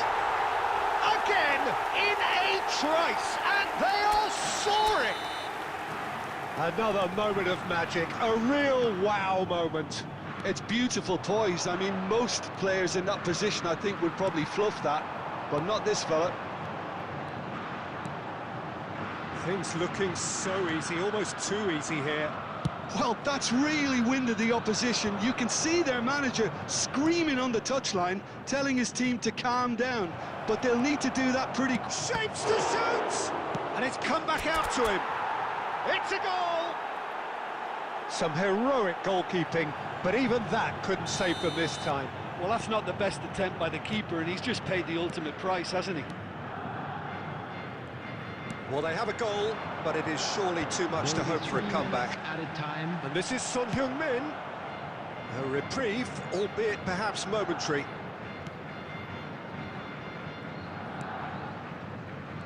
Speaker 1: Again, in a trice, and they are soaring! Another moment of magic, a real wow moment.
Speaker 2: It's beautiful poise. I mean, most players in that position, I think, would probably fluff that, but not this fella.
Speaker 1: Things looking so easy, almost too easy here.
Speaker 2: Well, that's really winded the opposition. You can see their manager screaming on the touchline, telling his team to calm down, but they'll need to do that pretty...
Speaker 1: Shapes to shoot! And it's come back out to him. It's a goal! Some heroic goalkeeping, but even that couldn't save them this time.
Speaker 2: Well, that's not the best attempt by the keeper, and he's just paid the ultimate price, hasn't he?
Speaker 1: Well, they have a goal, but it is surely too much to hope for a comeback.
Speaker 4: Added time.
Speaker 1: And this is Son Heung-min. A reprieve, albeit perhaps momentary.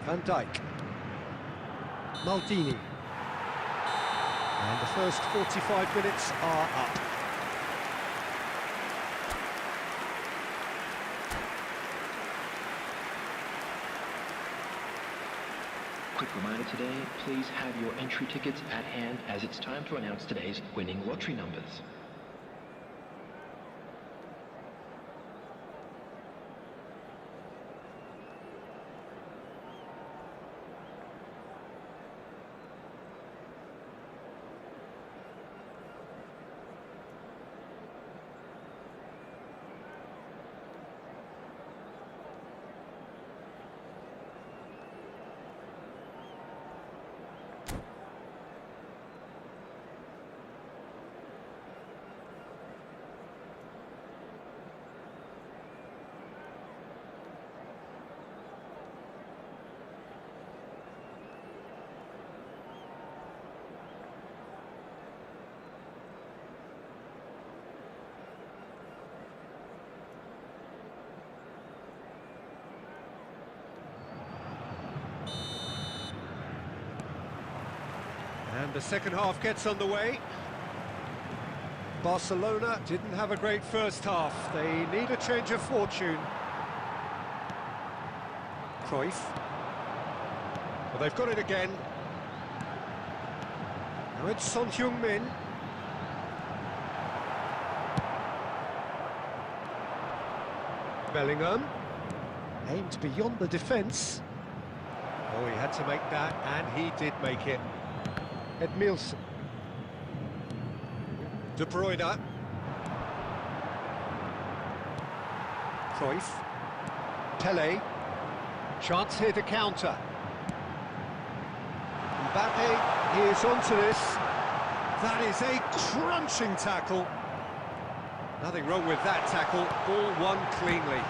Speaker 1: Van Dijk. Maldini. And the first 45 minutes are up.
Speaker 5: Quick reminder today, please have your entry tickets at hand as it's time to announce today's winning lottery numbers.
Speaker 3: And the second half gets underway. Barcelona didn't have a great first half. They need a change of fortune. Cruyff. Well, they've got it again. Now it's Son Heung-min. Bellingham. Aimed beyond the defence. Oh, he had to make that, and he did make it. Edmilson. De Bruyne. Cruyff. Pele. Chance here to counter. Mbappe is onto this. That is a crunching tackle. Nothing wrong with that tackle. Ball won cleanly.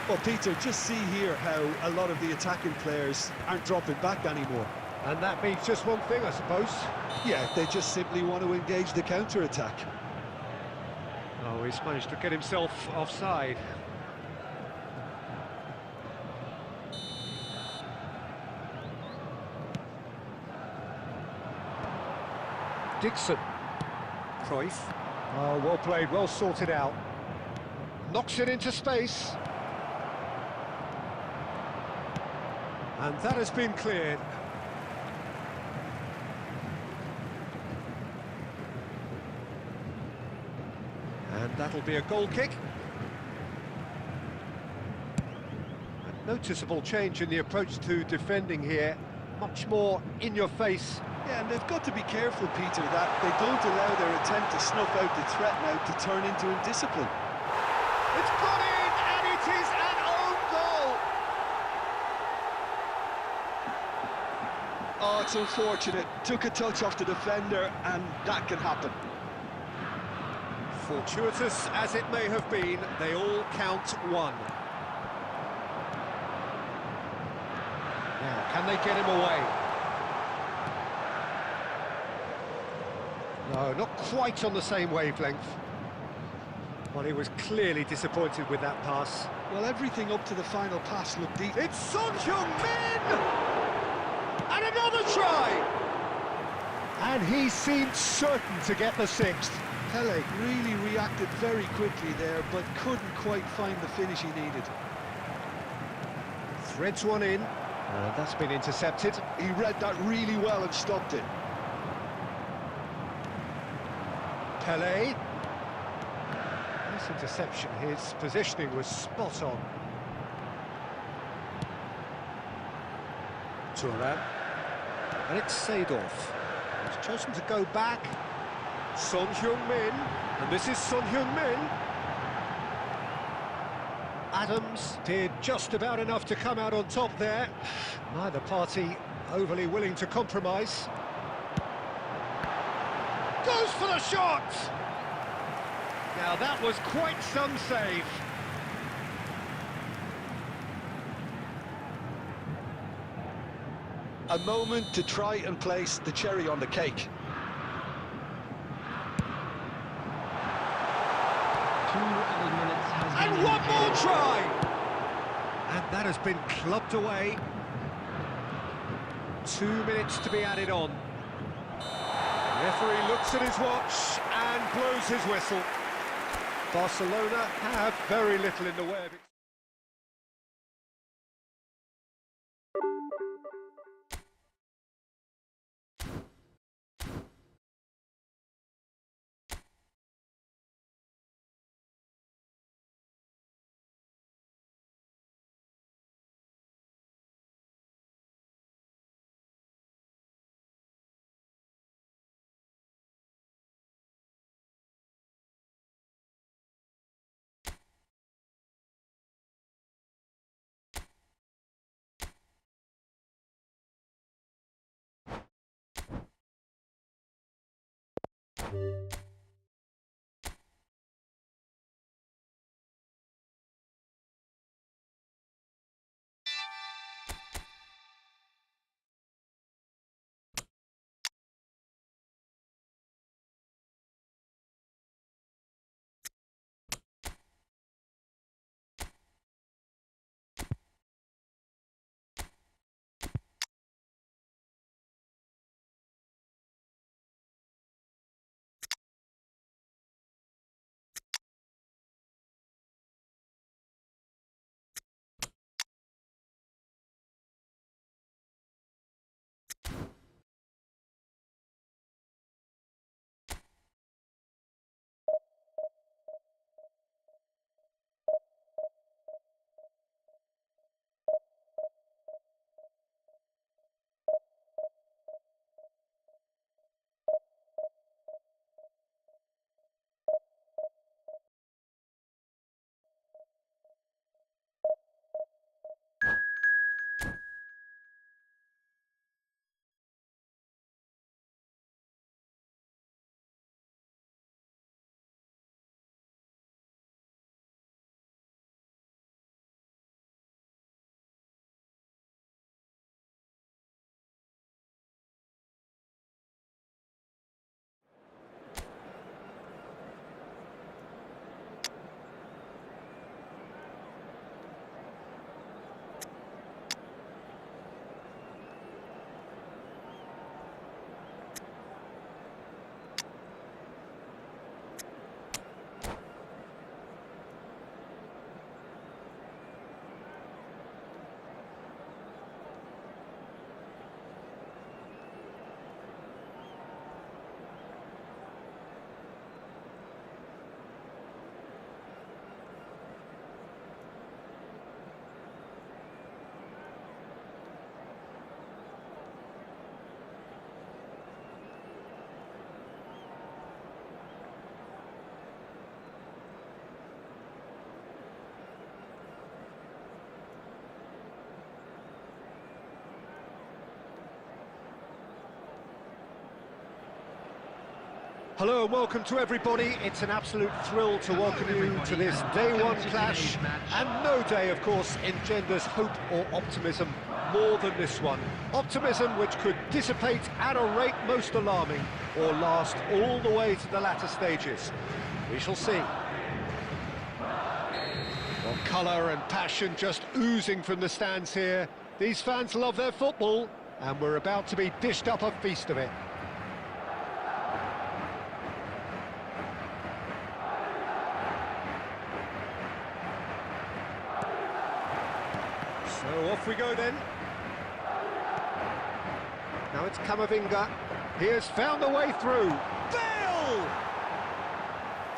Speaker 2: Well, Peter, just see here how a lot of the attacking players aren't dropping back anymore.
Speaker 3: And that means just one thing, I suppose.
Speaker 2: Yeah, they just simply want to engage the counter-attack.
Speaker 3: Oh, he's managed to get himself offside. Dixon. Cruyff. Oh, well played, well sorted out. Knocks it into space. And that has been cleared. And that'll be a goal kick. A noticeable change in the approach to defending here. Much more in your face.
Speaker 2: Yeah, and they've got to be careful, Peter, that they don't allow their attempt to snuff out the threat now to turn into indiscipline.
Speaker 3: It's gone in, and it is an own goal!
Speaker 2: Oh, it's unfortunate. Took a touch off the defender, and that can happen.
Speaker 3: Fortuitous as it may have been, they all count one. Now, can they get him away? No, not quite on the same wavelength. Well, he was clearly disappointed with that pass.
Speaker 2: Well, everything up to the final pass looked deep.
Speaker 3: It's Son Heung-min! And another try! And he seemed certain to get the sixth.
Speaker 2: Pele really reacted very quickly there, but couldn't quite find the finish he needed.
Speaker 3: Threads one in. That's been intercepted.
Speaker 2: He read that really well and stopped it.
Speaker 3: Pele. Nice interception. His positioning was spot on. Thuram. And it's Seedorf. He's chosen to go back. Son Heung-min. And this is Son Heung-min. Adams did just about enough to come out on top there. Neither party overly willing to compromise. Goes for the shot! Now that was quite some save.
Speaker 2: A moment to try and place the cherry on the cake.
Speaker 4: 2 added minutes has
Speaker 3: And
Speaker 4: been
Speaker 3: one more
Speaker 4: indicated.
Speaker 3: try! And that has been clubbed away. 2 minutes to be added on. The referee looks at his watch and blows his whistle. Barcelona have very little in the way of it.
Speaker 1: Hello and welcome to everybody. It's an absolute thrill to welcome you to this day one clash. And no day, of course, engenders hope or optimism more than this one. Optimism which could dissipate at a rate most alarming or last all the way to the latter stages. We shall see. Well, colour and passion just oozing from the stands here. These fans love their football and we're about to be dished up a feast of it. So off we go then. Now it's Camavinga. He has found a way through. Bale!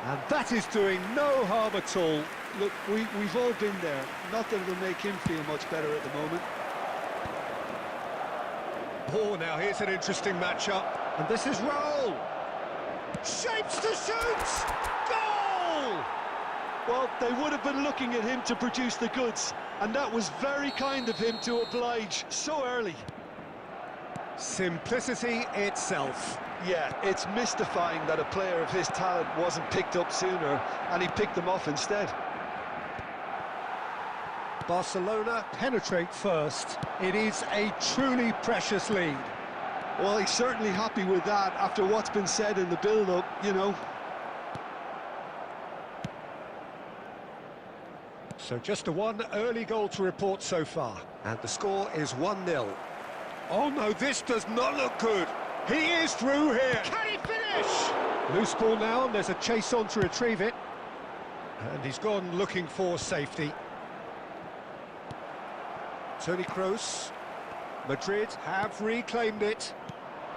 Speaker 1: And that is doing no harm at all.
Speaker 2: Look, we've all been there. Not that it'll make him feel much better at the moment.
Speaker 1: Oh, now here's an interesting matchup. And this is Raul. Shapes to shoot! Goal!
Speaker 2: Well, they would have been looking at him to produce the goods. And that was very kind of him to oblige so early.
Speaker 1: Simplicity itself.
Speaker 2: Yeah, it's mystifying that a player of his talent wasn't picked up sooner, and he picked them off instead.
Speaker 1: Barcelona penetrate first. It is a truly precious lead.
Speaker 2: Well, he's certainly happy with that after what's been said in the build-up, you know.
Speaker 1: So just a one early goal to report so far. And the score is 1-0. Oh no, this does not look good. He is through here. Can he finish? Loose ball now, and there's a chase on to retrieve it. And he's gone looking for safety. Toni Kroos. Madrid have reclaimed it.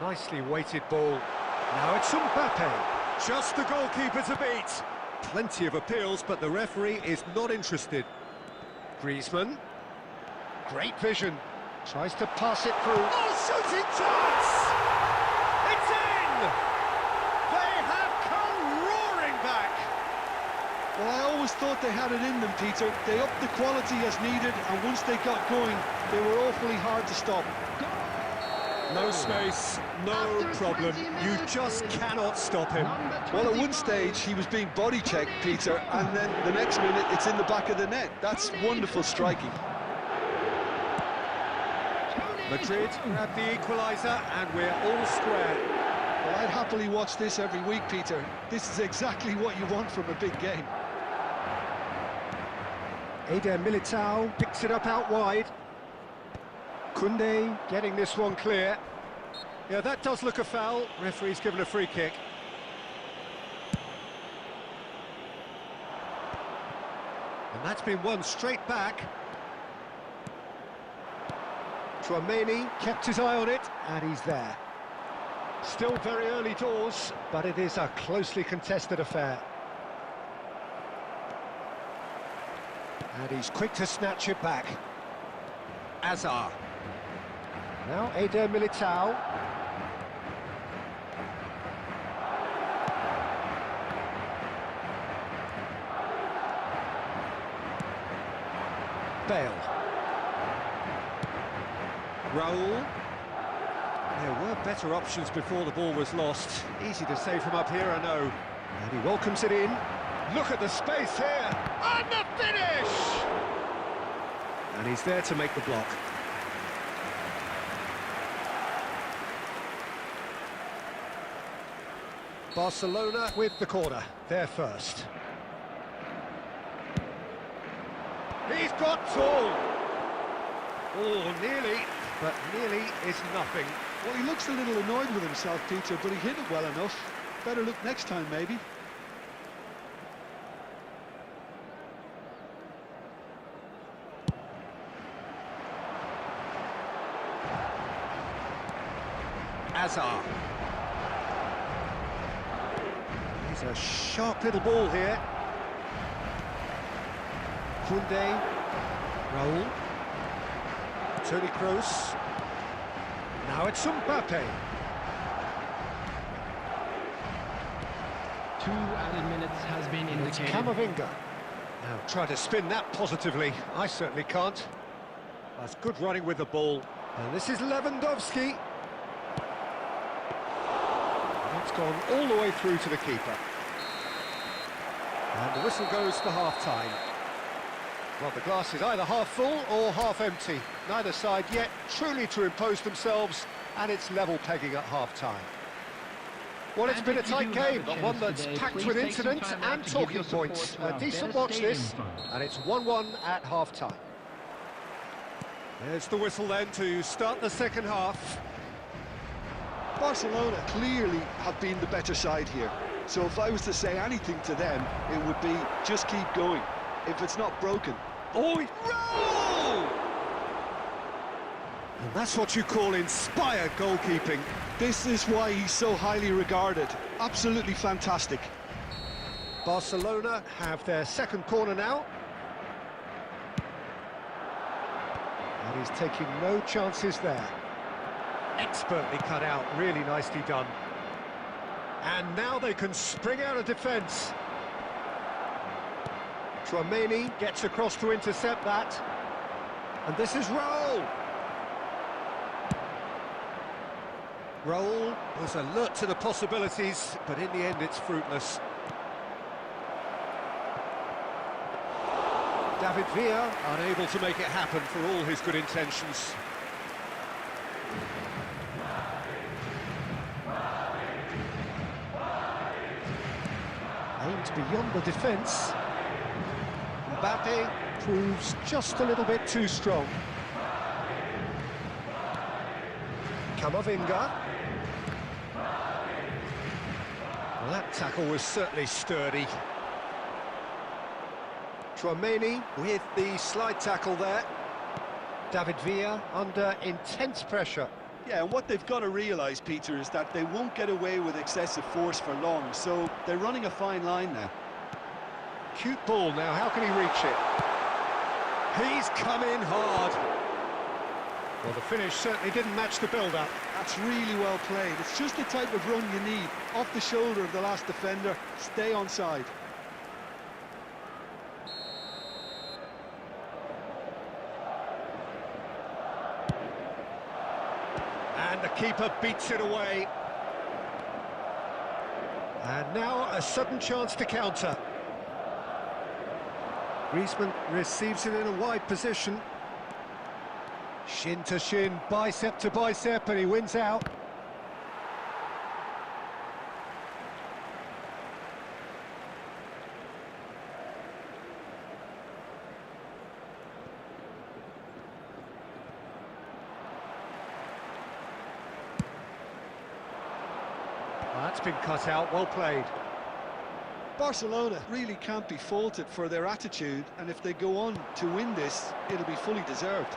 Speaker 1: Nicely weighted ball. Now it's Mbappe. Just the goalkeeper to beat. Plenty of appeals, but the referee is not interested. Griezmann. Great vision. Tries to pass it through. Oh, shooting chance! It's in! They have come roaring back!
Speaker 2: Well, I always thought they had it in them, Peter. They upped the quality as needed, and once they got going, they were awfully hard to stop.
Speaker 1: No space, no problem. You just cannot stop him.
Speaker 2: Well, at one stage, he was being body-checked, Peter, and then the next minute, it's in the back of the net. That's wonderful striking.
Speaker 1: Madrid grab the equaliser, and we're all square.
Speaker 2: Well, I'd happily watch this every week, Peter. This is exactly what you want from a big game.
Speaker 1: Eder Militao picks it up out wide. Koundé getting this one clear. Yeah, that does look a foul. Referee's given a free kick. And that's been won straight back. Tchouaméni kept his eye on it, and he's there. Still very early doors, but it is a closely contested affair. And he's quick to snatch it back. Azar. Now Eder Militao. Bale. Raul. There were better options before the ball was lost. Easy to say from up here, I know. And he welcomes it in. Look at the space here. And the finish! And he's there to make the block. Barcelona with the corner. They're first. He's got tall. Oh, nearly. But nearly is nothing.
Speaker 2: Well, he looks a little annoyed with himself, Peter, but he hit it well enough. Better look next time, maybe.
Speaker 1: Azar. He's a sharp little ball here. Koundé. Raul. Toni Kroos. Now it's Mbappe.
Speaker 4: 2 added minutes has been
Speaker 1: It's
Speaker 4: indicated.
Speaker 1: Camavinga. Now try to spin that positively. I certainly can't. That's good running with the ball. And this is Lewandowski. It's gone all the way through to the keeper. And the whistle goes for half-time. Well, the glass is either half full or half empty. Neither side yet truly to impose themselves, and it's level pegging at half-time. Well, it's been a tight game, but one that's packed with incidents and talking points. A decent watch this, and it's 1-1 at half-time.
Speaker 3: There's the whistle then to start the second half.
Speaker 2: Barcelona clearly have been the better side here. So if I was to say anything to them, it would be just keep going. If it's not broken.
Speaker 3: Oh, roll! And that's what you call inspired goalkeeping.
Speaker 2: This is why he's so highly regarded. Absolutely fantastic.
Speaker 1: Barcelona have their second corner now. And he's taking no chances there.
Speaker 3: Expertly cut out, really nicely done. And now they can spring out of defence.
Speaker 1: Tchouaméni gets across to intercept that. And this is Raul.
Speaker 3: Raul was alert to the possibilities, but in the end it's fruitless.
Speaker 1: David Villa
Speaker 3: Unable to make it happen for all his good intentions.
Speaker 1: aimed beyond the defence. Mbappe proves just a little bit too strong. Camavinga. Well, that tackle was certainly sturdy. Tchouaméni with the slide tackle there. David Villa under intense pressure.
Speaker 2: Yeah, and what they've got to realise, Peter, is that they won't get away with excessive force for long, so they're running a fine line now.
Speaker 1: Cute ball now, how can he reach it?
Speaker 3: He's come in hard.
Speaker 1: Well, the finish certainly didn't match the build-up.
Speaker 2: That's really well played. It's just the type of run you need. Off the shoulder of the last defender, stay onside.
Speaker 1: And the keeper beats it away. And now a sudden chance to counter. Griezmann receives it in a wide position. Shin to shin, bicep to bicep, and he wins out. Well, that's been cut out, well played.
Speaker 2: Barcelona really can't be faulted for their attitude, and if they go on to win this, it'll be fully deserved.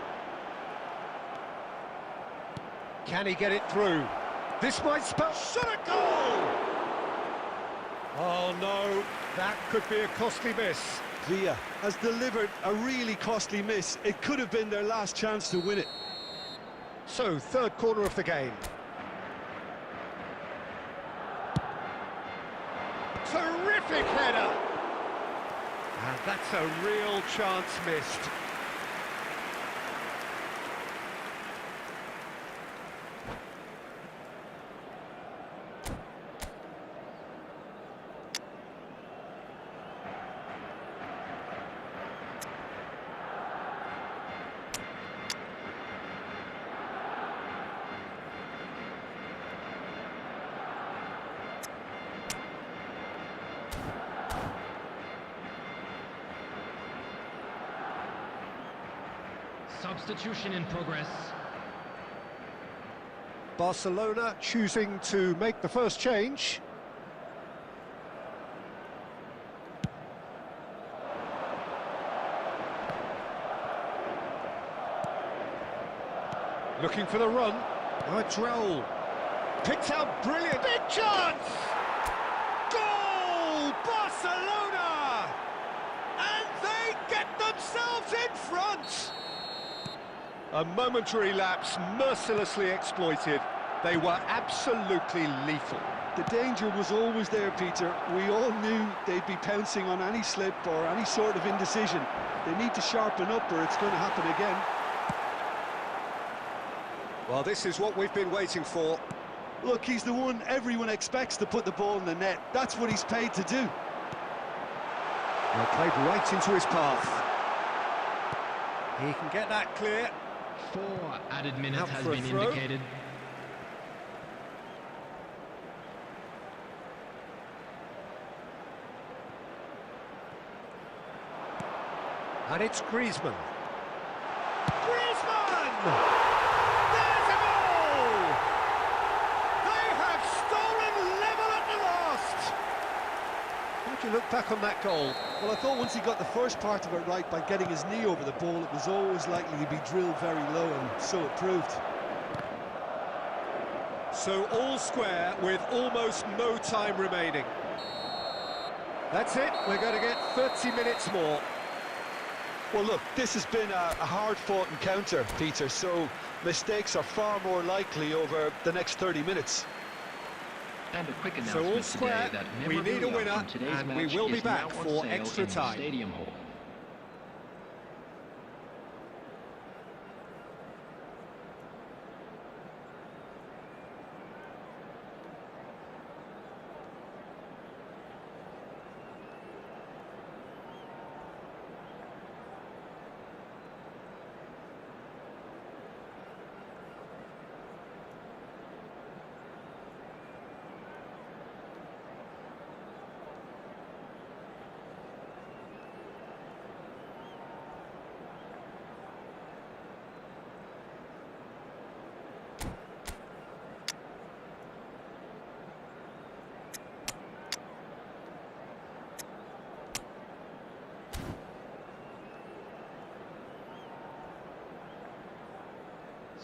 Speaker 1: Can he get it through? This might spell shot a goal! Oh no, that could be a costly miss.
Speaker 2: Villa has delivered a really costly miss. It could have been their last chance to win it.
Speaker 1: So, third corner of the game. Terrific header! And that's a real chance missed.
Speaker 4: Substitution in progress.
Speaker 1: Barcelona choosing to make the first change. Looking for the run. Now it's Raul. Picked out brilliant. Big chance! Goal! Barcelona! And they get themselves in front! A momentary lapse mercilessly exploited. They were absolutely lethal.
Speaker 2: The danger was always there, Peter. We all knew they'd be pouncing on any slip or any sort of indecision. They need to sharpen up or it's going to happen again.
Speaker 1: Well, this is what we've been waiting for.
Speaker 2: Look, he's the one everyone expects to put the ball in the net. That's what he's paid to do.
Speaker 3: Well, played right into his path. He can get that clear.
Speaker 4: 4 added minutes
Speaker 3: Out
Speaker 4: has
Speaker 3: for a
Speaker 4: been
Speaker 3: throw.
Speaker 4: indicated.
Speaker 3: And it's Griezmann. Griezmann! There's a goal! They have stolen level at the last! How do you look back on that goal?
Speaker 2: Well, I thought once he got the first part of it right by getting his knee over the ball, it was always likely to be drilled very low, and so it proved.
Speaker 3: So all square with almost no time remaining. That's it, we're going to get 30 minutes more.
Speaker 2: Well, look, this has been a hard-fought encounter, Peter, so mistakes are far more likely over the next 30 minutes.
Speaker 5: And a quick
Speaker 3: So all
Speaker 5: announcement
Speaker 3: square,
Speaker 5: today that
Speaker 3: we need a
Speaker 5: memorabilia
Speaker 3: winner,
Speaker 5: from today's
Speaker 3: and we
Speaker 5: match
Speaker 3: will be
Speaker 5: is
Speaker 3: back
Speaker 5: now on
Speaker 3: for
Speaker 5: sale
Speaker 3: extra
Speaker 5: in the
Speaker 3: time.
Speaker 5: Stadium Hall.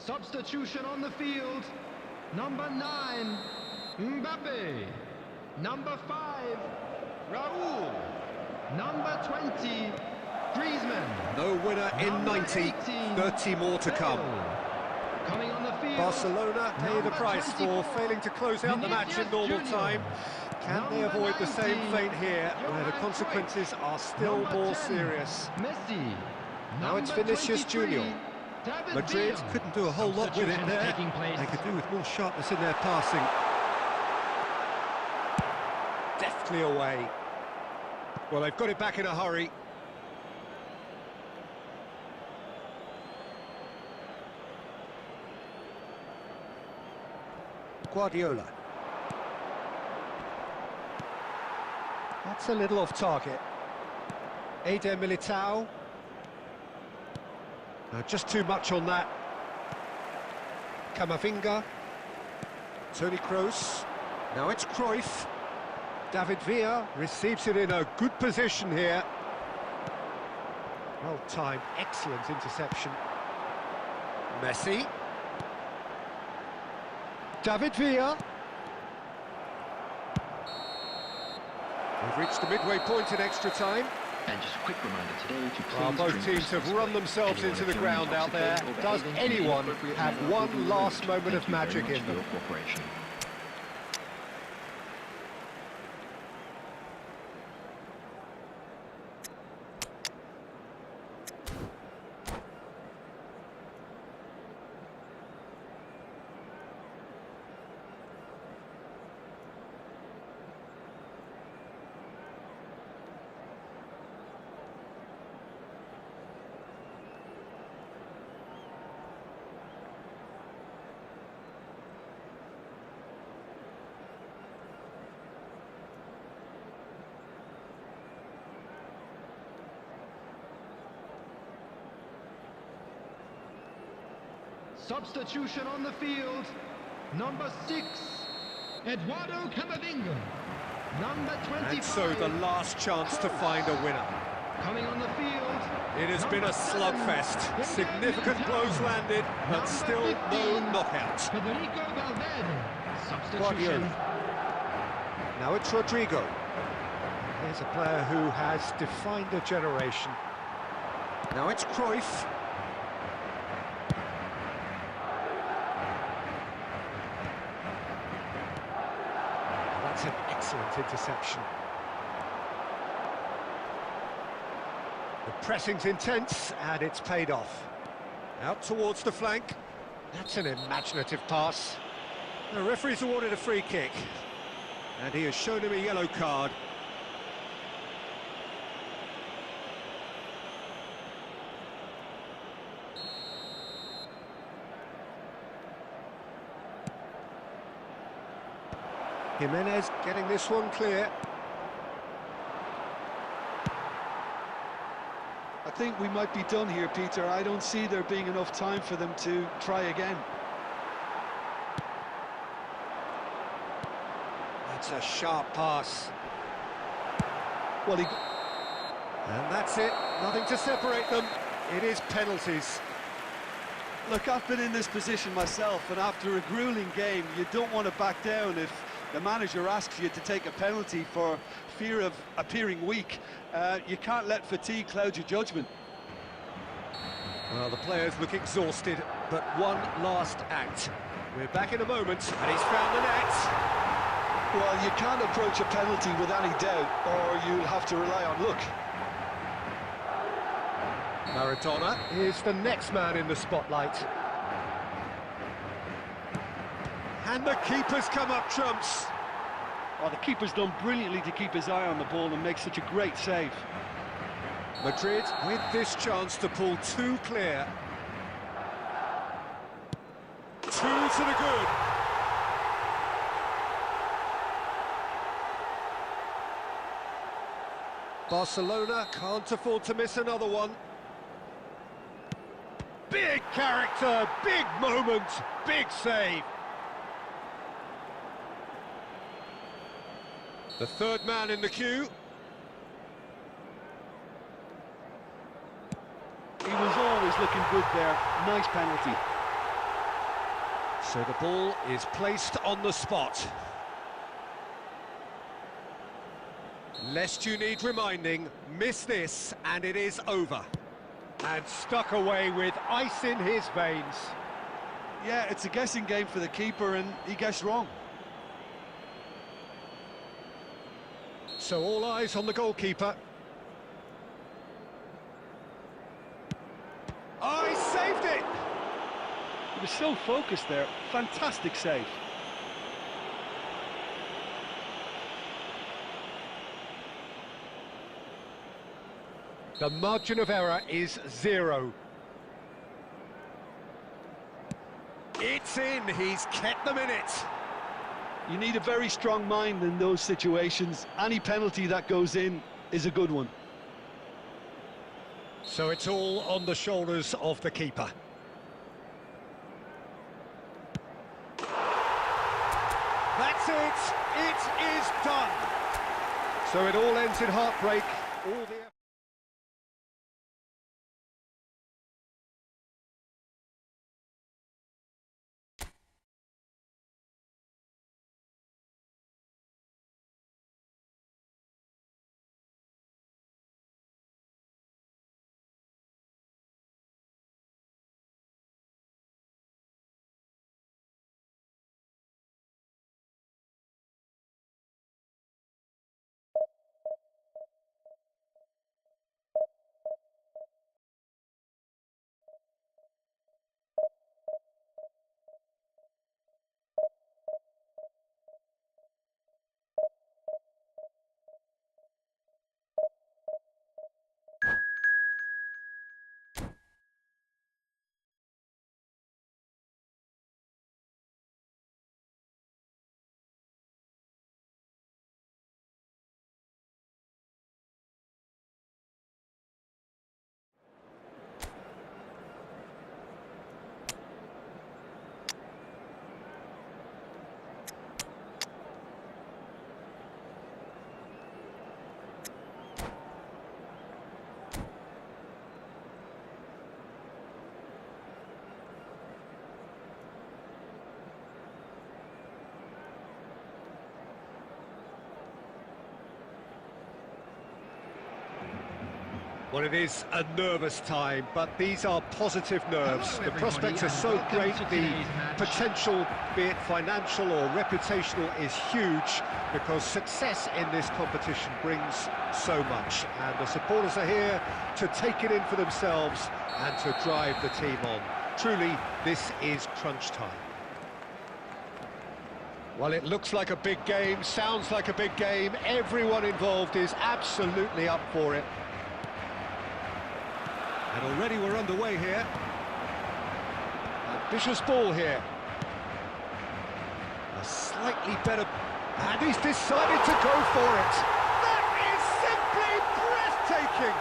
Speaker 4: Substitution on the field. Number 9, Mbappe. Number 5, Raul. Number 20, Griezmann.
Speaker 3: No winner in
Speaker 4: Number
Speaker 3: 90,
Speaker 4: 18,
Speaker 3: 30 more to come.
Speaker 4: Bale. Coming on the field.
Speaker 3: Barcelona pay the
Speaker 4: Number
Speaker 3: price for
Speaker 4: 24,
Speaker 3: failing to close out the match in normal
Speaker 4: Vinicius
Speaker 3: time. Can they
Speaker 4: Number
Speaker 3: avoid the same
Speaker 4: 19,
Speaker 3: fate here, where the
Speaker 4: Johan
Speaker 3: consequences are still
Speaker 4: Number
Speaker 3: more
Speaker 4: 10,
Speaker 3: serious?
Speaker 4: Messi.
Speaker 3: Now it's
Speaker 4: Number
Speaker 3: Vinicius
Speaker 4: 23,
Speaker 3: Junior.
Speaker 4: David
Speaker 3: Madrid
Speaker 4: Villa.
Speaker 3: couldn't do a whole lot with it
Speaker 4: Substitutions
Speaker 3: there.
Speaker 4: taking place.
Speaker 3: They could do with more sharpness in their passing. Deftly away. Well, they've got it back in a hurry. Guardiola. That's a little off target. Eder Militao. Just too much on that. Camavinga. Toni Kroos. Now it's Cruyff. David Villa receives it in a good position here. Well timed, excellent interception. Messi. David Villa. We've reached the midway point in extra time.
Speaker 5: And just a quick reminder today to please
Speaker 3: Well, both
Speaker 5: drink
Speaker 3: teams have
Speaker 5: responsibly.
Speaker 3: run themselves
Speaker 5: Anyone
Speaker 3: into the
Speaker 5: feeling
Speaker 3: ground out there.
Speaker 5: intoxicated or
Speaker 3: Does
Speaker 5: behaving in an
Speaker 3: anyone
Speaker 5: inappropriate
Speaker 3: have
Speaker 5: manner will
Speaker 3: one
Speaker 5: be removed.
Speaker 3: last moment
Speaker 5: Thank
Speaker 3: of
Speaker 5: you very
Speaker 3: magic
Speaker 5: much
Speaker 3: in
Speaker 5: for
Speaker 3: them?
Speaker 5: your cooperation.
Speaker 4: Substitution on the field. Number 6, Eduardo Camavinga. Number 25.
Speaker 3: And so the last chance to find a winner.
Speaker 4: Coming on the field.
Speaker 3: It has been a
Speaker 4: Number 7,
Speaker 3: slugfest. Significant
Speaker 4: Militao.
Speaker 3: blows landed, but
Speaker 4: Number
Speaker 3: still
Speaker 4: 15,
Speaker 3: no knockout.
Speaker 4: Federico Valverde. Substitution.
Speaker 3: Guardiola. Now it's Rodrigo. Here's a player who has defined a generation. Now it's Cruyff. That's an excellent interception. The pressing's intense, and it's paid off. Out towards the flank. That's an imaginative pass. The referee's awarded a free kick, and he has shown him a yellow card. Jimenez getting this one clear.
Speaker 2: I think we might be done here, Peter. I don't see there being enough time for them to try again.
Speaker 3: That's a sharp pass.
Speaker 2: Well,
Speaker 3: And that's it, nothing to separate them. It is penalties.
Speaker 2: look, I've been in this position myself, and after a grueling game, you don't want to back down if the manager asks you to take a penalty for fear of appearing weak. You can't let fatigue cloud your judgment.
Speaker 3: Well, the players look exhausted, but one last act. We're back in a moment, and he's found the net.
Speaker 2: Well, you can't approach a penalty with any doubt, or you'll have to rely on luck.
Speaker 3: Maradona is the next man in the spotlight. And the keeper's come up trumps.
Speaker 2: Oh, the keeper's done brilliantly to keep his eye on the ball and make such a great save.
Speaker 3: Madrid with this chance to pull two clear. Two to the good. Barcelona can't afford to miss another one. Big character, big moment, big save. The third man in the queue.
Speaker 2: He was always looking good there. Nice penalty.
Speaker 3: So the ball is placed on the spot. Lest you need reminding, miss this and it is over. And stuck away with ice in his veins.
Speaker 2: Yeah, it's a guessing game for the keeper, and he guessed wrong.
Speaker 3: So all eyes on the goalkeeper. Oh, he saved it!
Speaker 2: He was so focused there. Fantastic save.
Speaker 3: The margin of error is 0. It's in, he's kept them in it.
Speaker 2: You need a very strong mind in those situations. Any penalty that goes in is a good one.
Speaker 3: So it's all on the shoulders of the keeper. That's it! It is done! So it all ends in heartbreak. All the Well, it is a nervous time, but these are positive nerves. The prospects are so great, the potential, be it financial or reputational, is huge, because success in this competition brings so much. And the supporters are here to take it in for themselves and to drive the team on. Truly, this is crunch time.
Speaker 1: Well, it looks like a big game, sounds like a big game. Everyone involved is absolutely up for it. And already we're underway here. Ambitious ball here. A slightly better... And he's decided to go for it. That is simply breathtaking.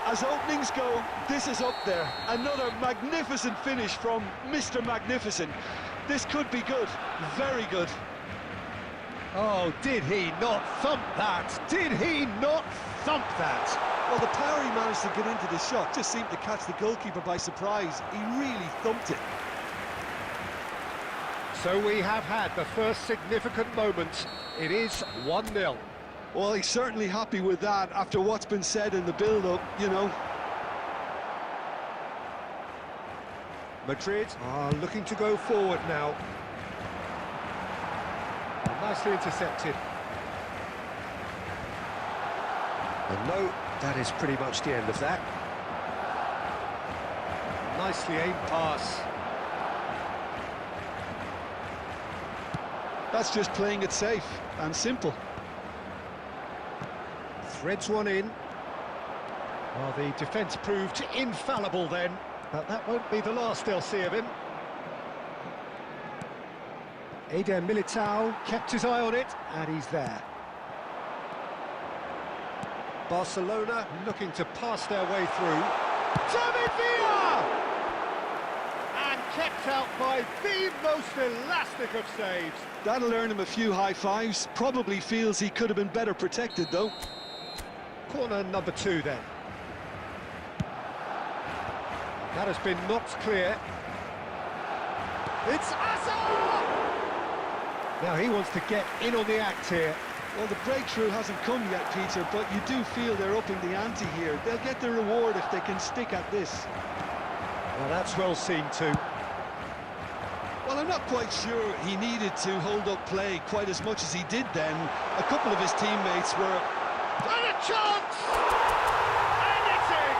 Speaker 2: As openings go, this is up there. Another magnificent finish from Mr. Magnificent. This could be good, very good.
Speaker 1: Oh, did he not thump that? Did he not thump that?
Speaker 2: Well, the power he managed to get into the shot just seemed to catch the goalkeeper by surprise. He really thumped it.
Speaker 1: So we have had the first significant moment. It is 1-0.
Speaker 2: Well, he's certainly happy with that after what's been said in the build-up, you know.
Speaker 1: Madrid are looking to go forward now. Nicely intercepted. And no, that is pretty much the end of that. Nicely aimed pass.
Speaker 2: That's just playing it safe and simple.
Speaker 1: Threads one in. Well, the defence proved infallible then, but that won't be the last they'll see of him. Eder Militao kept his eye on it, and he's there. Barcelona looking to pass their way through. David Villa! And kept out by the most elastic of saves.
Speaker 2: That'll earn him a few high fives. Probably feels he could have been better protected, though.
Speaker 1: Corner number 2 then. That has been knocked clear. It's Asa! Now he wants to get in on the act here.
Speaker 2: Well, the breakthrough hasn't come yet, Peter, but you do feel they're upping the ante here. They'll get the reward if they can stick at this.
Speaker 1: Well, that's well seen too.
Speaker 2: Well, I'm not quite sure he needed to hold up play quite as much as he did then. A couple of his teammates were...
Speaker 1: And a chance! And it's in!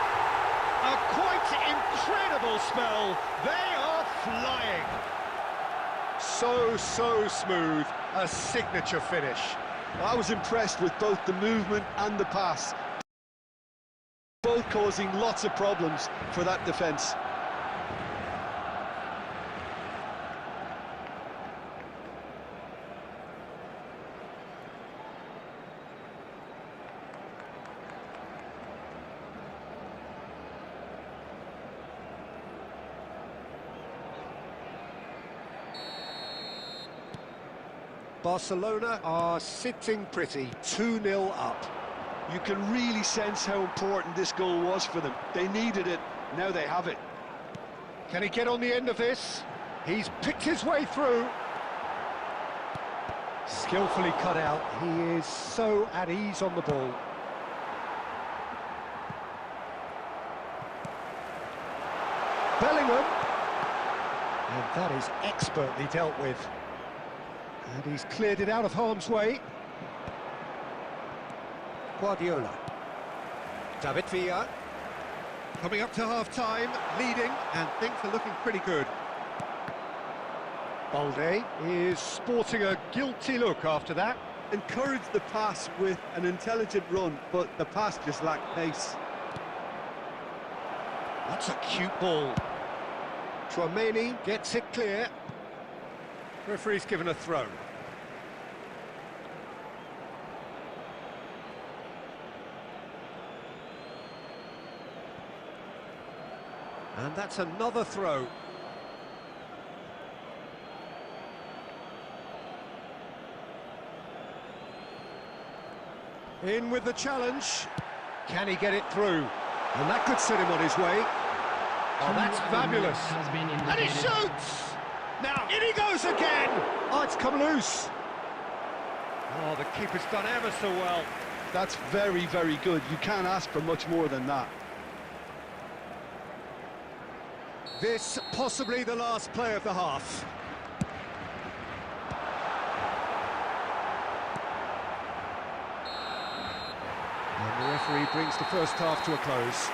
Speaker 1: A quite incredible spell. They are flying. So smooth. A signature finish.
Speaker 2: I was impressed with both the movement and the pass. Both causing lots of problems for that defence.
Speaker 1: Barcelona are sitting pretty, 2-0 up.
Speaker 2: You can really sense how important this goal was for them. They needed it, now they have it.
Speaker 1: Can he get on the end of this? He's picked his way through. Skillfully cut out. He is so at ease on the ball. Bellingham. And that is expertly dealt with. And he's cleared it out of harm's way. Guardiola. David Villa. Coming up to half-time, leading, and things are looking pretty good. Balde is sporting a guilty look after that.
Speaker 2: Encouraged the pass with an intelligent run, but the pass just lacked pace.
Speaker 1: That's a cute ball. Tchouameni gets it clear. Referee's given a throw. And that's another throw. In with the challenge. Can he get it through? And that could set him on his way. Oh, that's fabulous. And he shoots! Now, in he goes again! Oh, it's come loose. Oh, the keeper's done ever so well.
Speaker 2: That's very, very good. You can't ask for much more than that.
Speaker 1: This possibly the last play of the half. And the referee brings the first half to a close.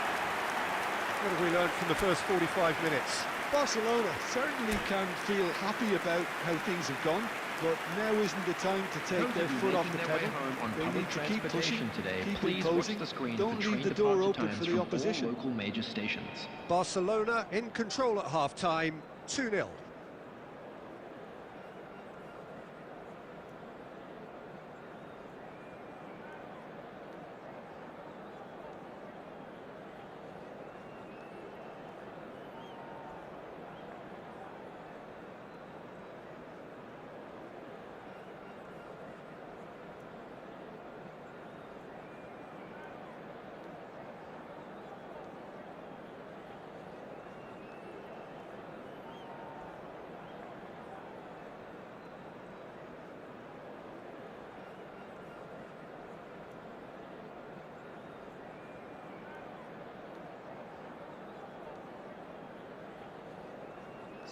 Speaker 1: What have we learned from the first 45 minutes?
Speaker 2: Barcelona certainly can feel happy about how things have gone. but now isn't the time to take their foot off the pedal. They need to keep pushing, keep imposing. Don't leave the door open for the opposition.
Speaker 5: Local major stations.
Speaker 3: Barcelona in control at half-time, 2-0.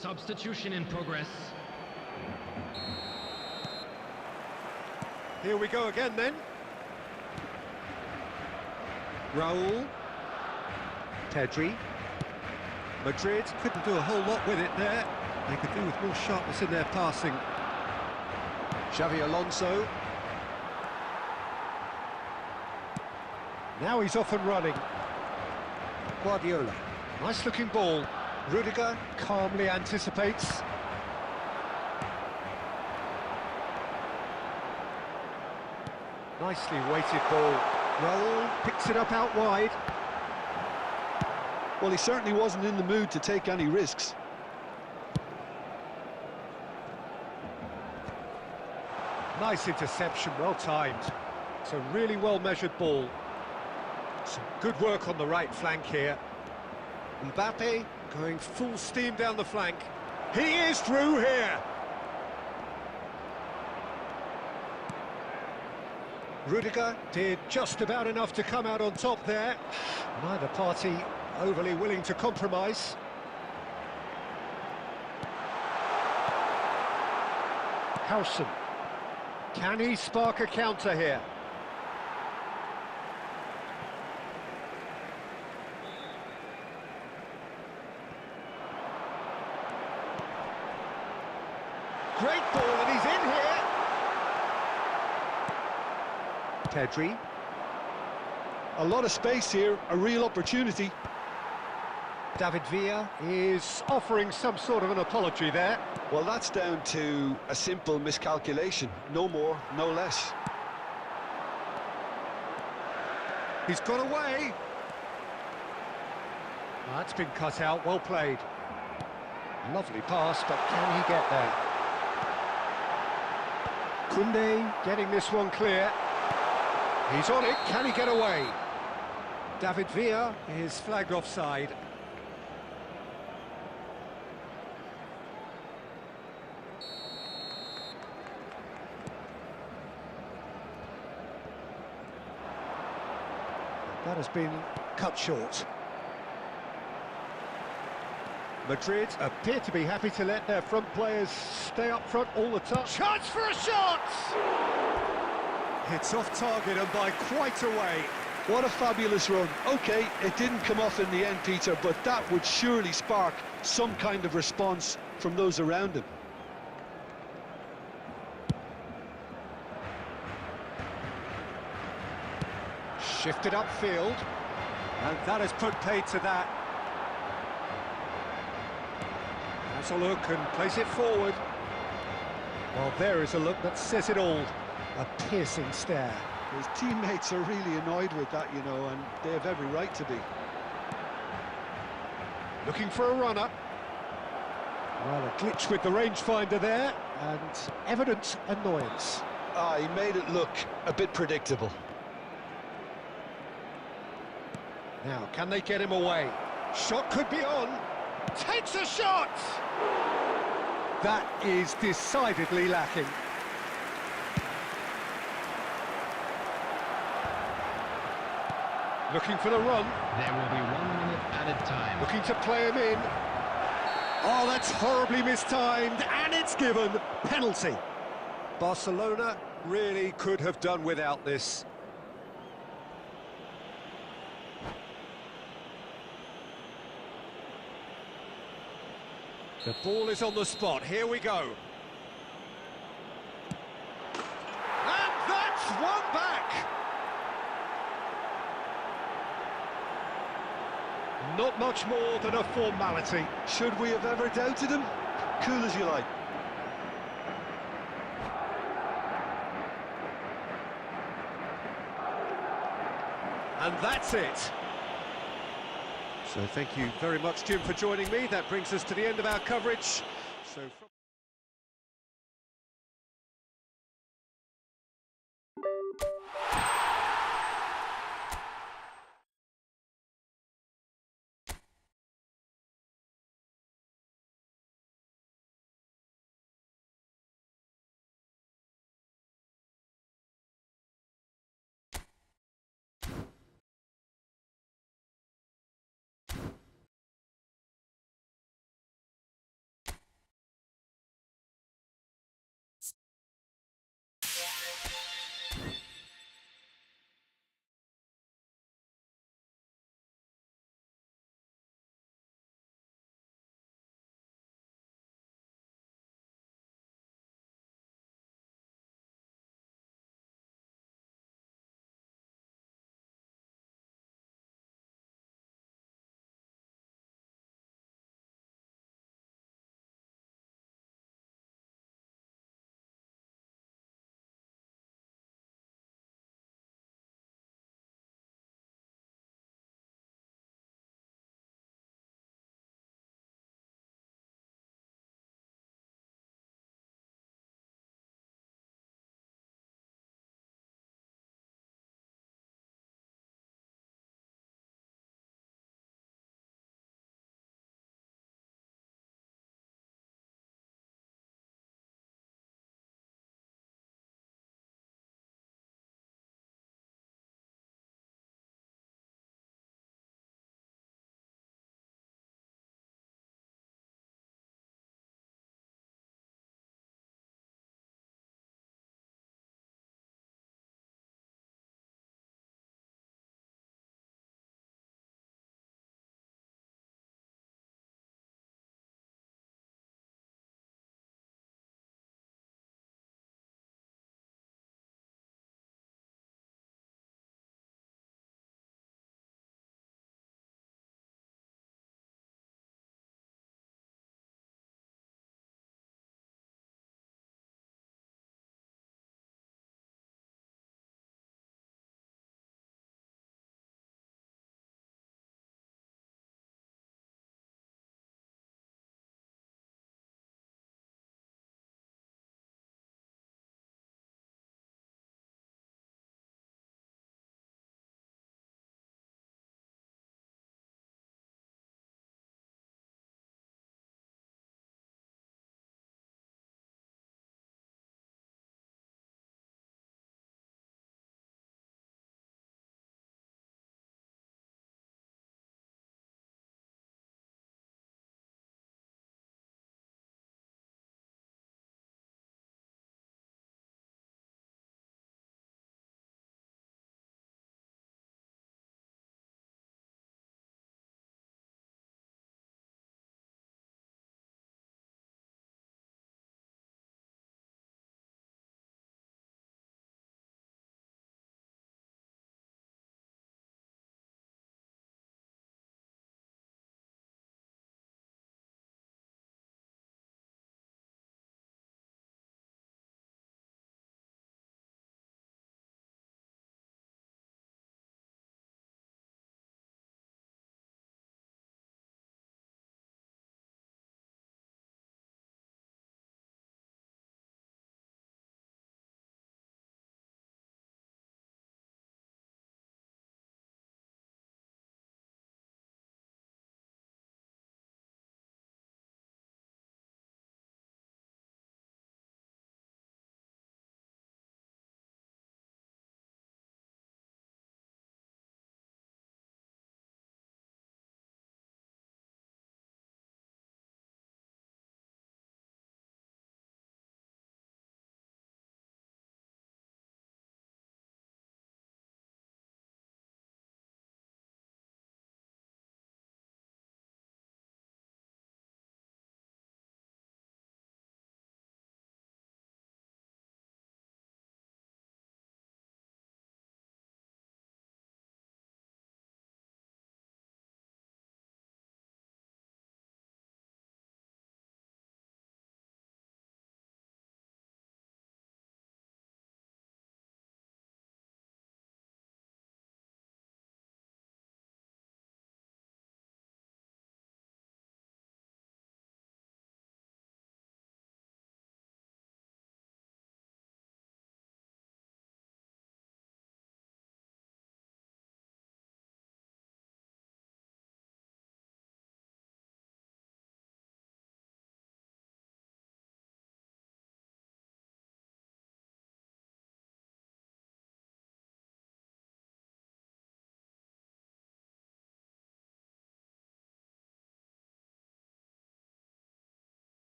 Speaker 4: Substitution in progress.
Speaker 3: Here we go again then. Raul. Pedri. Madrid couldn't do a whole lot with it there. They could do with more sharpness in their passing. Xavi Alonso. Now he's off and running. Guardiola. Nice looking ball. Rudiger calmly anticipates. Nicely weighted ball. Raul picks it up out wide.
Speaker 2: Well, he certainly wasn't in the mood to take any risks.
Speaker 3: Nice interception, well timed. It's a really well measured ball. Some good work on the right flank here. Mbappe going full steam down the flank. He is through here. Rudiger did just about enough to come out on top there. Neither party overly willing to compromise. Howson. Can he spark a counter here? Great ball, and he's in here. Pedri.
Speaker 2: A lot of space here, a real opportunity.
Speaker 3: David Villa is offering some sort of an apology there.
Speaker 2: Well, that's down to a simple miscalculation. No more, no less.
Speaker 3: He's got away. That's been cut out, well played. Lovely pass, but can he get there? Koundé getting this one clear. He's on it, can he get away? David Villa is flagged offside. That has been cut short. Madrid appear to be happy to let their front players stay up front all the time. Chance for a shot! It's off target and by quite a way.
Speaker 2: What a fabulous run. OK, it didn't come off in the end, Peter, but that would surely spark some kind of response from those around him.
Speaker 3: Shifted upfield, and that has put paid to that. Has a look and plays it forward. Well, there is a look that says it all. A piercing stare.
Speaker 2: His teammates are really annoyed with that, you know, and they have every right to be.
Speaker 3: Looking for a runner. Well, a glitch with the rangefinder there, and evident annoyance.
Speaker 2: Ah, he made it look a bit predictable.
Speaker 3: Now, can they get him away? Shot could be on. Takes a shot! That is decidedly lacking. Looking for the run.
Speaker 4: There will be 1 minute added time.
Speaker 3: Looking to play him in. Oh, that's horribly mistimed, and it's given. Penalty. Barcelona really could have done without this. The ball is on the spot. Here we go.
Speaker 1: Not much more than a formality.
Speaker 2: Should we have ever doubted him? Cool as you like.
Speaker 1: And that's it. So thank you very much, Jim, for joining me. That brings us to the end of our coverage. So.